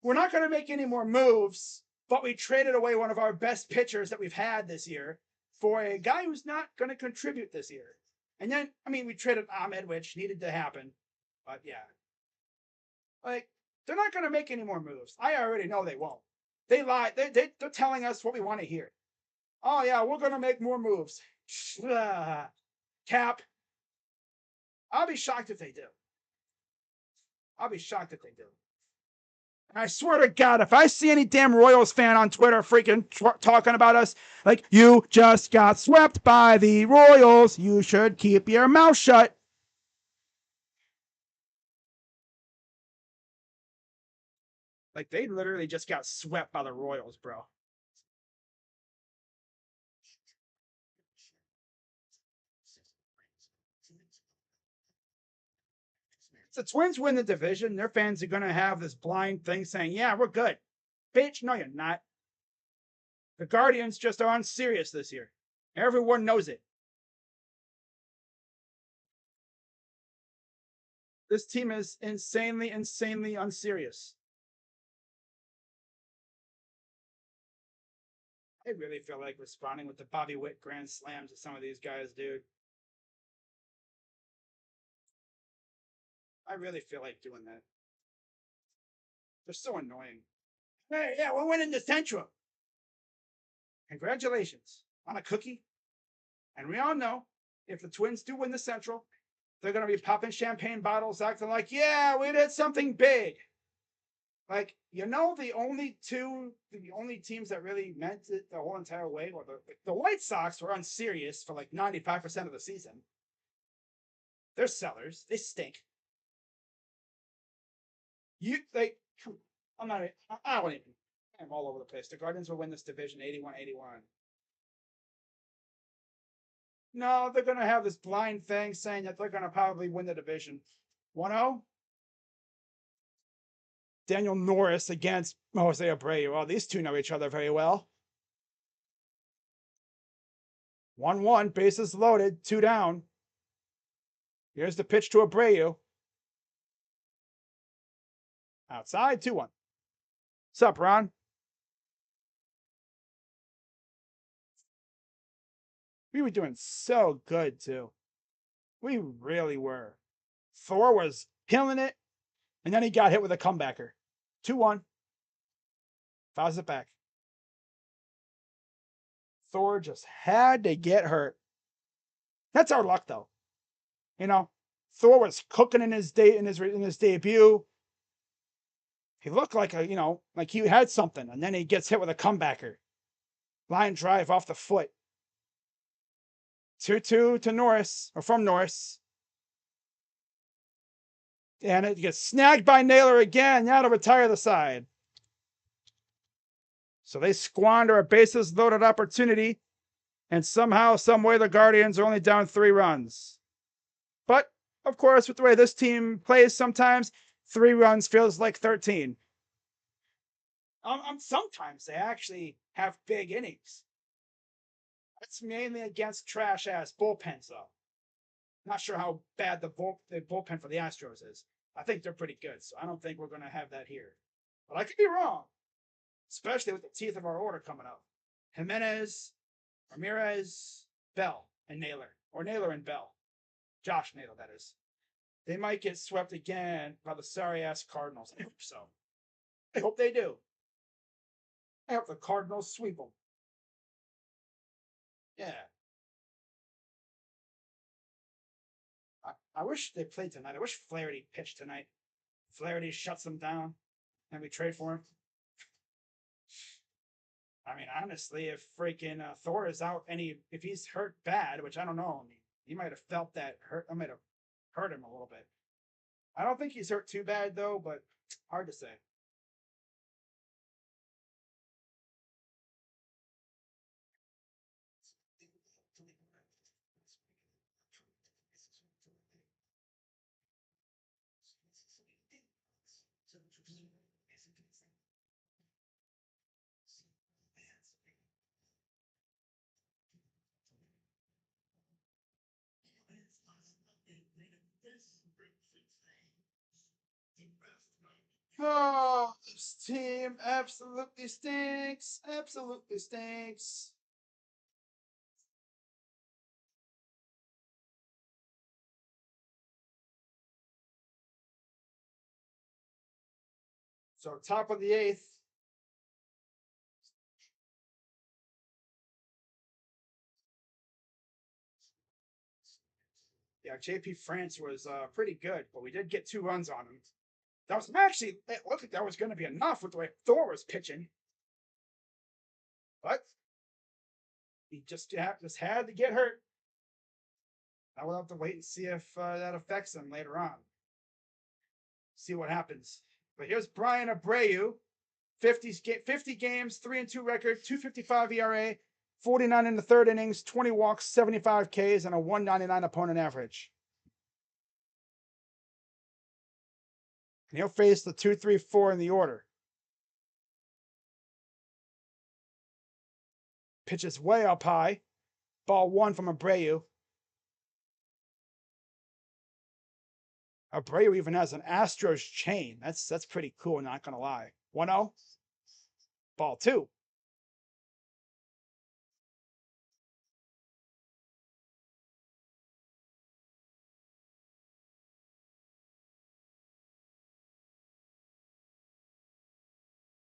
We're not going to make any more moves, but we traded away one of our best pitchers that we've had this year for a guy who's not going to contribute this year. And then, I mean, we traded Ahmed, which needed to happen. But yeah. Like, they're not going to make any more moves. I already know they won't. They lie. They're telling us what we want to hear. Oh, yeah, we're going to make more moves. Cap. I'll be shocked if they do. I'll be shocked if they do. And I swear to God, if I see any damn Royals fan on Twitter freaking talking about us, like, you just got swept by the Royals, you should keep your mouth shut. Like, they literally just got swept by the Royals, bro. If the Twins win the division, their fans are going to have this blind thing saying, yeah, we're good. Bitch, no, you're not. The Guardians just are unserious this year. Everyone knows it. This team is insanely, insanely unserious. I really feel like responding with the Bobby Witt grand slams to some of these guys, dude. I really feel like doing that. They're so annoying. Hey, yeah, we're winning the Central. Congratulations on a cookie. And we all know if the Twins do win the Central, they're going to be popping champagne bottles, acting like, yeah, we did something big. Like, you know, the only teams that really meant it the whole entire way were the White Sox were unserious for like 95% of the season. They're sellers. They stink. I'm not, I don't even, I'm all over the place. The Guardians will win this division 81-81. No, they're going to have this blind thing saying that they're going to probably win the division. 1-0? Daniel Norris against Jose Abreu. Well, these two know each other very well. 1-1, bases loaded, 2 down. Here's the pitch to Abreu. Outside, 2-1. What's up, Ron? We were doing so good, too. We really were. Thor was killing it, and then he got hit with a comebacker. 2-1. Fouls it back. Thor just had to get hurt. That's our luck, though. You know, Thor was cooking in his debut. He looked like like he had something, and then he gets hit with a comebacker. Line drive off the foot. 2-2 to Norris, or from Norris. And it gets snagged by Naylor again. Now to retire the side. So they squander a bases loaded opportunity. And somehow, some way, the Guardians are only down 3 runs. But, of course, with the way this team plays sometimes, 3 runs feels like 13. Sometimes they actually have big innings. That's mainly against trash-ass bullpens, though. Not sure how bad the bullpen for the Astros is. I think they're pretty good, so I don't think we're going to have that here. But I could be wrong, especially with the teeth of our order coming up. Jimenez, Ramirez, Bell, and Naylor. Or Naylor and Bell. Josh Naylor, that is. They might get swept again by the sorry ass Cardinals. I hope so. I hope they do. I hope the Cardinals sweep them. Yeah. I wish they played tonight. I wish Flaherty pitched tonight. Flaherty shuts them down, and we trade for him. I mean, honestly, if freaking Thor is out and if he's hurt bad, which I don't know, I mean, he might have felt that hurt. I might have hurt him a little bit. I don't think he's hurt too bad though, but hard to say. Oh, this team absolutely stinks. Absolutely stinks. So top of the eighth. Yeah, JP France was pretty good, but we did get 2 runs on him. That was actually, it looked like that was going to be enough with the way Thor was pitching. But he just had to get hurt. Now we'll have to wait and see if that affects him later on. See what happens. But here's Brian Abreu, 50 games, 3-2 record, 2.55 ERA, 49 in the third innings, 20 walks, 75 Ks, and a 199 opponent average. And he'll face the 2, 3, 4 in the order. Pitches way up high. Ball 1 from Abreu. Abreu even has an Astros chain. That's pretty cool, not going to lie. 1-0. Ball 2.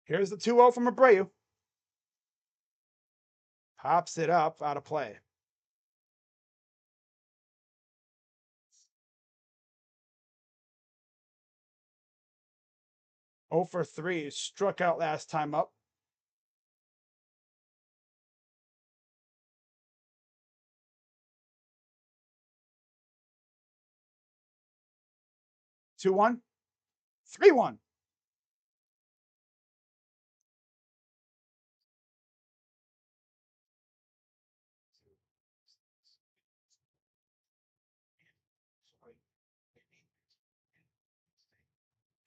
Here's the 2-0 from Abreu. Pops it up, out of play. Oh for 3, struck out last time up. Two one, 3-1.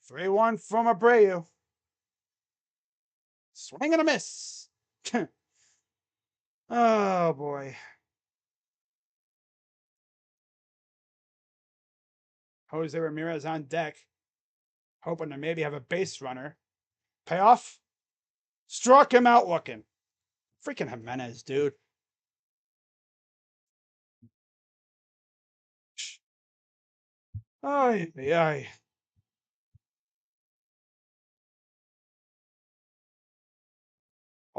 Three one from Abreu. Swing and a miss. Oh boy. Jose Ramirez on deck, hoping to maybe have a base runner. Payoff. Struck him out looking. Freaking Jimenez, dude. Ay, ay.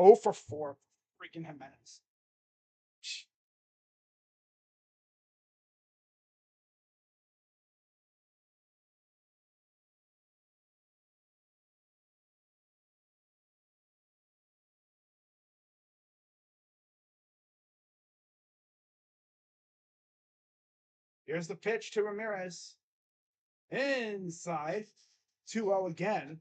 Oh for 4. Freaking Jimenez. Here's the pitch to Ramirez. Inside. 2-0 again.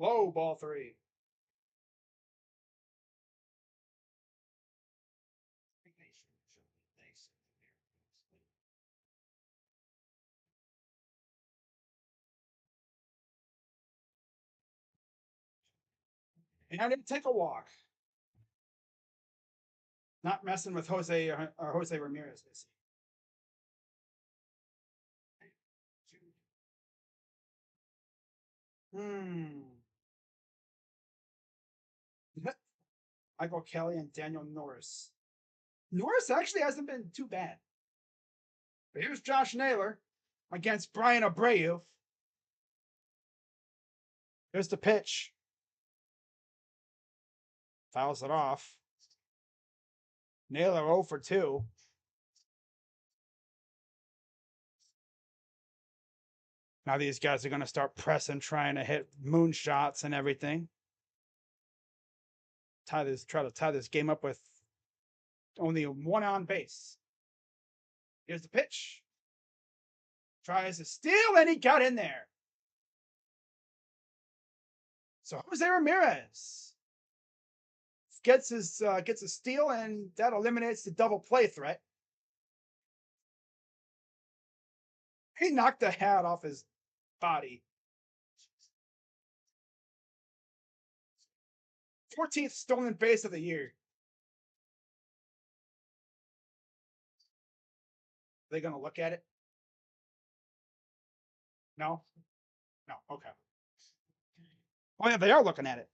Low, ball 3. And I didn't take a walk. Not messing with Jose Ramirez, is he? Michael Kelly and Daniel Norris. Norris actually hasn't been too bad. But here's Josh Naylor against Brian Abreu. Here's the pitch. Fouls it off. Naylor 0 for 2. Now these guys are going to start pressing, trying to hit moonshots and everything. Try to tie this game up with only one on base. Here's the pitch. Tries to steal, and he got in there. So Jose Ramirez gets a steal, and that eliminates the double play threat. He knocked the hat off his body. 14th stolen base of the year. Are they going to look at it? No? No. Okay. Oh, yeah, they are looking at it.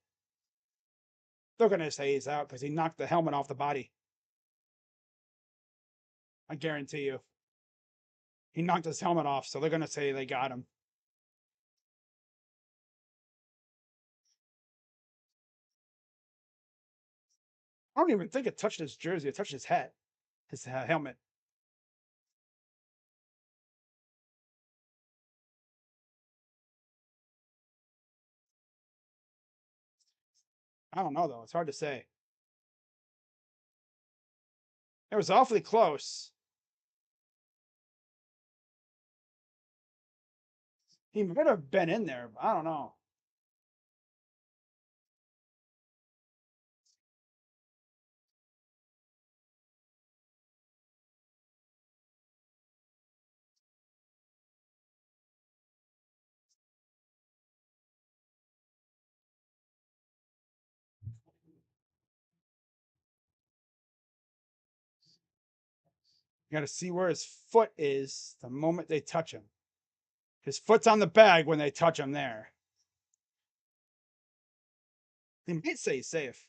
They're going to say he's out because he knocked the helmet off the body. I guarantee you. He knocked his helmet off, so they're going to say they got him. I don't even think it touched his jersey. It touched his hat, his helmet. I don't know, though. It's hard to say. It was awfully close. He might have been in there, but I don't know. You got to see where his foot is the moment they touch him. His foot's on the bag when they touch him there. They might say he's safe.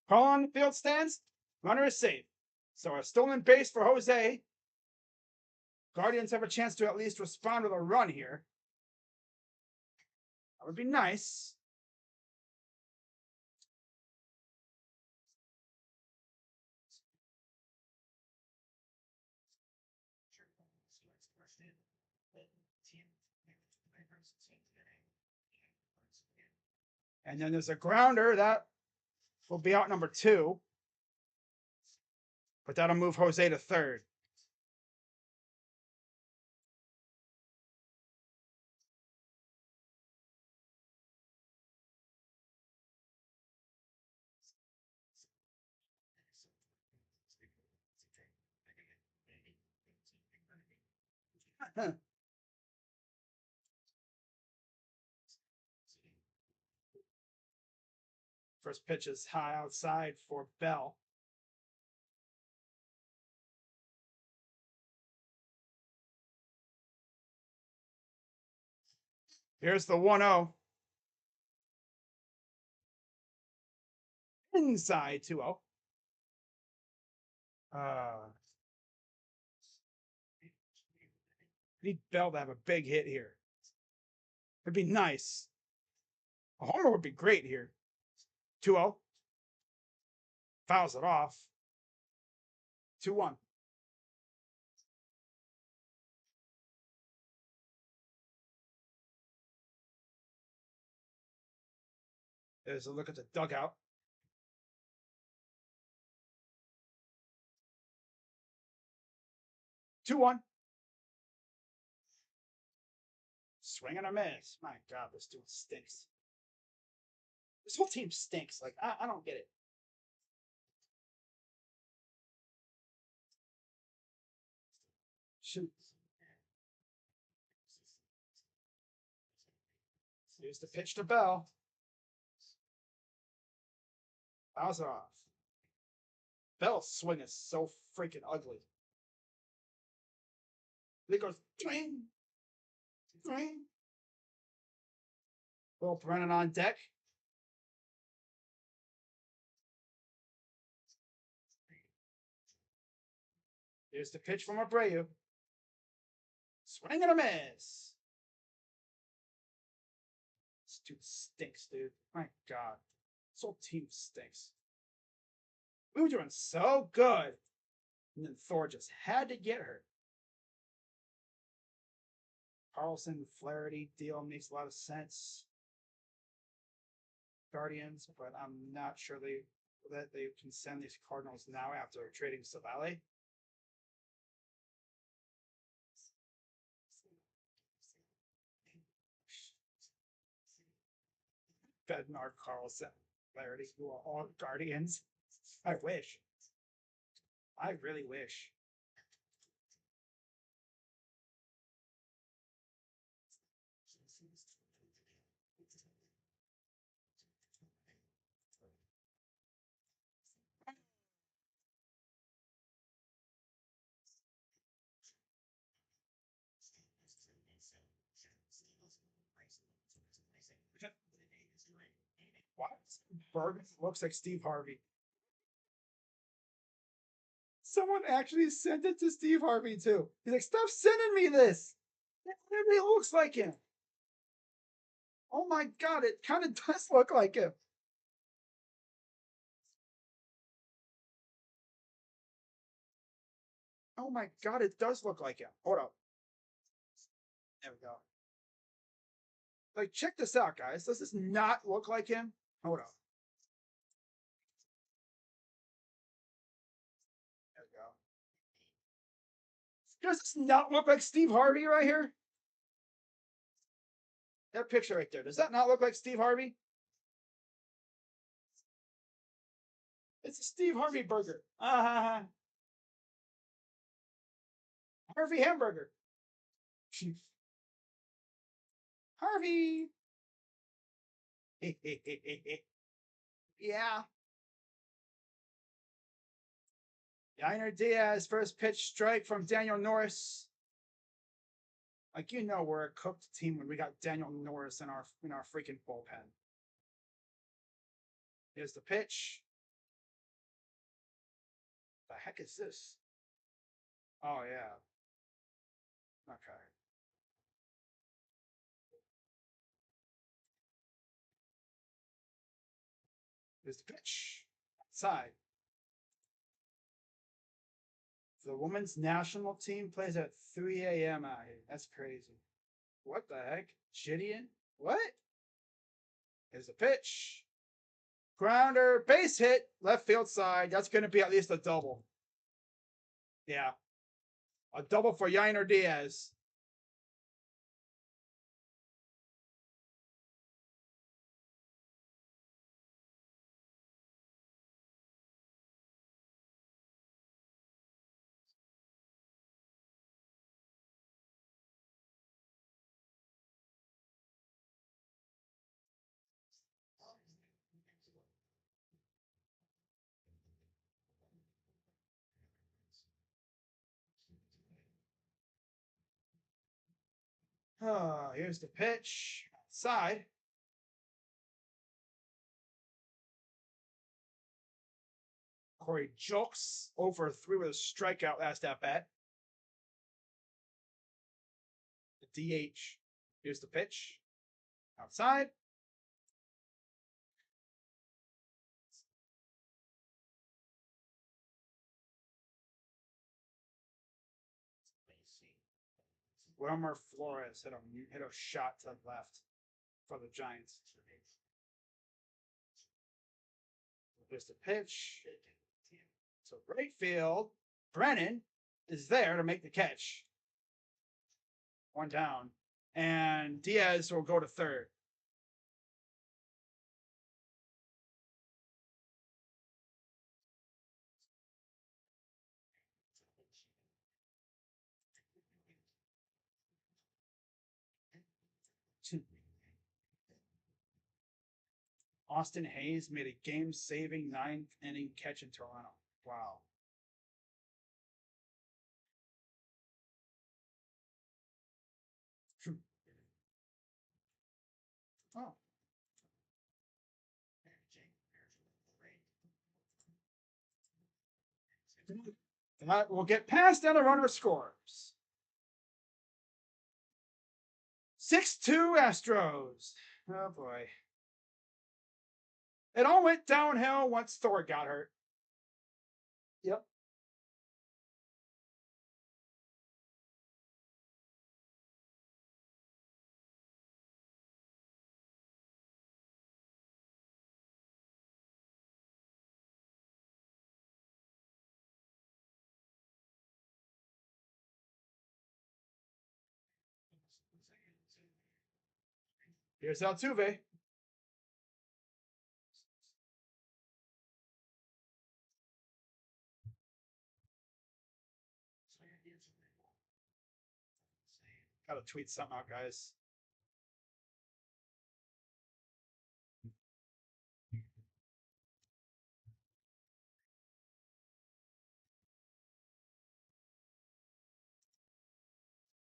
Call on the field stands. Runner is safe. So a stolen base for Jose. Guardians have a chance to at least respond with a run here. That would be nice. And then there's a grounder that will be out number 2. But that'll move Jose to third. First pitch is high outside for Bell. Here's the 1-0. Inside 2-0. Need Bell to have a big hit here. It'd be nice. A homer would be great here. 2-0. Fouls it off. 2-1. There's a look at the dugout. Two one. Swing and a miss. My God, this dude stinks. This whole team stinks. Like, I don't get it. Shoot. Here's the pitch to Bell. Fouls it off. Bell's swing is so freaking ugly. He goes, twing. Will Brennan on deck. Here's the pitch from Abreu. Swing and a miss. This dude stinks, dude. My God. This whole team stinks. We were doing so good. And then Thor just had to get hurt. Carlson Flaherty deal makes a lot of sense. Guardians, but I'm not sure that they can send these Cardinals now after trading Savale. Bednar, Carlson, Flaherty, who are all Guardians. I wish. I really wish. What? Berg looks like Steve Harvey. Someone actually sent it to Steve Harvey too. He's like, stop sending me this. It literally looks like him. Oh my God, it kind of does look like him. Oh my God, it does look like him. Hold up. There we go. Like, check this out, guys. Does this not look like him? Hold up. There we go. Does this not look like Steve Harvey right here? That picture right there. Does that not look like Steve Harvey? It's a Steve Harvey burger. Harvey hamburger. Harvey. Yeah. Yainer Diaz, first pitch strike from Daniel Norris. Like, you know, we're a cooked team when we got Daniel Norris in our freaking bullpen. Here's the pitch. The heck is this? Oh yeah. Okay. Here's the pitch. Outside. The women's national team plays at 3 a.m. out here. That's crazy. What the heck? Gideon? What? Here's the pitch. Grounder, base hit, left field side. That's going to be at least a double. Yeah. A double for Yainer Diaz. Here's the pitch. Outside. Corey Jokes over 3 with a strikeout last at bat. The DH. Here's the pitch. Outside. Wilmer Flores hit a shot to the left for the Giants. Here's the pitch. So right field, Brennan is there to make the catch. One down. And Diaz will go to third. Austin Hayes made a game-saving 9th-inning catch in Toronto. Wow. Oh. That will get past and the runner scores. 6-2 Astros. Oh boy. It all went downhill once Thor got hurt. Yep. Here's Altuve. Gotta tweet something out, guys.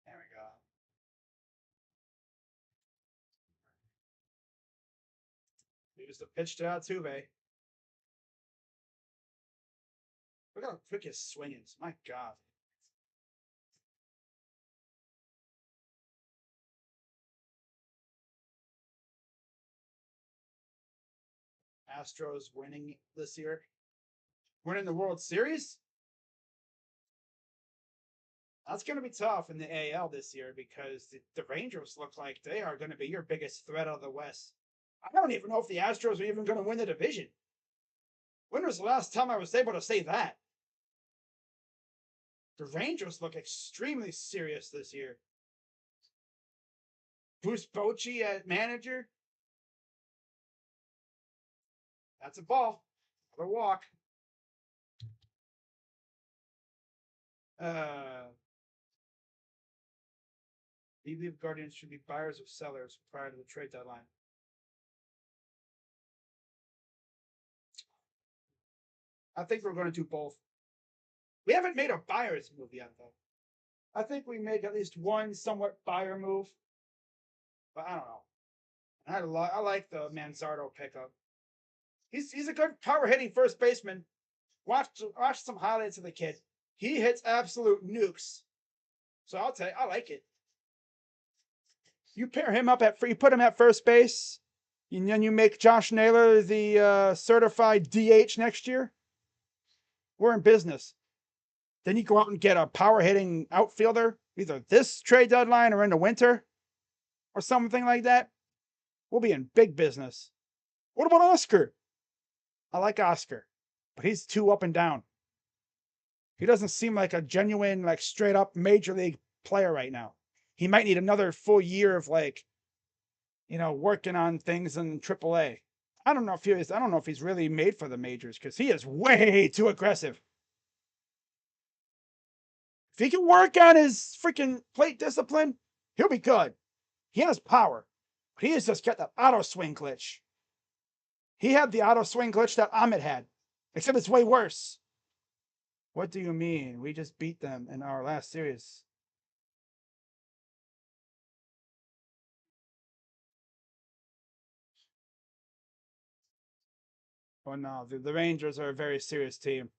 There we go. Here's the pitch to Altuve. Look how quick his swing is. My God. Astros winning this year. Winning the World Series? That's going to be tough in the AL this year because the Rangers look like they are going to be your biggest threat out of the West. I don't even know if the Astros are even going to win the division. When was the last time I was able to say that? The Rangers look extremely serious this year. Bruce Bochy at manager. That's a ball. Another walk. Do you believe Guardians should be buyers or sellers prior to the trade deadline? I think we're going to do both. We haven't made a buyer's move yet, though. I think we make at least one somewhat buyer move, but I don't know. I like the Manzardo pickup. He's a good power hitting first baseman. Watch some highlights of the kid. He hits absolute nukes. So I'll tell you, I like it. You pair him up you put him at first base, and then you make Josh Naylor the certified DH next year. We're in business. Then you go out and get a power hitting outfielder, either this trade deadline or in the winter, or something like that. We'll be in big business. What about Oscar? I like Oscar, but he's too up and down. He doesn't seem like a genuine, like straight up major league player right now. He might need another full year of working on things in AAA. I don't know if he's really made for the majors because he is way too aggressive. If he can work on his freaking plate discipline, he'll be good. He has power, but he has just got that auto swing glitch. He had the auto swing glitch that Ahmed had, except it's way worse. What do you mean? We just beat them in our last series. Oh no, the Rangers are a very serious team.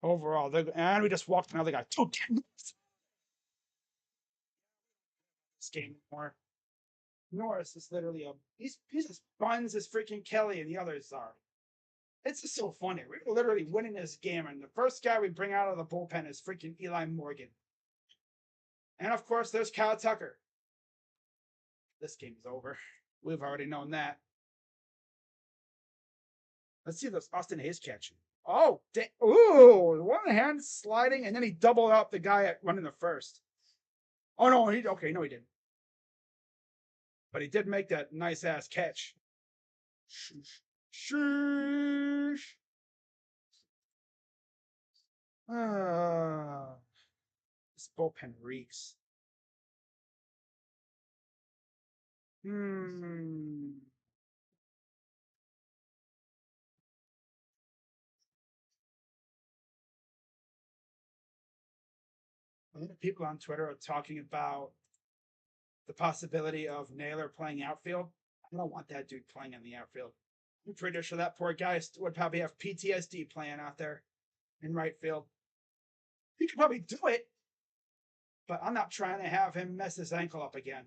Overall, and we just walked another guy. This game more. Norris is literally he's as buns as freaking Kelly and the others are. It's just so funny. We're literally winning this game, and the first guy we bring out of the bullpen is freaking Eli Morgan. And of course, there's Kyle Tucker. This game's over. We've already known that. Let's see this Austin Hayes catch. Oh, ooh, one hand sliding, and then he doubled up the guy at running the first. Oh no, he didn't. But he did make that nice ass catch. Sheesh. This bullpen reeks. A lot of people on Twitter are talking about the possibility of Naylor playing outfield. I don't want that dude playing in the outfield. I'm pretty sure that poor guy would probably have PTSD playing out there in right field. He could probably do it, but I'm not trying to have him mess his ankle up again.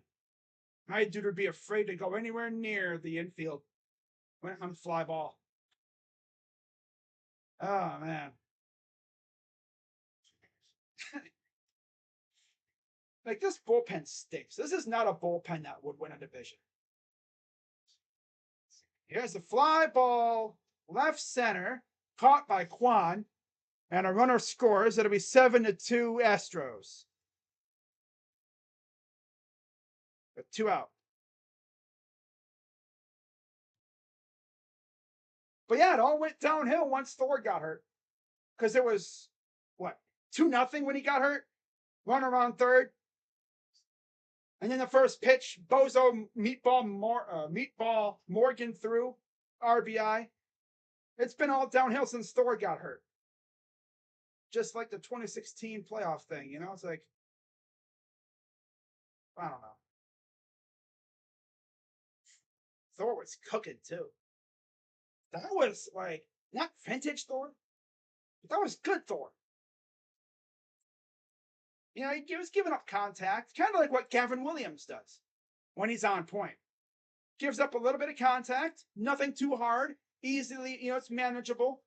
My dude would be afraid to go anywhere near the infield when on fly ball. Oh, man. Like, this bullpen stinks. This is not a bullpen that would win a division. Here's a fly ball, left center, caught by Kwan, and a runner scores. It'll be 7-2 Astros. With 2 out. But yeah, it all went downhill once Thor got hurt. Because it was, what, 2-0 when he got hurt? Runner on third. And then the first pitch, Bozo Meatball Morgan threw RBI. It's been all downhill since Thor got hurt. Just like the 2016 playoff thing, you know? It's like, I don't know. Thor was cooking too. That was like, not vintage Thor, but that was good Thor. You know, he was giving up contact, kind of like what Gavin Williams does when he's on point. Gives up a little bit of contact, nothing too hard, easily, you know, it's manageable.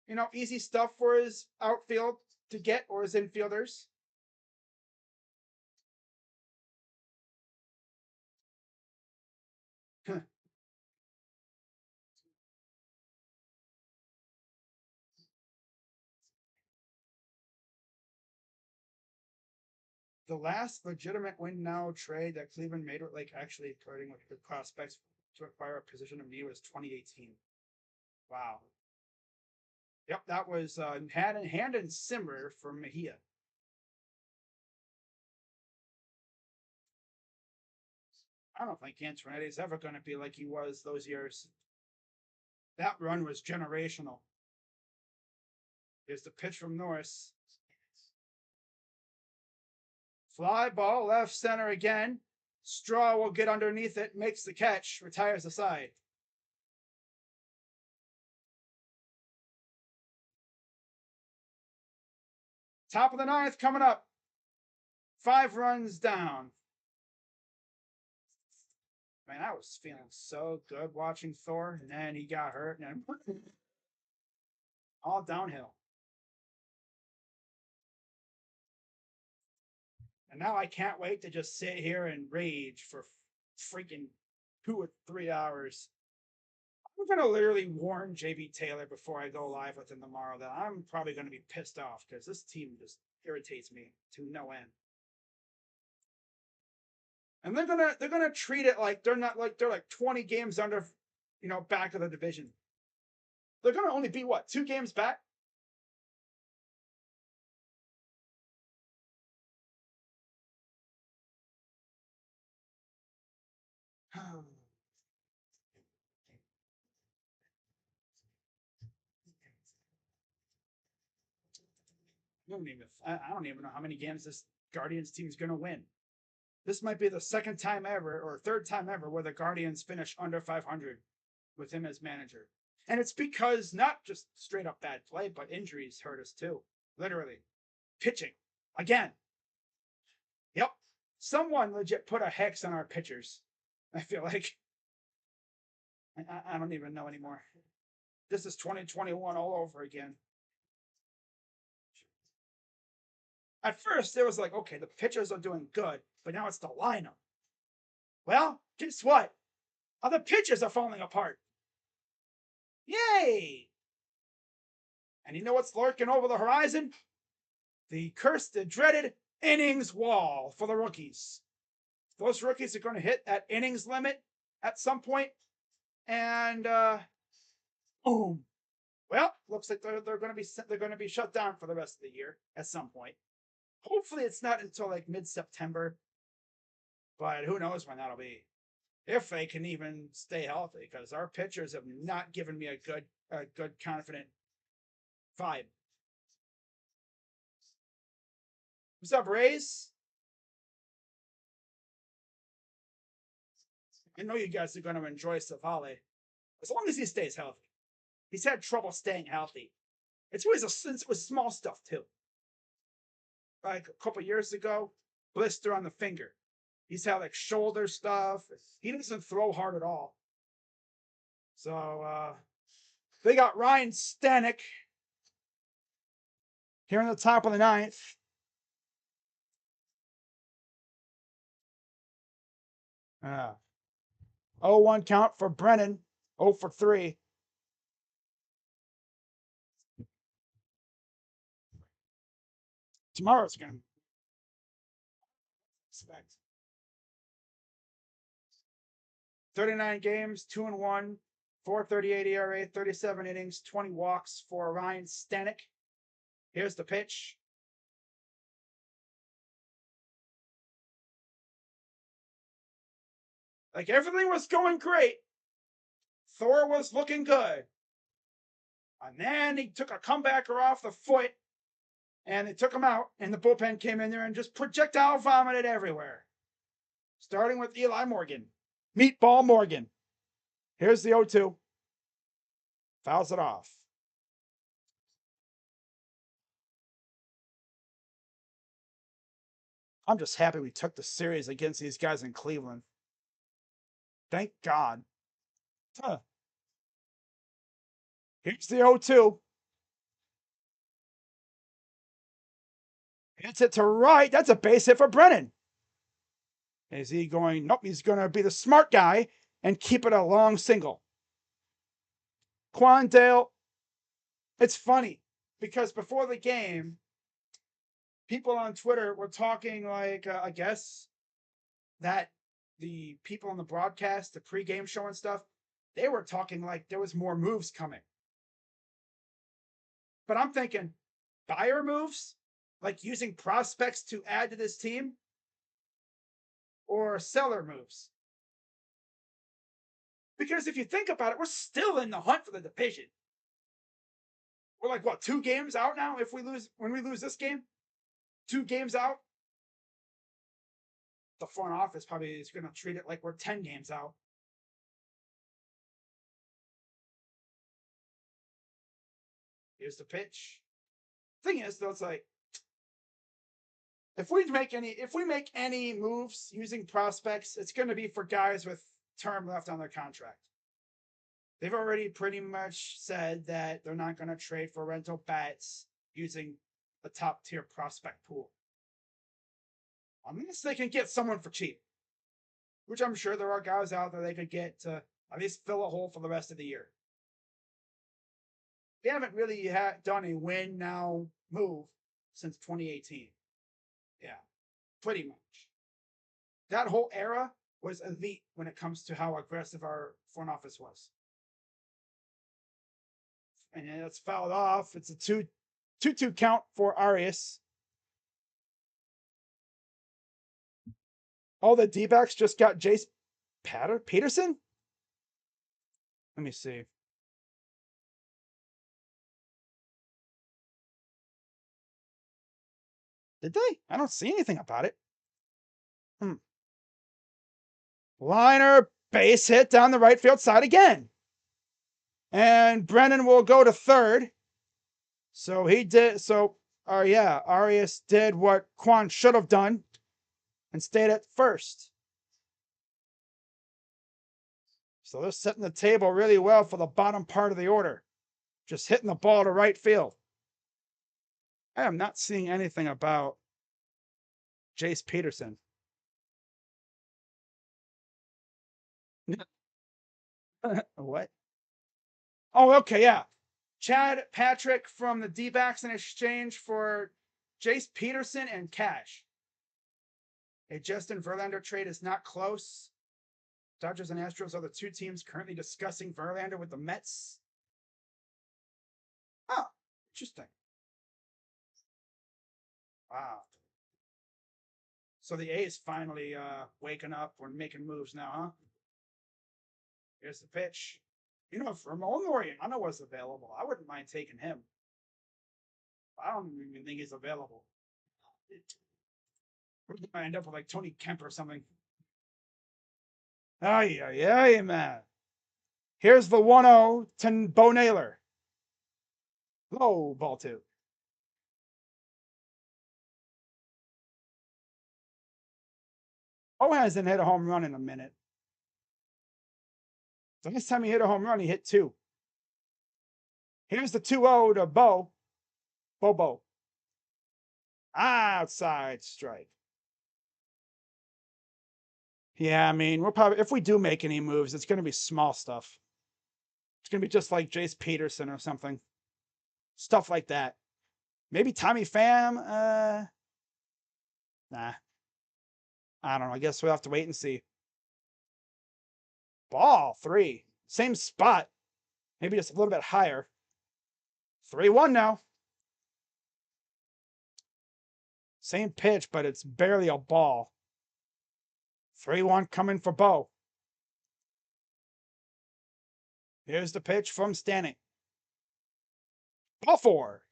You know, easy stuff for his outfield to get or his infielders. The last legitimate win now trade that Cleveland made, like actually parting with the prospects to acquire a position of need, was 2018. Wow. Yep, that was hand and Simmer for Mejia. I don't think Antonetti is ever going to be like he was those years. That run was generational. Here's the pitch from Norris. Fly ball, left center again. Straw will get underneath it, makes the catch, retires the side. Top of the ninth coming up. 5 runs down. Man, I was feeling so good watching Thor, and then he got hurt, and all downhill. And now I can't wait to just sit here and rage for freaking 2 or 3 hours. I'm going to literally warn JB Taylor before I go live with him tomorrow that I'm probably going to be pissed off because this team just irritates me to no end. And they're gonna treat it like they're like 20 games under, you know, back of the division. They're gonna only be what, 2 games back? I don't even know how many games this Guardians team is gonna win. This might be the 2nd time ever or 3rd time ever where the Guardians finish under 500 with him as manager. And it's because not just straight up bad play, but injuries hurt us too. Literally. Pitching. Again. Yep. Someone legit put a hex on our pitchers. I feel like. I don't even know anymore. This is 2021 all over again. At first, it was like, okay, the pitchers are doing good, but now it's the lineup. Well, guess what? Other pitchers are falling apart. Yay! And you know what's lurking over the horizon? The cursed, the dreaded innings wall for the rookies. Those rookies are going to hit that innings limit at some point, and boom. Well, looks like they're going to be shut down for the rest of the year at some point. Hopefully, it's not until like mid-September, but who knows when that'll be. If they can even stay healthy, because our pitchers have not given me a good confident vibe. What's up, Rays? I know you guys are going to enjoy Savale as long as he stays healthy. He's had trouble staying healthy. It's always with small stuff too. Like a couple years ago, blister on the finger. He's had like shoulder stuff. He doesn't throw hard at all. So they got Ryan Stanek here in the top of the ninth. 0-1 count for Brennan. 0 for 3. Tomorrow's going to expect 39 games, 2-1, 4.38 ERA, 37 innings, 20 walks for Ryan Stanek. Here's the pitch. Like everything was going great. Thor was looking good. And then he took a comebacker off the foot and they took him out, and the bullpen came in there and just projectile vomited everywhere. Starting with Eli Morgan. Meatball Morgan. Here's the 0-2. Fouls it off. I'm just happy we took the series against these guys in Cleveland. Thank God. Huh. Here's the 0-2. Hits it to right. That's a base hit for Brennan. Is he going? Nope, he's going to be the smart guy and keep it a long single. Quandale. It's funny because before the game, people on Twitter were talking like, I guess, that the people on the broadcast, the pregame show and stuff, they were talking like there was more moves coming. But I'm thinking, buyer moves? Like using prospects to add to this team? Or seller moves? Because if you think about it, we're still in the hunt for the division. We're like, what, 2 games out now if we lose, when we lose this game? 2 games out? The front office probably is going to treat it like we're 10 games out. Here's the pitch. Thing is, though, it's like, if we make any moves using prospects, it's going to be for guys with term left on their contract. They've already pretty much said that they're not going to trade for rental bats using a top tier prospect pool. Unless they can get someone for cheap, which I'm sure there are guys out there they could get to at least fill a hole for the rest of the year. They haven't really done a win now move since 2018. Yeah, pretty much. That whole era was elite when it comes to how aggressive our front office was. And it's fouled off. It's a 2-2 count for Arias. Oh, the D-backs just got Jace Peterson? Let me see. Did they? I don't see anything about it. Liner, base hit down the right field side again. And Brennan will go to third. So he did. So, Arias did what Quan should have done and stayed at first. So they're setting the table really well for the bottom part of the order. Just hitting the ball to right field. I am not seeing anything about Jace Peterson. What? Oh, okay, yeah. Chad Patrick from the D-backs in exchange for Jace Peterson and cash. A Justin Verlander trade is not close. Dodgers and Astros are the 2 teams currently discussing Verlander with the Mets. Oh, interesting. Wow. So the A's finally waking up. We're making moves now, huh? Here's the pitch. You know, if Ramon Laureano was available, I wouldn't mind taking him. I don't even think he's available. We're going to end up with like Tony Kemp or something. Ay, ay, ay, man. Here's the 1-0 to Bo Naylor. Low ball two. Bo hasn't hit a home run in a minute. The last time he hit a home run, he hit two. Here's the 2-0 to Bo. Bobo. Outside strike. Yeah, I mean, we'll probably, if we do make any moves, it's going to be small stuff. It's going to be just like Jace Peterson or something. Stuff like that. Maybe Tommy Pham. Nah. I don't know. I guess we'll have to wait and see. Ball 3. Same spot. Maybe just a little bit higher. 3-1 now. Same pitch, but it's barely a ball. 3-1 coming for Bo. Here's the pitch from Stanning. Ball 4.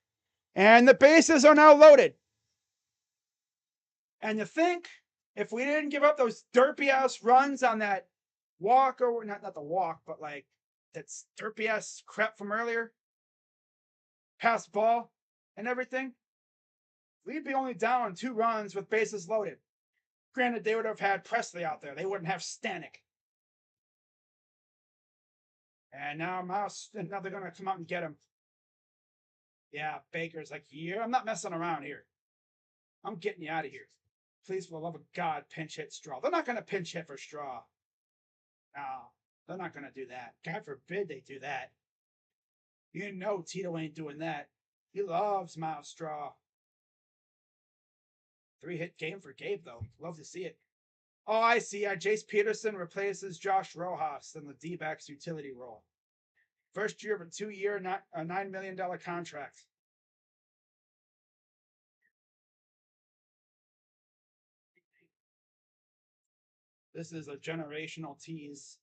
And the bases are now loaded. And you think if we didn't give up those derpy ass runs on that walk, or not the walk, but like that derpy ass crap from earlier, pass ball and everything, we'd be only down 2 runs with bases loaded. Granted, they would have had Presley out there. They wouldn't have Stanek. And now now they're going to come out and get him. Yeah, Baker's like, yeah, I'm not messing around here. I'm getting you out of here. Please, for the love of God, pinch hit Straw. They're not going to pinch hit for Straw. No, they're not going to do that. God forbid they do that. You know Tito ain't doing that. He loves Miles Straw. 3-hit game for Gabe, though. Love to see it. Oh, I see. Jace Peterson replaces Josh Rojas in the D-backs utility role. First year of a 2-year, $9 million contract. This is a generational tease.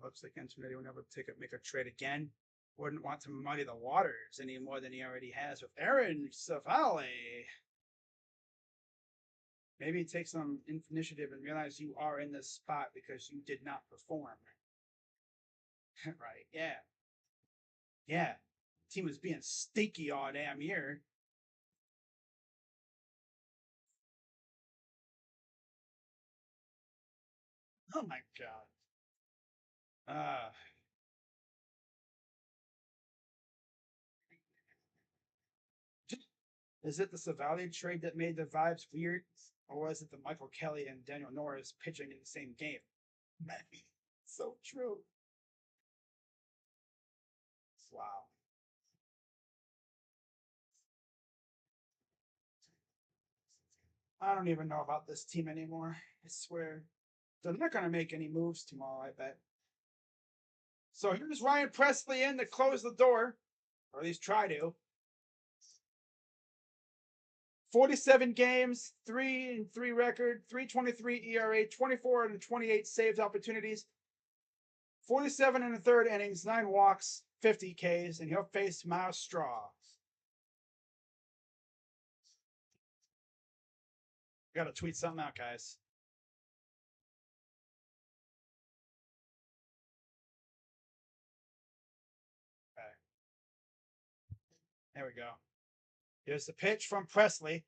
Looks like Antonetti would never make a trade again. Wouldn't want to muddy the waters any more than he already has with Aaron Savale. Maybe take some initiative and realize you are in this spot because you did not perform. Right, yeah. Yeah. Team was being stinky all damn year. Oh my god. Is it the Savali trade that made the vibes weird? Or was it the Michael Kelly and Daniel Norris pitching in the same game? So true. Wow. I don't even know about this team anymore. I swear. They're not going to make any moves tomorrow, I bet. So here's Ryan Presley in to close the door, or at least try to. 47 games, 3-3 record, 3.23 ERA, 24 and 28 saved opportunities, 47 in the third innings, 9 walks, 50 Ks, and he'll face Miles Straw. Gotta tweet something out, guys. Okay. There we go. Here's the pitch from Presley.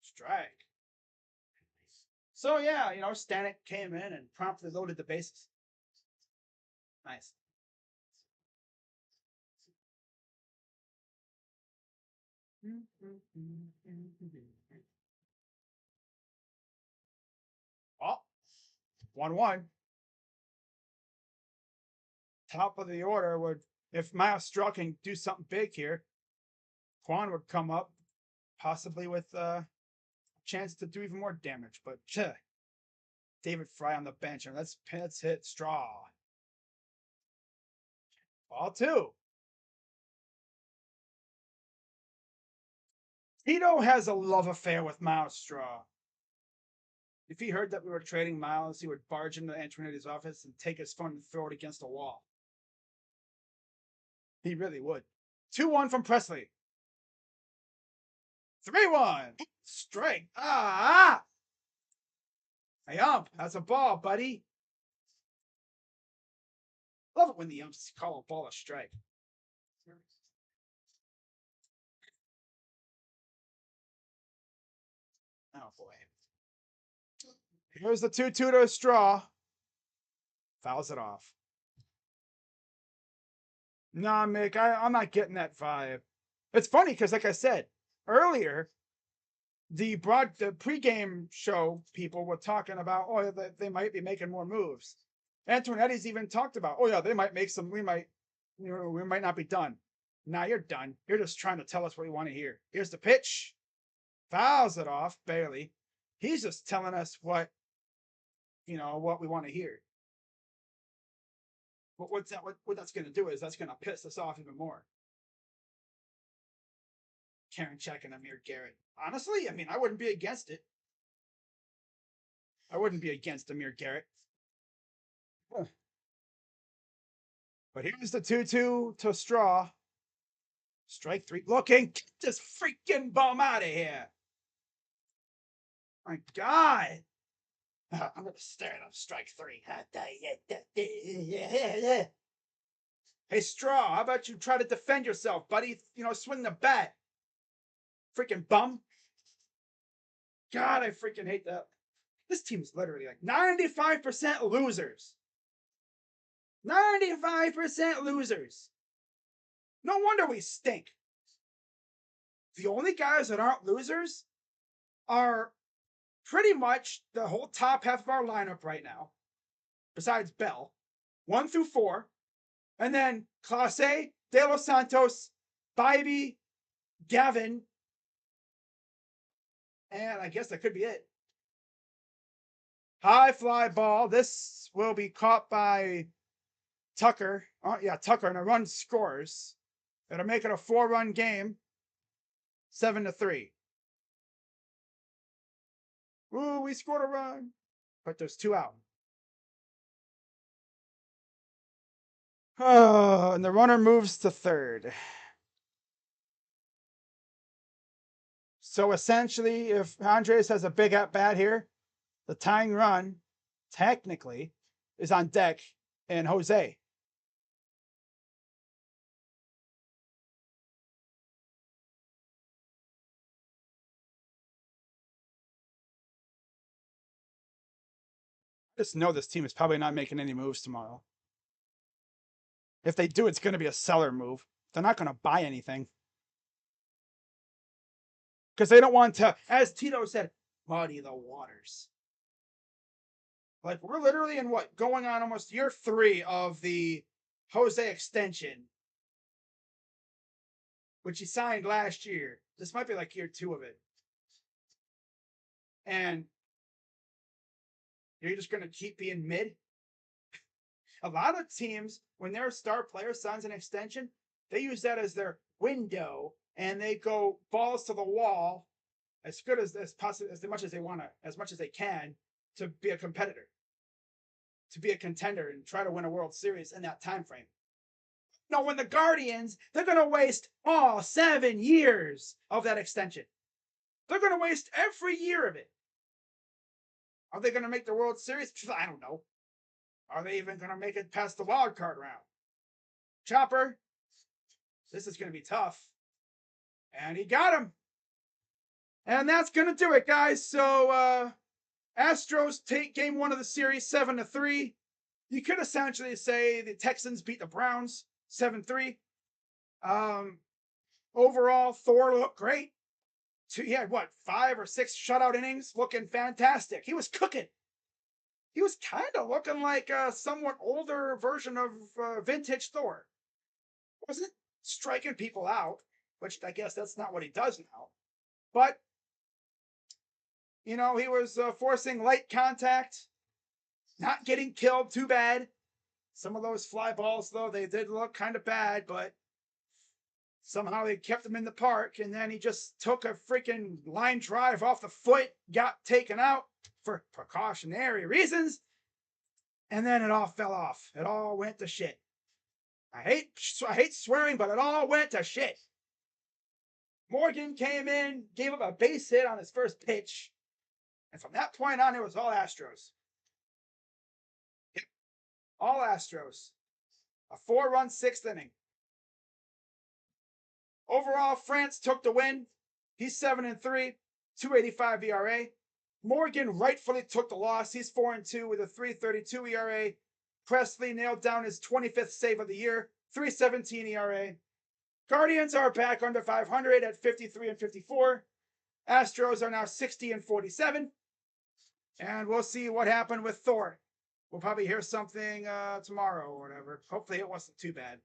Strike. So yeah, Stanek came in and promptly loaded the bases. Nice. Oh, 1-1. Top of the order would, if Miles Straw can do something big here, Quan would come up, possibly with a chance to do even more damage. But David Fry on the bench, and let's hit Straw. Ball 2. Tito has a love affair with Miles Straw. If he heard that we were trading Miles, he would barge into Antonetti's office and take his phone and throw it against a wall. He really would. 2-1 from Presley. 3-1. Strike. Hey, ump, that's a ball, buddy. Love it when the umps call a ball a strike. Oh, boy. Here's the 2-2 to Straw. Fouls it off. Nah, Mick, I'm not getting that vibe. It's funny because, like I said earlier, the pregame show people were talking about, oh, they might be making more moves. Antonetti's even talked about, oh yeah, they might make some. We might not be done. Nah, you're done. You're just trying to tell us what we want to hear. Here's the pitch. Fouls it off, barely. He's just telling us what we want to hear. But what that's going to do is that's going to piss us off even more. Karen Check and Amir Garrett. Honestly, I mean, I wouldn't be against it. I wouldn't be against Amir Garrett. But here's the 2-2 to Straw. Strike 3. Looking. Get this freaking bum out of here. My God. I'm going to stare at him. Strike 3. Hey, Straw, how about you try to defend yourself, buddy? Swing the bat. Freaking bum. God, I freaking hate that. This team's literally like 95% losers. 95% losers. No wonder we stink. The only guys that aren't losers are pretty much the whole top half of our lineup right now, besides Bell, 1 through 4, and then Clase, De Los Santos, Bybee, Gavin, and I guess that could be it. High fly ball. This will be caught by Tucker. Tucker, and a run scores. It'll make it a 4-run game. 7-3. Ooh, we scored a run. But there's 2 out. Oh, and the runner moves to third. So essentially, if Andres has a big at-bat here, the tying run, technically, is on deck and Jose. I just know this team is probably not making any moves tomorrow. If they do, it's going to be a seller move. They're not going to buy anything. Because they don't want to, as Tito said, muddy the waters. Like, we're literally in going on almost year 3 of the Jose extension, which he signed last year. This might be like year 2 of it. And you're just going to keep being mid? A lot of teams, when their star player signs an extension, they use that as their window, and they go balls to the wall as good as possible, as much as they want to, as much as they can, to be a competitor, to be a contender, and try to win a World Series in that time frame. No, when the Guardians, they're going to waste all 7 years of that extension. They're going to waste every year of it. Are they going to make the World Series? I don't know. Are they even going to make it past the wild card round? Chopper, this is going to be tough. And he got him. And that's going to do it, guys. So, Astros take game 1 of the series 7-3. You could essentially say the Texans beat the Browns 7-3. Overall, Thor looked great. He had 5 or 6 shutout innings, looking fantastic. He was cooking. He was kind of looking like a somewhat older version of vintage Thor. Wasn't striking people out. which I guess that's not what he does now. But, he was forcing light contact, not getting killed too bad. Some of those fly balls, though, they did look kind of bad, but somehow they kept him in the park, and then he just took a freaking line drive off the foot, got taken out for precautionary reasons, and then it all fell off. It all went to shit. I hate swearing, but it all went to shit. Morgan came in, gave up a base hit on his first pitch, and from that point on, it was all Astros. Yep. All Astros. A 4-run 6th inning. Overall, France took the win. He's 7-3, 2.85 ERA. Morgan rightfully took the loss. He's 4-2 with a 3.32 ERA. Presley nailed down his 25th save of the year, 3.17 ERA. Guardians are back under 500 at 53-54. Astros are now 60-47. And we'll see what happened with Thor. We'll probably hear something tomorrow or whatever. Hopefully it wasn't too bad.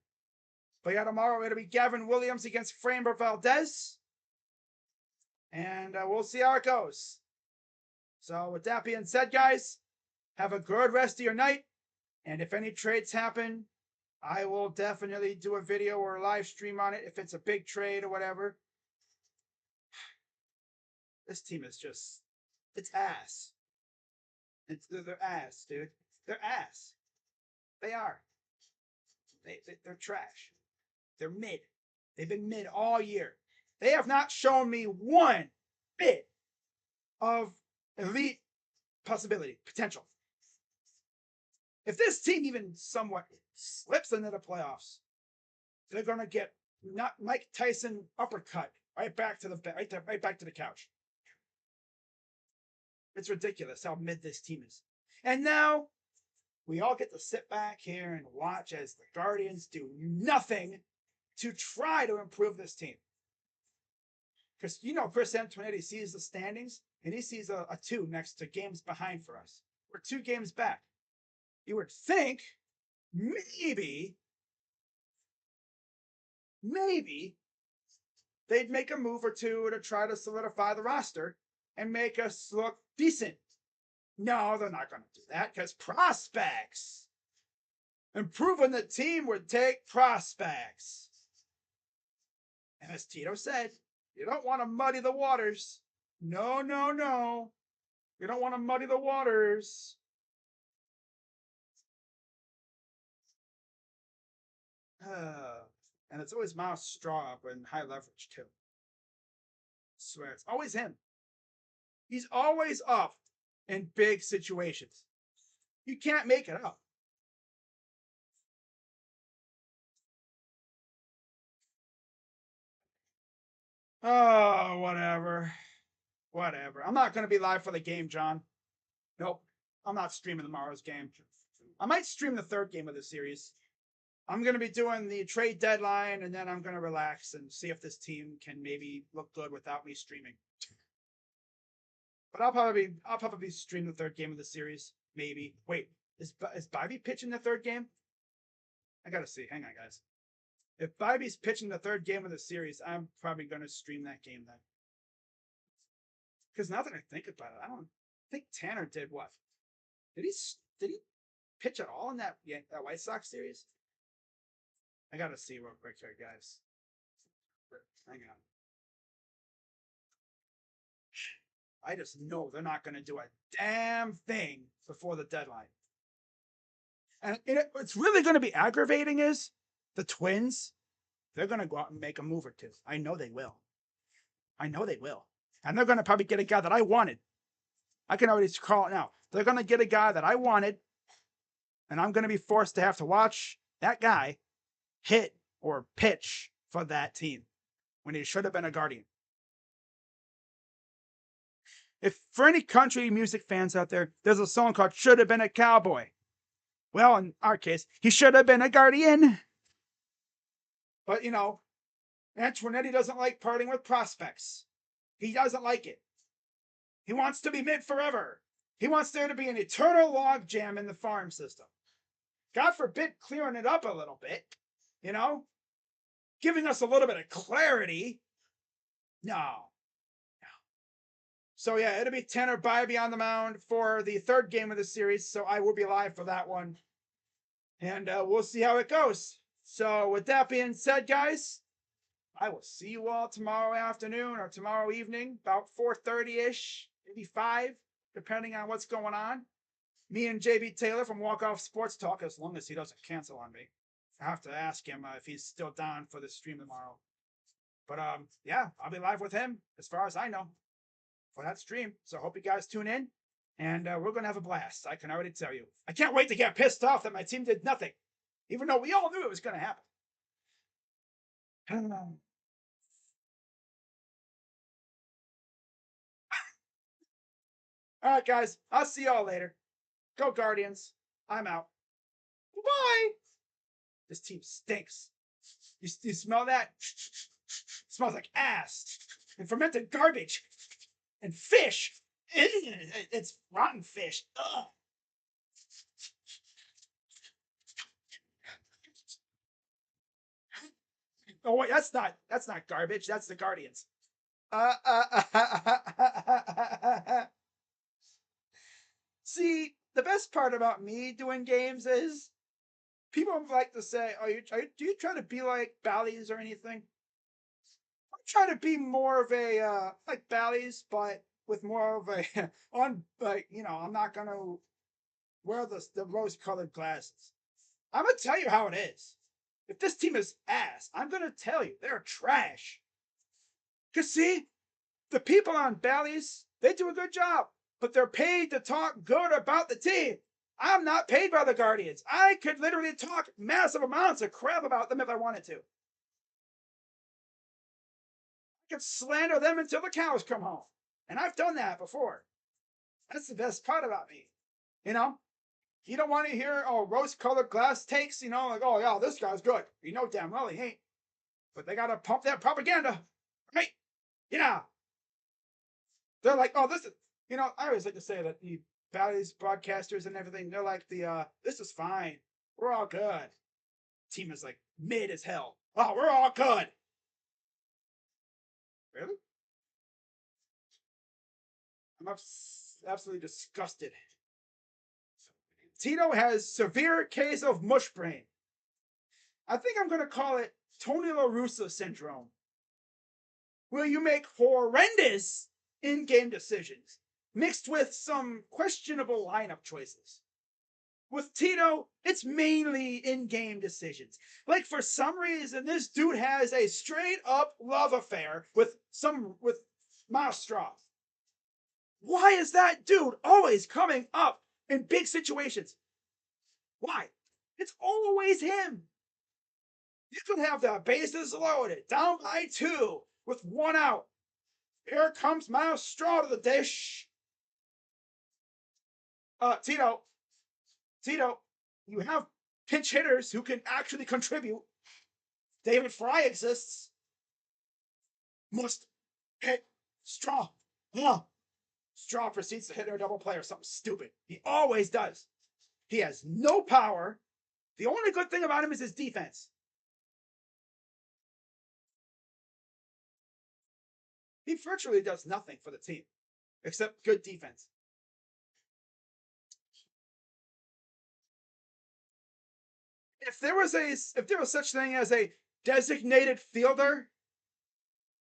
But yeah, tomorrow it'll be Gavin Williams against Framber Valdez. And we'll see how it goes. So with that being said, guys, have a good rest of your night. And if any trades happen, I will definitely do a video or a live stream on it if it's a big trade or whatever. This team is just, it's ass. They're ass, dude. They're ass. They are. They're trash. They're mid. They've been mid all year. They have not shown me one bit of elite possibility, potential. If this team even somewhat slips into the playoffs, they're gonna get not Mike Tyson uppercut right back to the couch. It's ridiculous how mid this team is. And now we all get to sit back here and watch as the Guardians do nothing to try to improve this team. Because, Chris Antonetti sees the standings, and he sees a 2 next to games behind for us. We're 2 games back. You would think maybe they'd make a move or two to try to solidify the roster and make us look decent. No, they're not going to do that because prospects. Improving the team would take prospects. And as Tito said, you don't want to muddy the waters. No. You don't want to muddy the waters. And it's always Miles Straw up in high leverage, too. I swear, it's always him. He's always up in big situations. You can't make it up. Oh, whatever. I'm not going to be live for the game, John. Nope. I'm not streaming tomorrow's game. I might stream the 3rd game of the series. I'm going to be doing the trade deadline, and then I'm going to relax and see if this team can maybe look good without me streaming. But I'll probably stream the 3rd game of the series. Maybe. Wait, is Bobby pitching the 3rd game? I gotta see. Hang on, guys. If Bobby's pitching the 3rd game of the series, I'm probably going to stream that game then. Because now that I think about it, I don't think Tanner did what? Did he pitch at all in that White Sox series? I gotta see real quick here, guys. Hang on. I just know they're not going to do a damn thing before the deadline. And what's really going to be aggravating is the Twins. They're going to go out and make a move or 2. I know they will. And they're going to probably get a guy that I wanted. I can already call it now. They're going to get a guy that I wanted. And I'm going to be forced to have to watch that guy hit or pitch for that team when he should have been a Guardian. If for any country music fans out there, there's a song called Should Have Been a Cowboy. Well, in our case, he should have been a Guardian. But, Antonetti doesn't like parting with prospects. He doesn't like it. He wants to be mid forever. He wants there to be an eternal log jam in the farm system. God forbid clearing it up a little bit, giving us a little bit of clarity. No. So yeah, it'll be Tanner Bybee on the mound for the third game of the series. So I will be live for that one, and we'll see how it goes. So with that being said, guys, I will see you all tomorrow afternoon or tomorrow evening, about 4:30-ish, maybe 5, depending on what's going on. Me and JB Taylor from Walk Off Sports Talk, as long as he doesn't cancel on me. I have to ask him if he's still down for the stream tomorrow. But yeah, I'll be live with him, as far as I know, for that stream. So I hope you guys tune in, and we're going to have a blast. I can already tell you. I can't wait to get pissed off that my team did nothing, even though we all knew it was going to happen. All right, guys. I'll see y'all later. Go Guardians. I'm out. Bye. This team stinks. You smell that? It smells like ass and fermented garbage and fish. It's rotten fish. Ugh. Oh wait, that's not garbage. That's the Guardians. See, the best part about me doing games is people like to say, "Oh, do you try to be like Bally's or anything?" I'm trying to be more of a like Bally's, but with more of a I'm not gonna wear the rose-colored glasses. I'm gonna tell you how it is. If this team is ass, I'm gonna tell you they're trash. Cause see, the people on Bally's, they do a good job, but they're paid to talk good about the team. I'm not paid by the Guardians. I could literally talk massive amounts of crap about them if I wanted to. I could slander them until the cows come home. And I've done that before. That's the best part about me. You know? You don't want to hear rose-colored glass takes, like, oh yeah, this guy's good. You know damn well he ain't. But they gotta pump that propaganda. Right? Yeah. They're like, oh, this is I always like to say that the Bally's broadcasters and everything, they're like this is fine. We're all good. Team is like mid as hell. Oh, we're all good. Really? I'm absolutely disgusted. Tito has severe case of mush brain. I think I'm going to call it Tony La Russa syndrome, where you make horrendous in-game decisions mixed with some questionable lineup choices. With Tito, it's mainly in-game decisions. Like, for some reason, this dude has a straight-up love affair with Miles Straw. Why is that dude always coming up in big situations? Why? It's always him. You could have the bases loaded, down by 2, with 1 out. Here comes Miles Straw to the dish. Tito, you have pinch hitters who can actually contribute. David Fry exists. Must hit Straw. Straw proceeds to hit a double play or something stupid. He always does. He has no power. The only good thing about him is his defense. He virtually does nothing for the team except good defense. If there was such thing as a designated fielder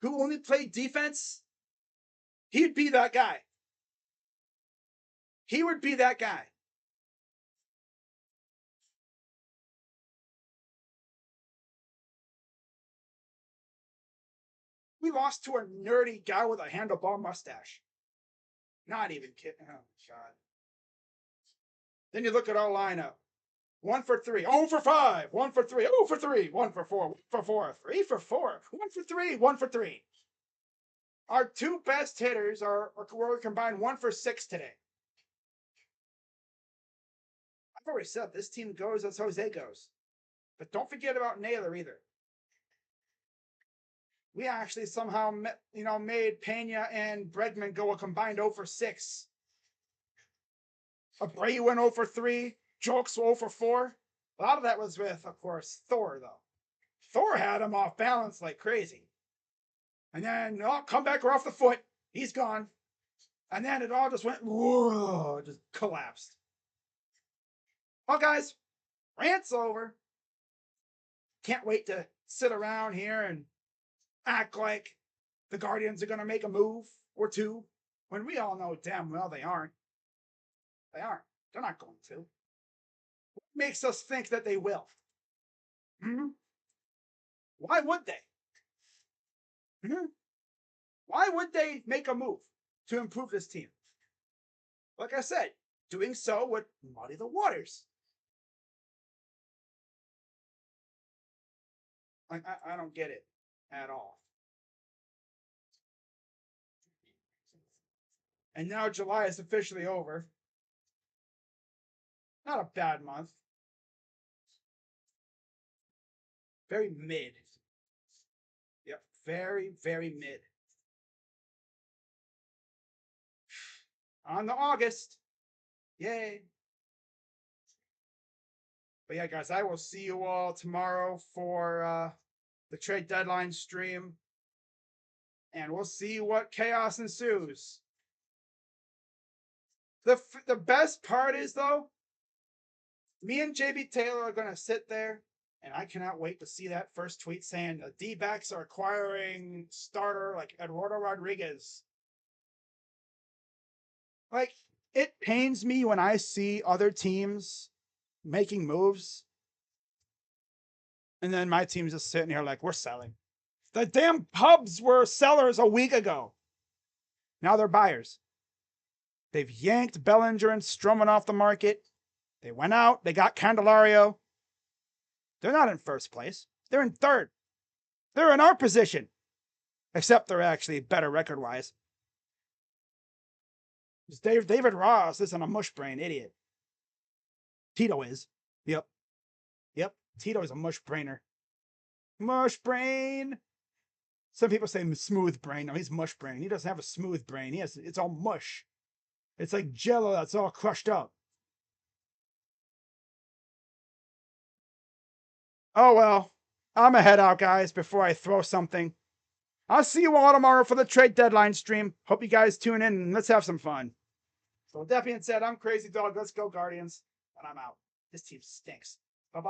who only played defense, he'd be that guy. He would be that guy. We lost to a nerdy guy with a handlebar mustache. Not even kidding. Oh, God. Then you look at our lineup. 1 for 3. 0 for 5. 1 for 3. 0 for 3. 1 for 4. 1 for 4. 3 for 4. 1 for 3. 1 for 3. Our 2 best hitters were combined 1 for 6 today. I've already said this team goes as Jose goes. But don't forget about Naylor either. We actually somehow made Pena and Bregman go a combined 0 for 6. Abreu went 0 for 3. Jokes 0 for 4. A lot of that was with, of course, Thor, though. Thor had him off balance like crazy. And then, oh, come back off the foot. He's gone. And then it all just went, whoa, just collapsed. Well, guys, rant's over. Can't wait to sit around here and act like the Guardians are going to make a move or two when we all know damn well they aren't. They aren't. They're not going to. What makes us think that they will? Why would they? Why would they make a move to improve this team? Like I said, doing so would muddy the waters. I don't get it at all. And now July is officially over. Not a bad month. Very mid. Yep, very, very mid. On to August. Yay. But yeah, guys, I will see you all tomorrow for the trade deadline stream. And we'll see what chaos ensues. The best part is, though, me and JB Taylor are going to sit there, and I cannot wait to see that first tweet saying the D-backs are acquiring starter like Eduardo Rodriguez. Like, it pains me when I see other teams making moves, and then my team's just sitting here like, we're selling. The damn Cubs were sellers a week ago. Now they're buyers. They've yanked Bellinger and Stroman off the market. They went out. They got Candelario. They're not in first place. They're in third. They're in our position. Except they're actually better record-wise. David Ross isn't a mush brain idiot. Tito is. Yep. Tito is a mush brainer. Mush brain. Some people say smooth brain. No, he's mush brain. He doesn't have a smooth brain. It's all mush. It's like jello that's all crushed up. Oh well. I'm a head out, guys, before I throw something. I'll see you all tomorrow for the trade deadline stream. Hope you guys tune in and let's have some fun. So with that being said, I'm Crazy Dog. Let's go, Guardians. And I'm out. This team stinks. Bye-bye.